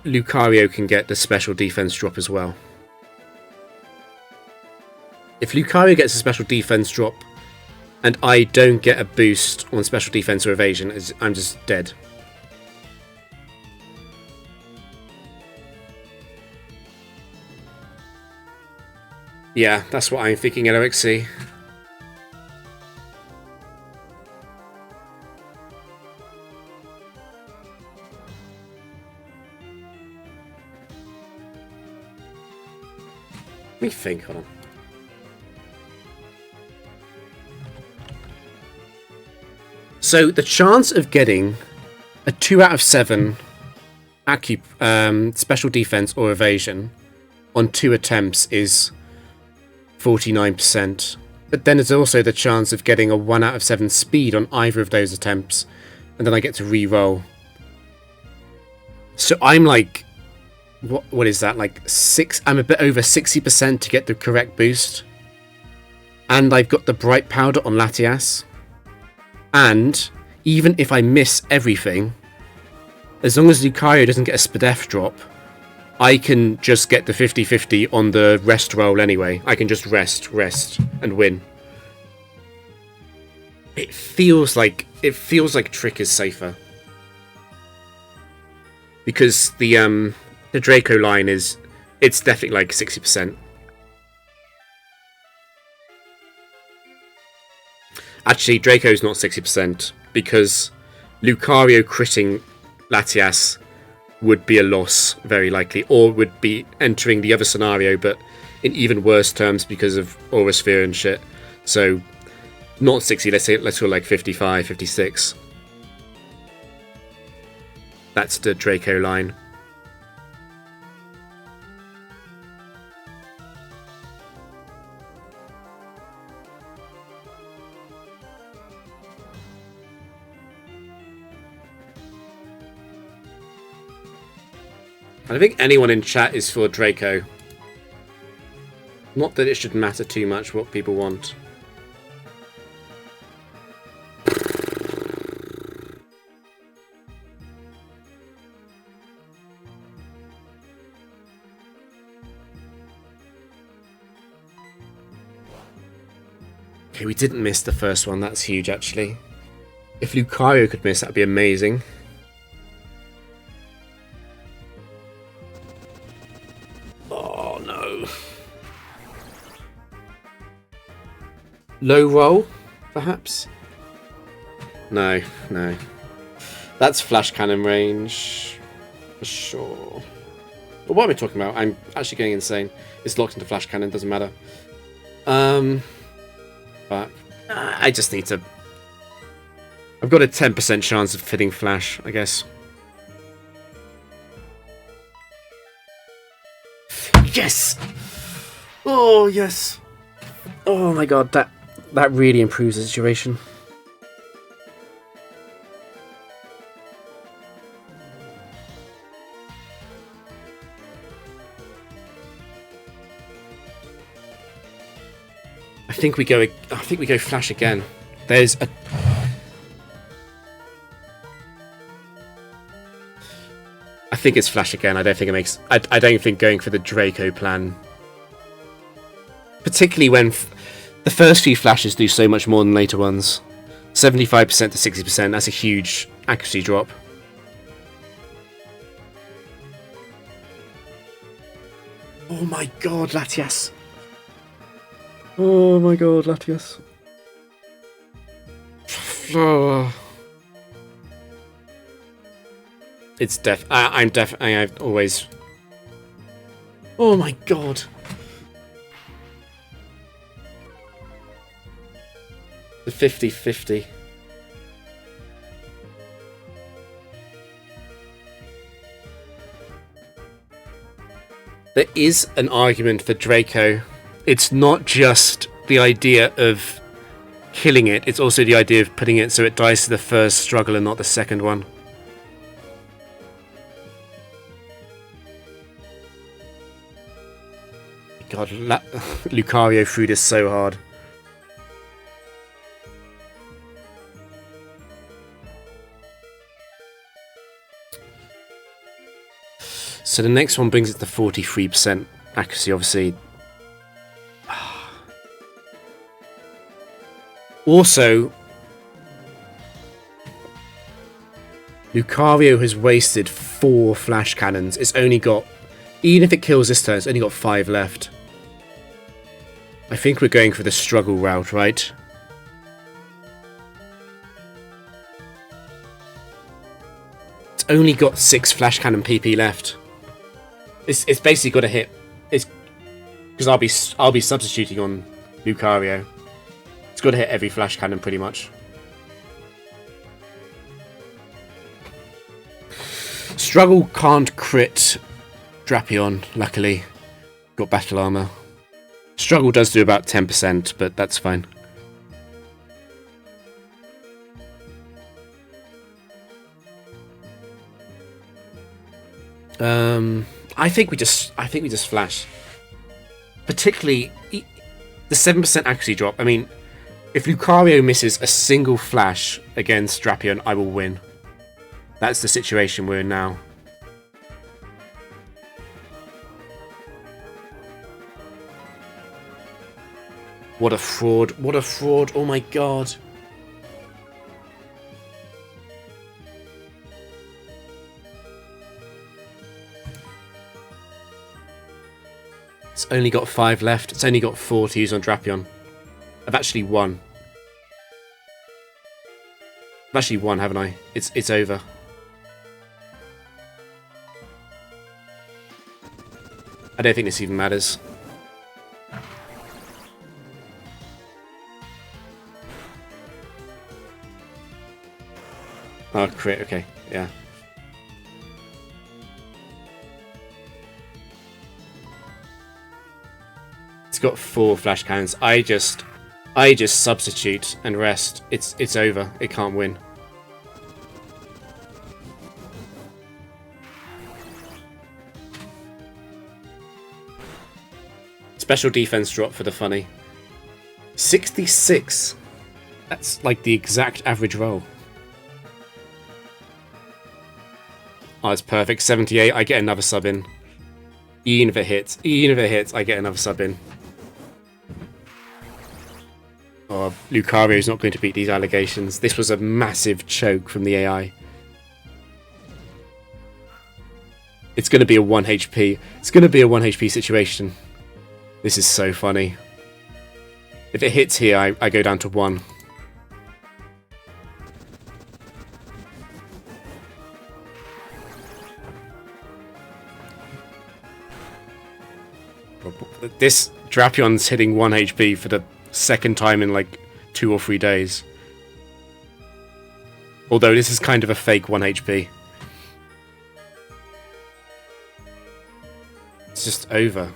[SPEAKER 1] Lucario can get the special defense drop as well. If Lucario gets a special defense drop and I don't get a boost on special defense or evasion, I'm just dead. Yeah, that's what I'm thinking, LOXC. Let me think, hold on. So the chance of getting a 2 out of 7 special defense or evasion on 2 attempts is 49%. But then there's also the chance of getting a 1 out of 7 speed on either of those attempts, and then I get to re-roll. So I'm like, what is that? Like 6? I'm a bit over 60% to get the correct boost, and I've got the bright powder on Latias. And even if I miss everything, as long as Lucario doesn't get a Spadef drop, I can just get the 50-50 on the rest roll anyway. I can just rest, and win. It feels like Trick is safer. Because the Draco line it's definitely like 60%. Actually, Draco's not 60% because Lucario critting Latias would be a loss, very likely, or would be entering the other scenario, but in even worse terms because of Aura Sphere and shit. So, not 60, let's go like 55, 56. That's the Draco line. I don't think anyone in chat is for Draco. Not that it should matter too much what people want. Okay, we didn't miss the first one. That's huge, actually. If Lucario could miss, that'd be amazing. Oh, no. Low roll, perhaps? No. That's flash cannon range, for sure. But what am I talking about? I'm actually getting insane. It's locked into flash cannon, doesn't matter. But I just need to... I've got a 10% chance of fitting flash, I guess. Yes! Oh, yes! Oh my god, that really improves the situation. I think we go flash again. There's a... I think it's flash again. I don't think it makes... I don't think going for the Draco plan... Particularly when the first few flashes do so much more than later ones. 75% to 60%, that's a huge accuracy drop. Oh my god, Latias. Oh my god, Latias. Oh. It's I've always... Oh my god. The 50-50. There is an argument for Draco. It's not just the idea of killing it, it's also the idea of putting it so it dies to the first struggle and not the second one. God, Lucario threw this so hard. So the next one brings it to 43% accuracy, obviously. Also, Lucario has wasted 4 flash cannons. It's only got, even if it kills this turn, it's only got 5 left. I think we're going for the struggle route, right? It's only got 6 flash cannon PP left. It's basically got to hit. It's because I'll be substituting on Lucario. It's got to hit every flash cannon pretty much. Struggle can't crit Drapion, luckily. Got battle armor. Struggle does do about 10%, but that's fine. I think we just flash. Particularly the 7% accuracy drop. I mean, if Lucario misses a single flash against Drapion, I will win. That's the situation we're in now. What a fraud. What a fraud. Oh my god. It's only got 5 left. It's only got 4 to use on Drapion. I've actually won. I've actually won, haven't I? It's over. I don't think this even matters. Oh, crit, okay, yeah. It's got 4 flash cannons. I just substitute and rest. It's over. It can't win. Special defense drop for the funny. 66. That's like the exact average roll. Oh, it's perfect. 78. I get another sub in. Even if it hits. Even if it hits, I get another sub in. Oh, Lucario's not going to beat these allegations. This was a massive choke from the AI. It's going to be a 1 HP. It's going to be a 1 HP situation. This is so funny. If it hits here, I go down to 1. This Drapion's hitting 1 HP for the second time in like 2 or 3 days. Although this is kind of a fake 1 HP. It's just over.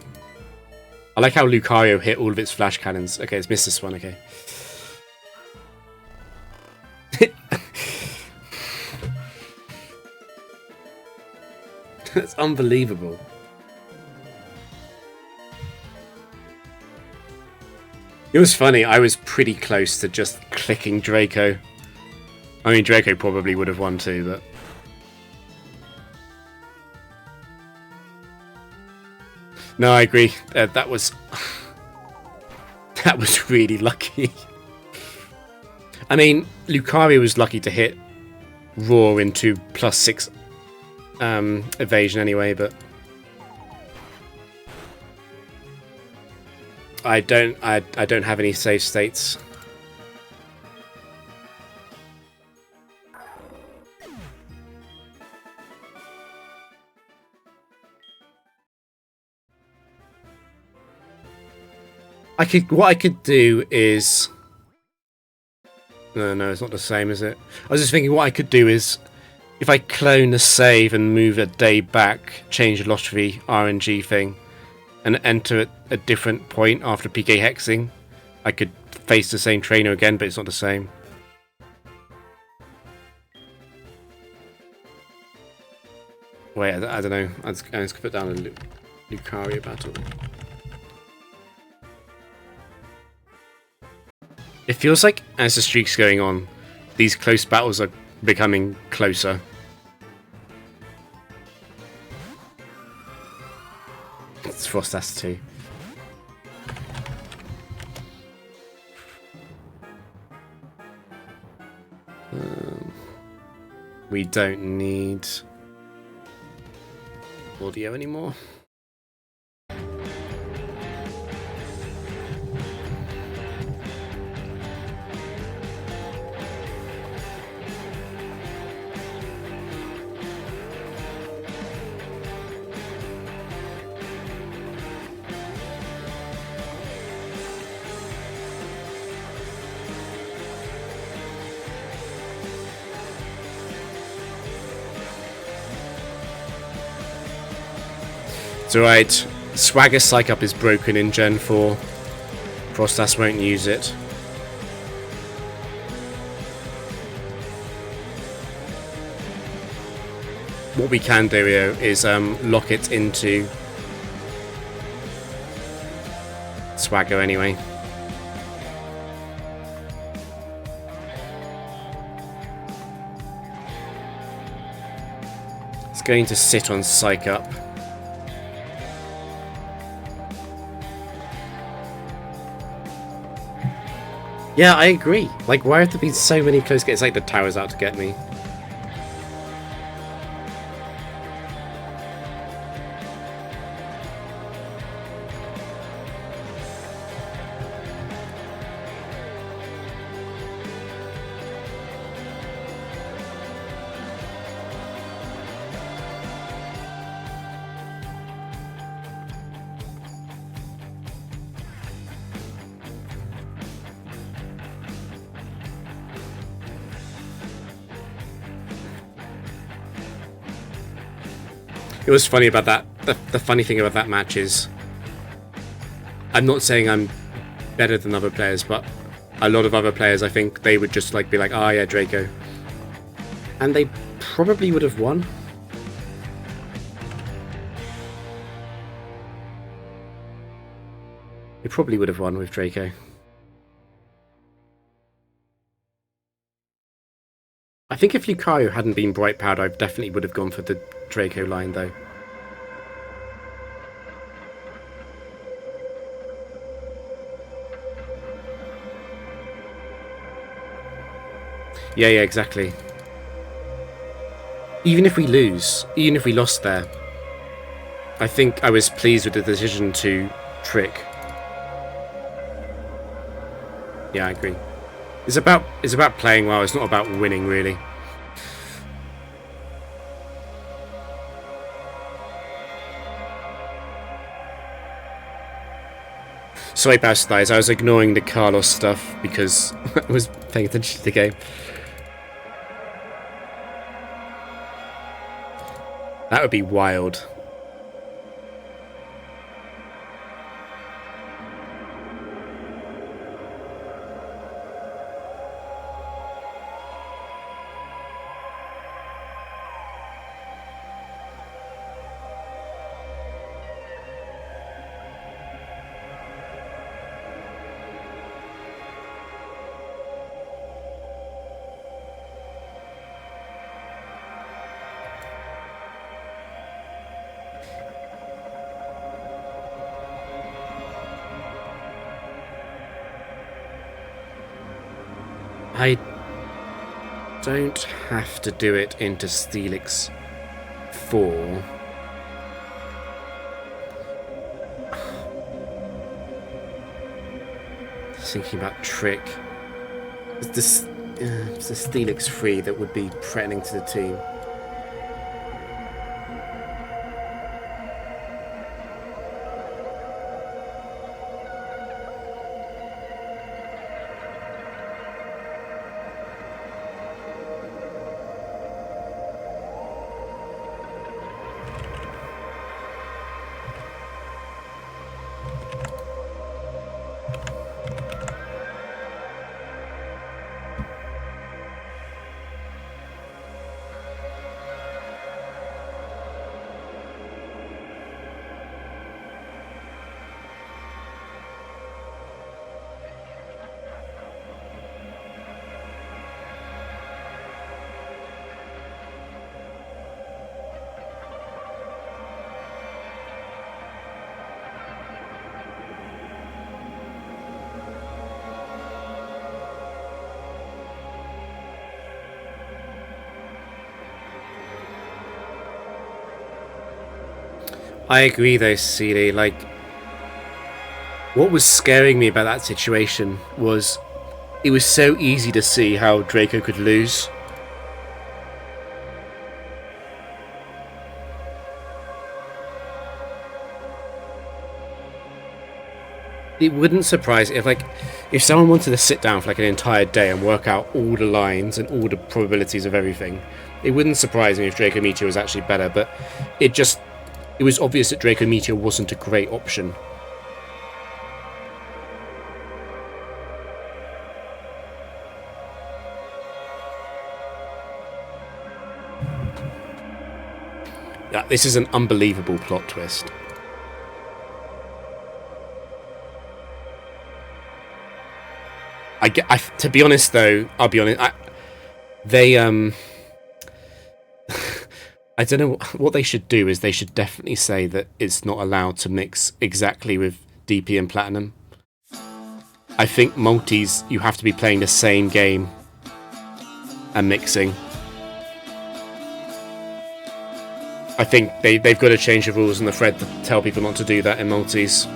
[SPEAKER 1] I like how Lucario hit all of its flash cannons. Okay, it's missed this one, okay. That's unbelievable. It was funny, I was pretty close to just clicking Draco. I mean, Draco probably would have won too, but... No, I agree. That was... that was really lucky. I mean, Lucario was lucky to hit Roar into +6 evasion anyway, but... I don't have any save states. What I could do is... No, it's not the same, is it? I was just thinking what I could do is, if I clone the save and move a day back, change the lottery RNG thing, and enter at a different point after PK hexing, I could face the same trainer again, but it's not the same. Wait, I don't know. I'm just going to put down a Lucario battle. It feels like as the streak's going on, these close battles are becoming closer. It's Frost S2. We don't need audio anymore. It's alright. Swagger Psych Up is broken in Gen 4. Frostas won't use it. What we can do here is lock it into Swagger anyway. It's going to sit on Psych Up. Yeah, I agree. Like, why have there been so many close games? It's like the tower's out to get me. It was funny about that. The funny thing about that match is, I'm not saying I'm better than other players, but a lot of other players, I think they would just like be like, "Ah, yeah, Draco," and they probably would have won. They probably would have won with Draco. I think if Lucario hadn't been bright powered, I definitely would have gone for the Draco line though. Yeah, exactly. Even if we lose, even if we lost there, I think I was pleased with the decision to trick. Yeah, I agree. It's about playing well, it's not about winning really. sorry, Bastardized. I was ignoring the Carlos stuff because I was paying attention to the game. That would be wild. I don't have to do it into Steelix 4. Just thinking about Trick. It's the Steelix 3 that would be threatening to the team. I agree though, Celie, like, what was scaring me about that situation was it was so easy to see how Draco could lose. It wouldn't surprise if someone wanted to sit down for like an entire day and work out all the lines and all the probabilities of everything, it wouldn't surprise me if Draco Meteor was actually better, but it was obvious that Draco Meteor wasn't a great option. Yeah, this is an unbelievable plot twist. To be honest, though, I'll be honest. I don't know what they should do. Is they should definitely say that it's not allowed to mix exactly with DP and Platinum. I think multis, you have to be playing the same game and mixing. I think they've got to change the rules in the thread to tell people not to do that in multis.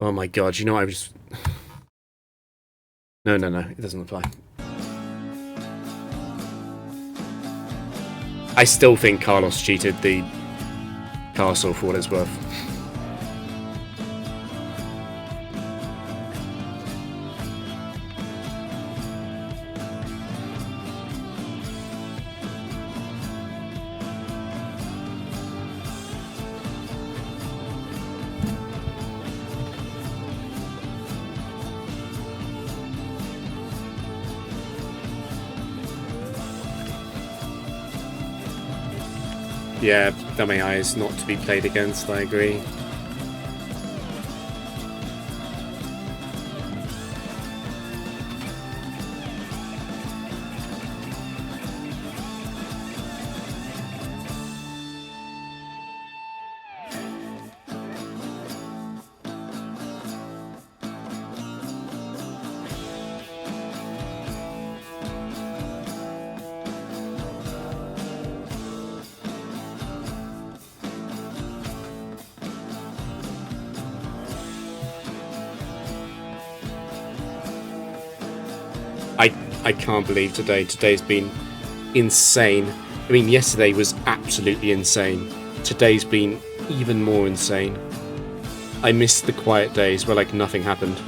[SPEAKER 1] Oh my god, you know I was... No, it doesn't apply. I still think Carlos cheated the castle for what it's worth. Yeah, Dummy Eye is not to be played against, I agree. I can't believe today. Today's been insane. I mean, yesterday was absolutely insane. today's been even more insane. I missed the quiet days where like nothing happened.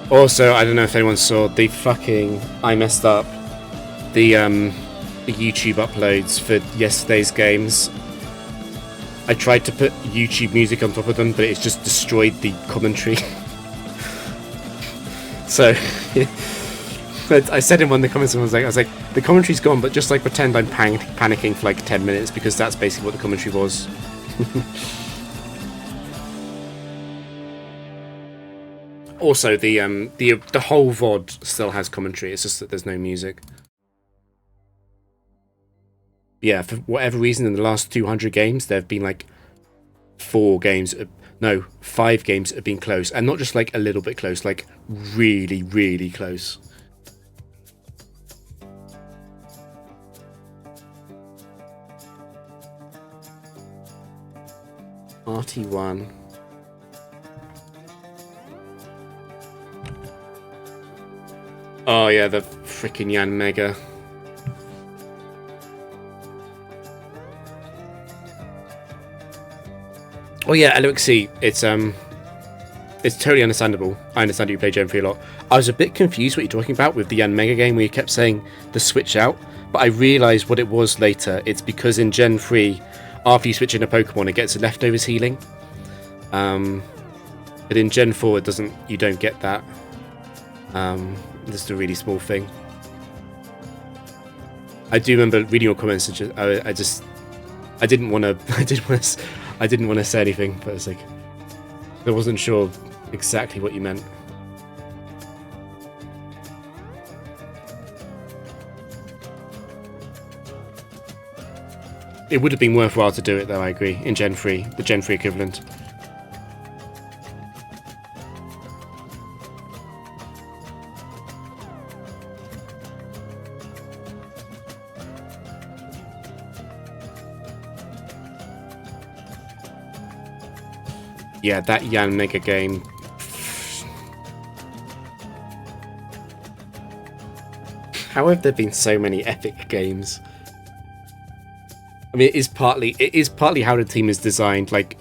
[SPEAKER 1] Also, I don't know if anyone saw the fucking... I messed up. The YouTube uploads for yesterday's games. I tried to put YouTube music on top of them, but it's just destroyed the commentary. So, I said in one of the comments, I was like, the commentary's gone, but just like pretend I'm panicking for like 10 minutes, because that's basically what the commentary was. Also, the whole VOD still has commentary. It's just that there's no music. Yeah, for whatever reason, in the last 200 games, there have been like 5 games that have been close, and not just like a little bit close, like really, really close. RT1. Oh yeah, the freaking Yan Mega. Oh yeah, LOXC, it's totally understandable. I understand you play Gen 3 a lot. I was a bit confused what you're talking about with the Yan Mega game where you kept saying the switch out, but I realised what it was later. It's because in Gen 3, after you switch in a Pokemon, it gets leftovers healing. But in Gen 4, it doesn't. You don't get that. Just a really small thing. I do remember reading your comments. And I didn't want to say anything, but it's like I wasn't sure exactly what you meant. It would have been worthwhile to do it, though. I agree. In Gen 3, the Gen 3 equivalent. Yeah, that Yan Mega game. How have there been so many epic games? I mean, it is partly how the team is designed. Like,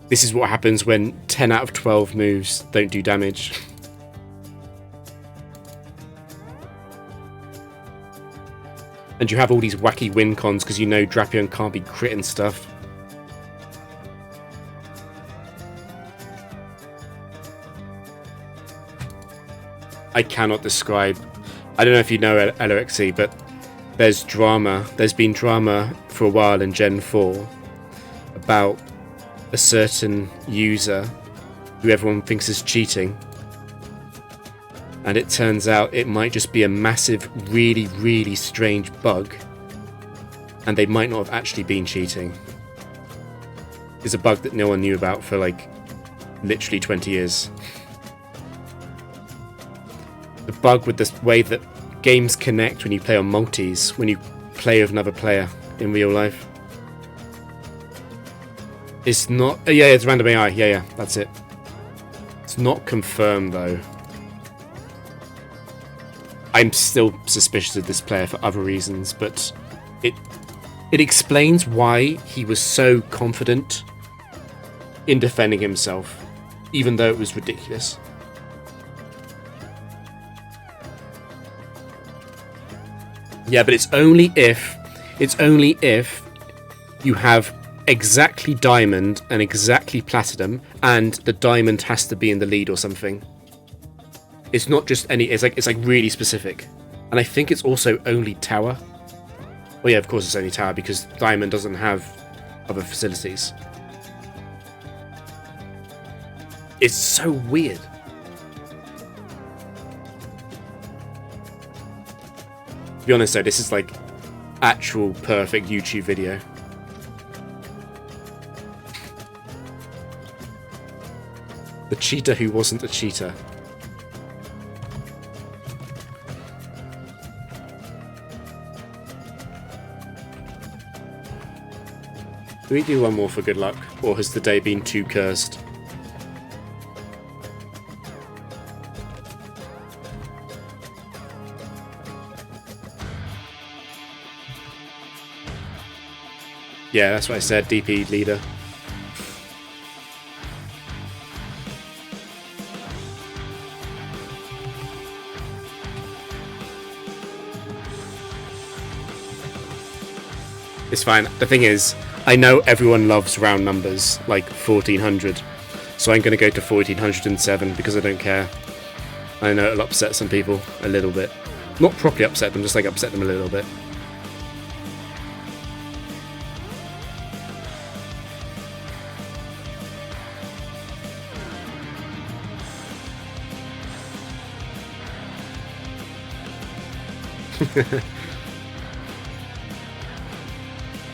[SPEAKER 1] this is what happens when 10 out of 12 moves don't do damage. And you have all these wacky win cons because you know Drapion can't be crit and stuff. I cannot describe. I don't know if you know LOXC, but there's drama. There's been drama for a while in Gen 4 about a certain user who everyone thinks is cheating. And it turns out it might just be a massive, really, really strange bug. And they might not have actually been cheating. It's a bug that no one knew about for like literally 20 years. The bug with this way that games connect when you play on multis, when you play with another player in real life. It's not... yeah, it's random AI. Yeah, that's it. It's not confirmed, though. I'm still suspicious of this player for other reasons, but it explains why he was so confident in defending himself, even though it was ridiculous. Yeah, but it's only if you have exactly diamond and exactly platinum, and the diamond has to be in the lead or something. It's not just any. It's like really specific, and I think it's also only tower. Well, yeah, of course it's only tower because diamond doesn't have other facilities. It's so weird. To be honest though, this is like actual perfect YouTube video. The cheater who wasn't a cheater. Do we do one more for good luck, or has the day been too cursed? Yeah, that's what I said, DP leader. It's fine. The thing is, I know everyone loves round numbers, like 1400. So I'm going to go to 1407 because I don't care. I know it'll upset some people a little bit. Not properly upset them, just like upset them a little bit.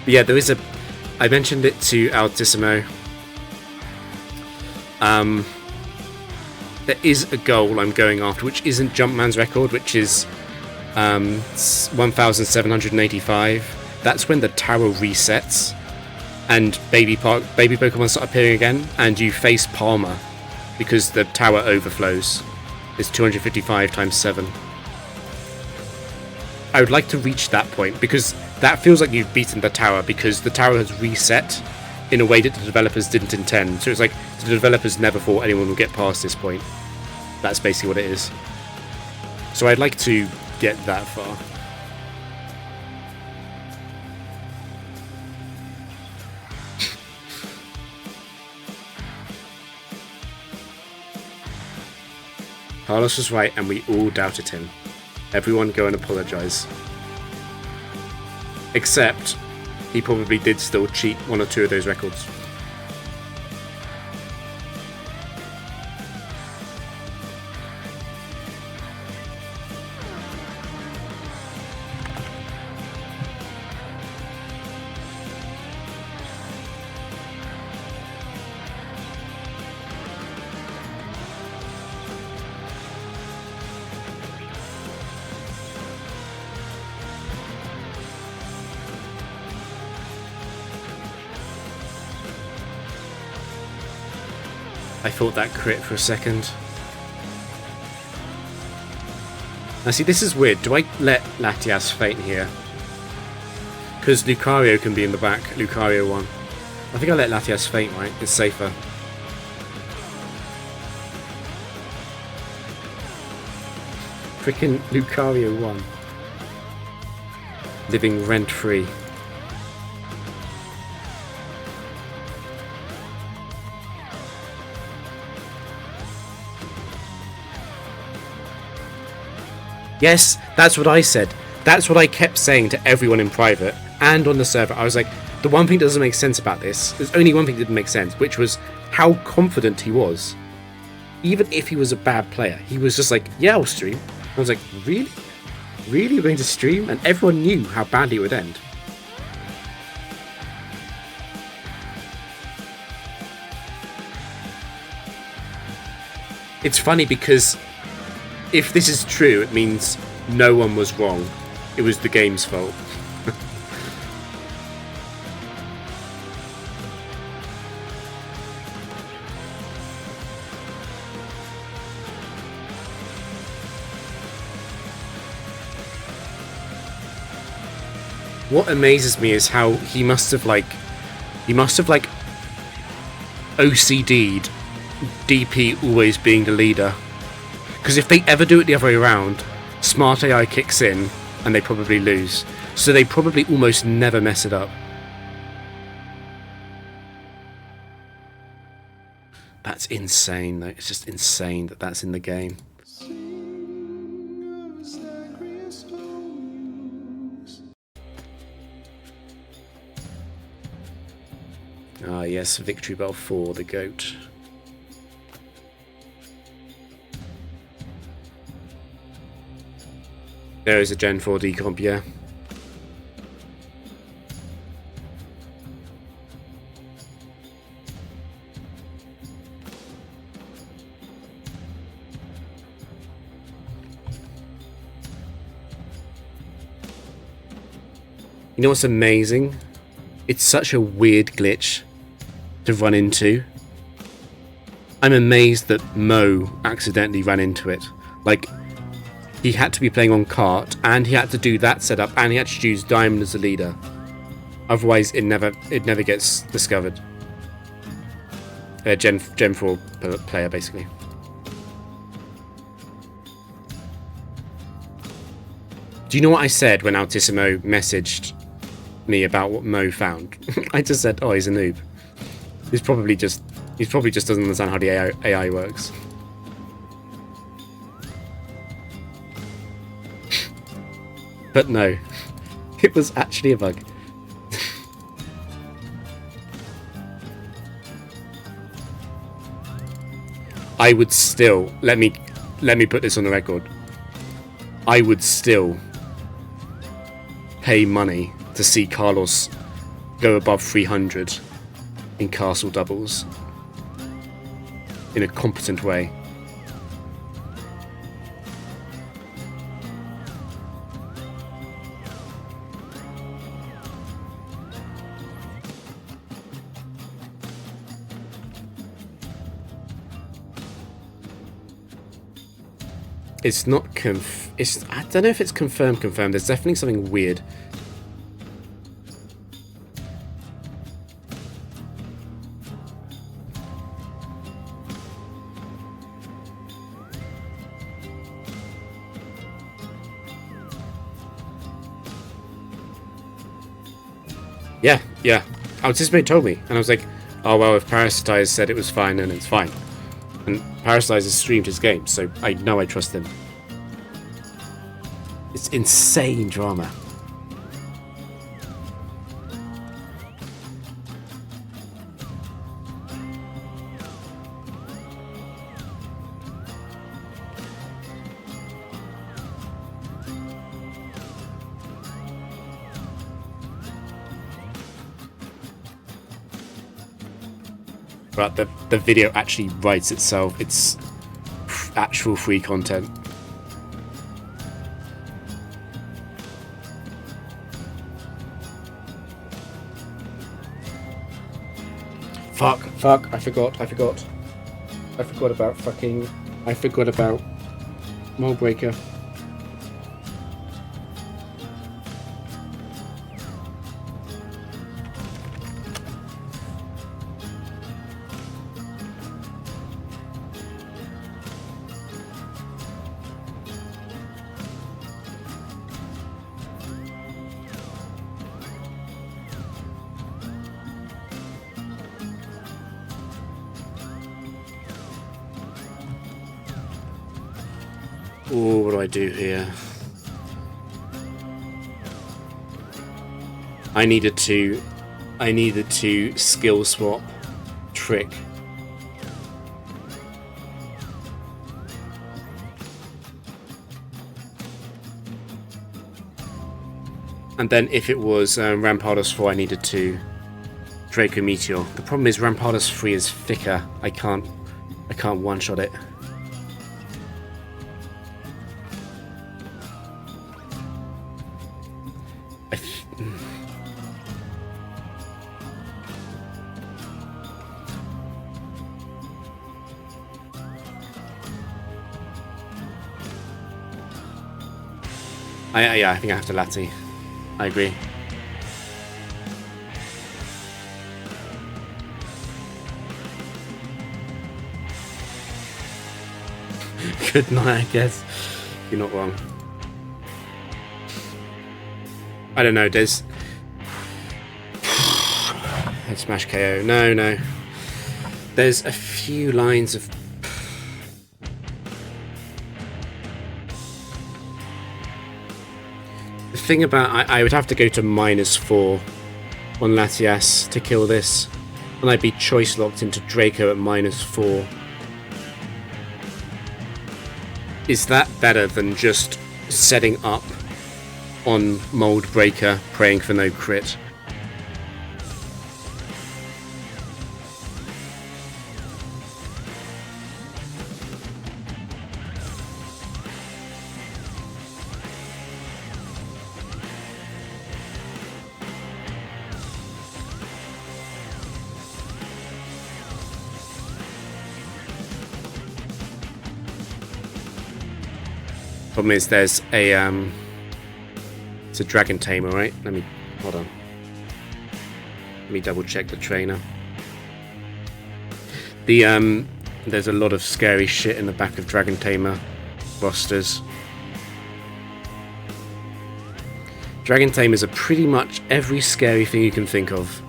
[SPEAKER 1] Yeah, there is a... I mentioned it to Altissimo. There is a goal I'm going after, which isn't Jumpman's record, which is 1,785. That's when the tower resets and baby Pokemon start appearing again, and you face Palmer because the tower overflows. It's 255 times 7. I would like to reach that point because that feels like you've beaten the tower, because the tower has reset in a way that the developers didn't intend. So it's like the developers never thought anyone would get past this point. That's basically what it is. So I'd like to get that far. Carlos was right and we all doubted him. Everyone go and apologise. Except he probably did still cheat one or two of those records. I thought that crit for a second. Now see, this is weird. Do I let Latias faint here? Because Lucario can be in the back. Lucario 1. I think I let Latias faint, right? It's safer. Freaking Lucario 1. Living rent-free. Yes, that's what I said. That's what I kept saying to everyone in private and on the server. I was like, the one thing that doesn't make sense about this, there's only one thing that didn't make sense, which was how confident he was. Even if he was a bad player, he was just like, yeah, I'll stream. I was like, really? Really? You're going to stream? And everyone knew how badly it would end. It's funny because if this is true, it means no one was wrong. It was the game's fault. What amazes me is how he must have OCD'd DP always being the leader. Because if they ever do it the other way around, smart AI kicks in and they probably lose. So they probably almost never mess it up. That's insane though. It's just insane that that's in the game. Ah yes, Victory Bell 4, the GOAT. There is a Gen 4 decomp, yeah. You know what's amazing? It's such a weird glitch to run into. I'm amazed that Mo accidentally ran into it. Like, he had to be playing on cart, and he had to do that setup, and he had to choose Diamond as the leader. Otherwise, it never gets discovered. Gen 4 player, basically. Do you know what I said when Altissimo messaged me about what Mo found? I just said, "Oh, he's a noob. He probably just doesn't understand how the AI works." But no, it was actually a bug. I would still let me put this on the record. I would still pay money to see Carlos go above 300 in castle doubles in a competent way. It's not I don't know if it's confirmed. There's definitely something weird. Yeah. Anticipate told me, and I was like, oh well, if Parasitize said it was fine, then it's fine. And Parasitize has streamed his game, so I know I trust him. It's insane drama. But the video actually writes itself. It's actual free content. Fuck, I forgot about Mold Breaker. Oh, what do I do here? I needed to skill swap trick. And then if it was Rampardos 4, I needed to Draco Meteor. The problem is Rampardos 3 is thicker. I can't one-shot it. Yeah, I think I have to Lati. I agree. Good night, I guess. You're not wrong. I don't know, Des. Head smash KO. No. There's a few lines of... The thing about... I would have to go to -4 on Latias to kill this. And I'd be choice locked into Draco at -4. Is that better than just setting up on Mold Breaker, praying for no crit? Problem is there's a it's a dragon tamer, right? Let me hold on. Let me double check the trainer. There's a lot of scary shit in the back of Dragon Tamer rosters. Dragon Tamers are pretty much every scary thing you can think of.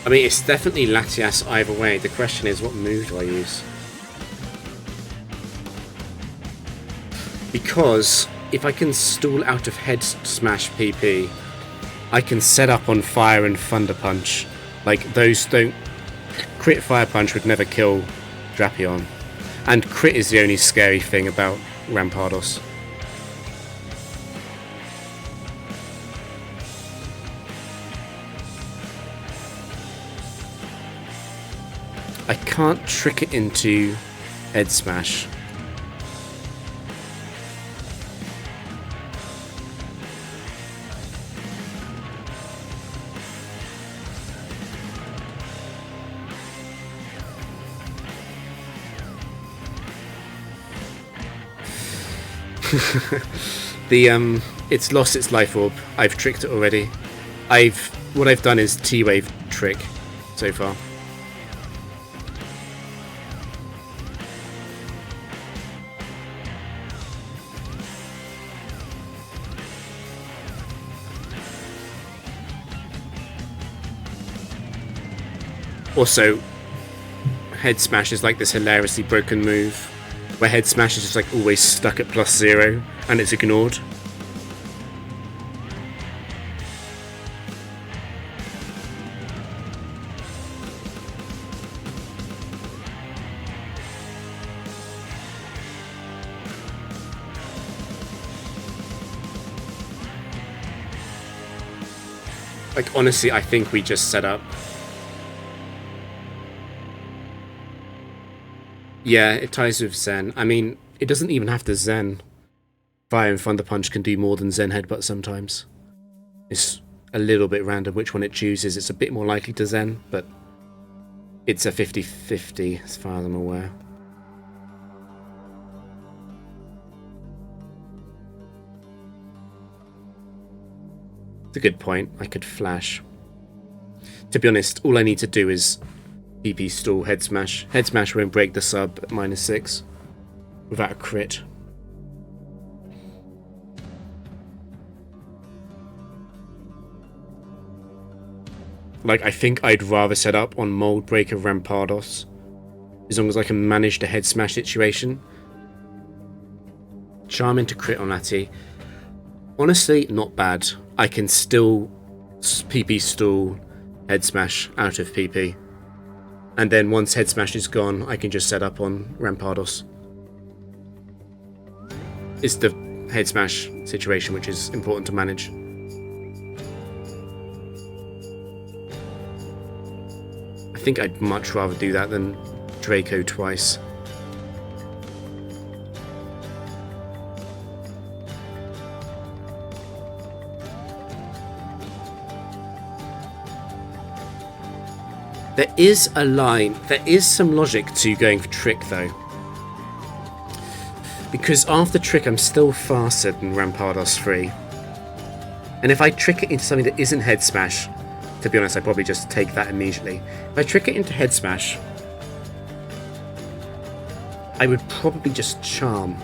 [SPEAKER 1] I mean, it's definitely Latias either way. The question is, what move do I use? Because if I can stall out of head smash PP, I can set up on fire and thunder punch. Like, those don't... Crit fire punch would never kill Drapion. And crit is the only scary thing about Rampardos. I can't trick it into head smash. It's lost its life orb. I've tricked it already. What I've done is T-wave trick so far. Also, head smash is like this hilariously broken move, where head smash is just like always stuck at +0 and it's ignored. Like, honestly, I think we just set up. Yeah, it ties with Zen. I mean, it doesn't even have to Zen. Fire and Thunder Punch can do more than Zen Headbutt sometimes. It's a little bit random which one it chooses. It's a bit more likely to Zen, but it's a 50-50 as far as I'm aware. It's a good point. I could flash. To be honest, all I need to do is PP stall head smash. Head smash won't break the sub at -6 without a crit. Like, I think I'd rather set up on Mold Breaker Rampardos, as long as I can manage the head smash situation. Charm into crit on Lati. Honestly, not bad. I can still PP stall head smash out of PP. And then once head smash is gone, I can just set up on Rampardos. It's the head smash situation which is important to manage. I think I'd much rather do that than Draco twice. There is a line, there is some logic to going for trick though. Because after trick I'm still faster than Rampardos 3. And if I trick it into something that isn't head smash, to be honest, I'd probably just take that immediately. If I trick it into head smash, I would probably just charm.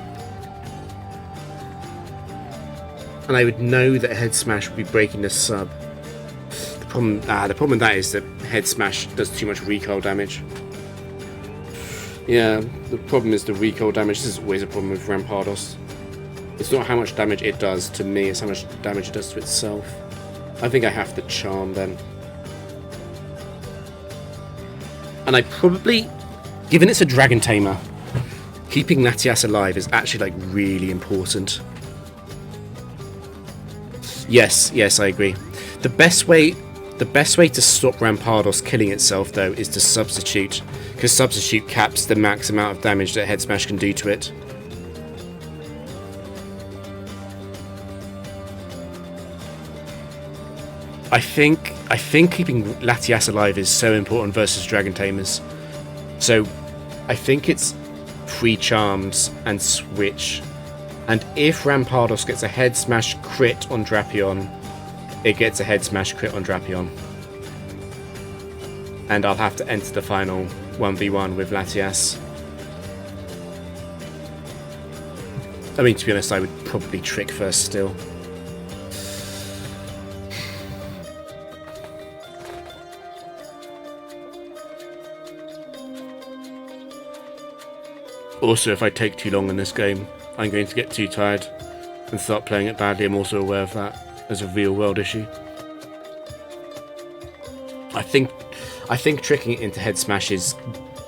[SPEAKER 1] And I would know that head smash would be breaking the sub. The problem with that is that head smash does too much recoil damage. Yeah, the problem is the recoil damage. This is always a problem with Rampardos. It's not how much damage it does to me, it's how much damage it does to itself. I think I have to charm then. And I probably, given it's a Dragon Tamer, keeping Latias alive is actually like really important. Yes, I agree. The best way The best way to stop Rampardos killing itself, though, is to substitute, because substitute caps the max amount of damage that Head Smash can do to it. I think keeping Latias alive is so important versus Dragon Tamers. So I think it's free charms and switch. And if Rampardos gets a Head Smash crit on Drapion, it gets a Head Smash crit on Drapion. And I'll have to enter the final 1v1 with Latias. I mean, to be honest, I would probably trick first still. Also, if I take too long in this game, I'm going to get too tired and start playing it badly. I'm also aware of that as a real world issue. I think tricking it into Head Smash is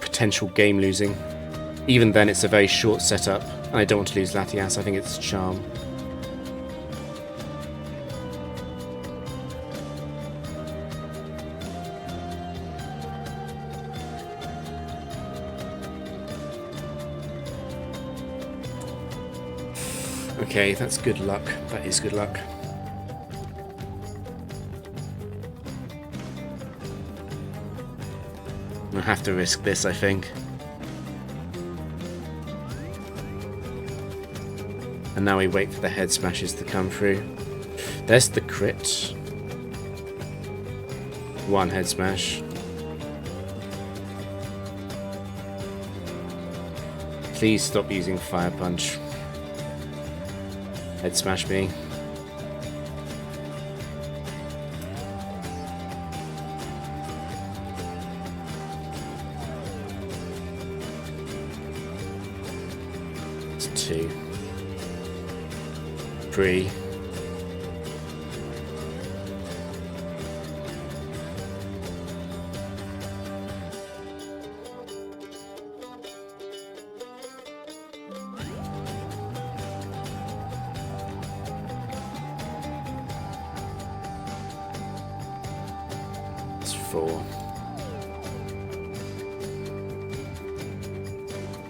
[SPEAKER 1] potential game losing. Even then, it's a very short setup, and I don't want to lose Latias. I think it's charm. Okay, that's good luck. That is good luck. I have to risk this, I think. And now we wait for the Head Smashes to come through. There's the crit. One Head Smash. Please stop using Fire Punch. Head Smash me. It's 2. 3. It's 4.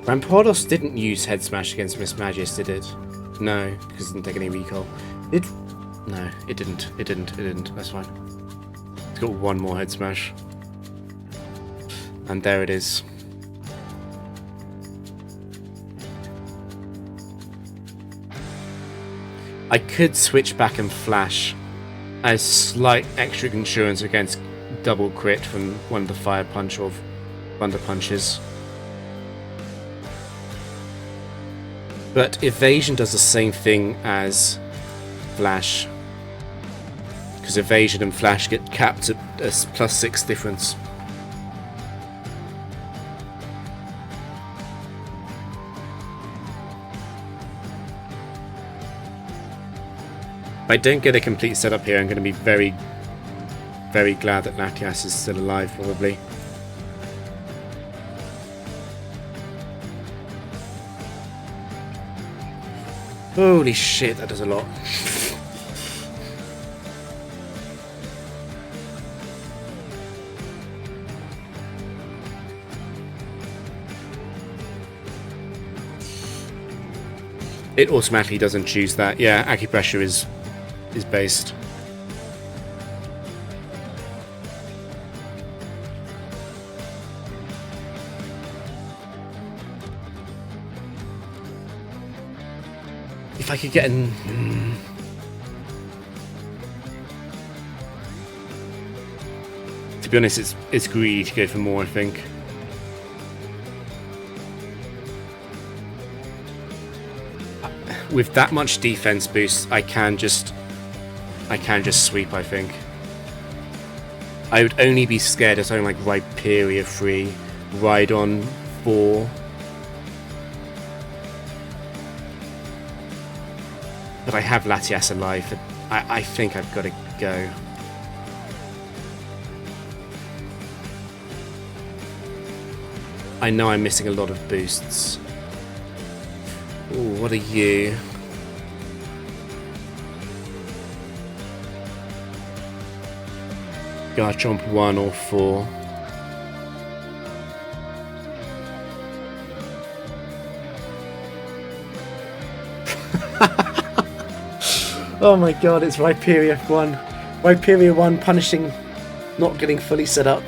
[SPEAKER 1] Rampardos didn't use Head Smash against Miss Magis, did it? No, because it didn't take any recall. No, it didn't. It didn't. That's fine. It's got one more Head Smash. And there it is. I could switch back and flash as slight extra insurance against double crit from one of the Fire Punch or Thunder Punches. But evasion does the same thing as flash, because evasion and flash get capped at a +6 difference. If I don't get a complete setup here, I'm going to be very, very glad that Latias is still alive, probably. Holy shit, that does a lot. It automatically doesn't choose that. Yeah, acupressure is based. If I could get an... To be honest, it's greedy to go for more, I think. With that much defense boost, I can just sweep, I think. I would only be scared of something like Rhyperior 3, Rhydon 4. But I have Latias alive. I think I've got to go. I know I'm missing a lot of boosts. Ooh, what are you? Garchomp 1 or 4. Oh my god, it's Rhyperior 1. Rhyperior 1 punishing not getting fully set up.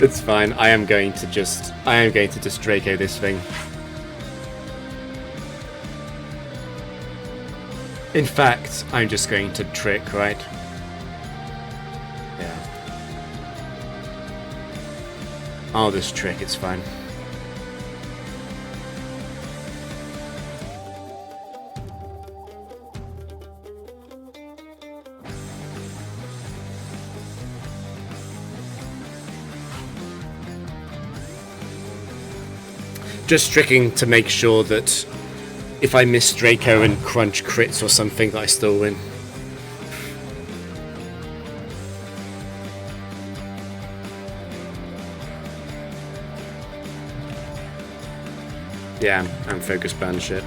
[SPEAKER 1] It's fine. I am going to just Draco this thing. In fact, I'm just going to trick, right? Yeah. I'll just trick, it's fine. Just tricking to make sure that if I miss Draco and crunch crits or something, that I still win. Yeah, and focus ban shit.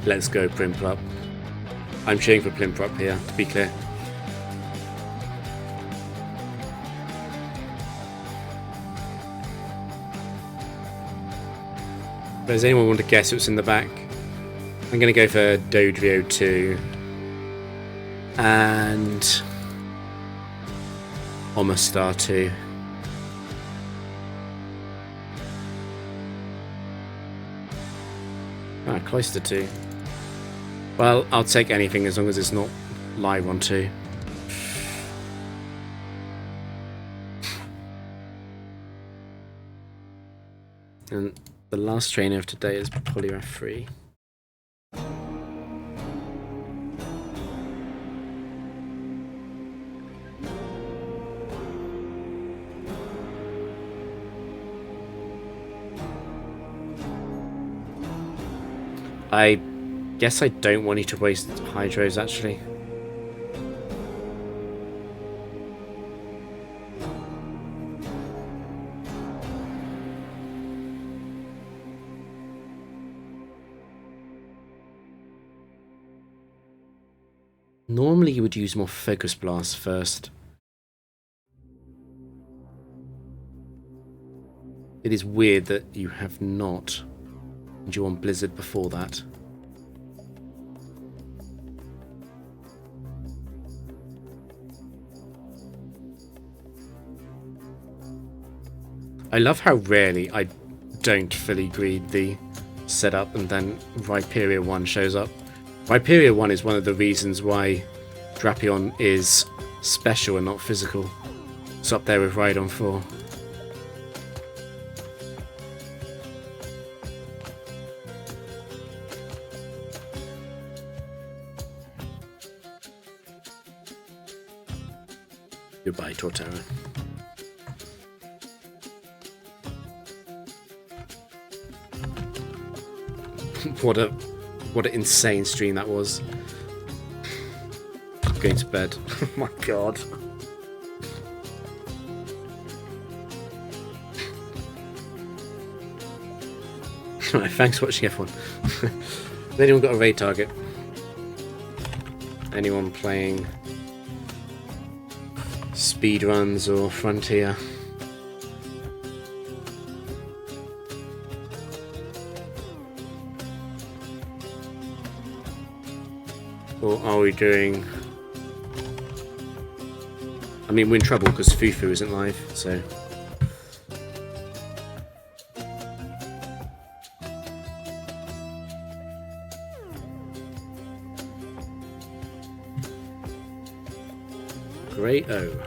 [SPEAKER 1] Let's go, Plimprop. I'm cheering for Plimprop here, to be clear. Does anyone want to guess what's in the back? I'm going to go for Dodrio 2 and Omastar 2. Ah, close to 2. Well, I'll take anything as long as it's not live on 2. And the last trainer of today is Poliwrath 3. I guess I don't want you to waste Hydros, actually. Normally you would use more Focus Blast first. It is weird that you have not. And you want Blizzard before that. I love how rarely I don't fully greed the setup and then Rhyperior 1 shows up. Rhyperior 1 is one of the reasons why Drapion is special and not physical. It's up there with Rhydon 4. Goodbye, Torterra. What an insane stream that was. Going to bed. Oh my god. Right, thanks for watching, everyone. Has anyone got a raid target? Anyone playing speedruns or Frontier? Or are we doing... I mean, we're in trouble because Fufu isn't live, so... Great-o.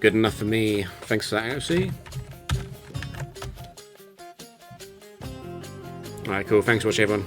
[SPEAKER 1] Good enough for me. Thanks for that, actually. Alright, cool. Thanks for watching, everyone.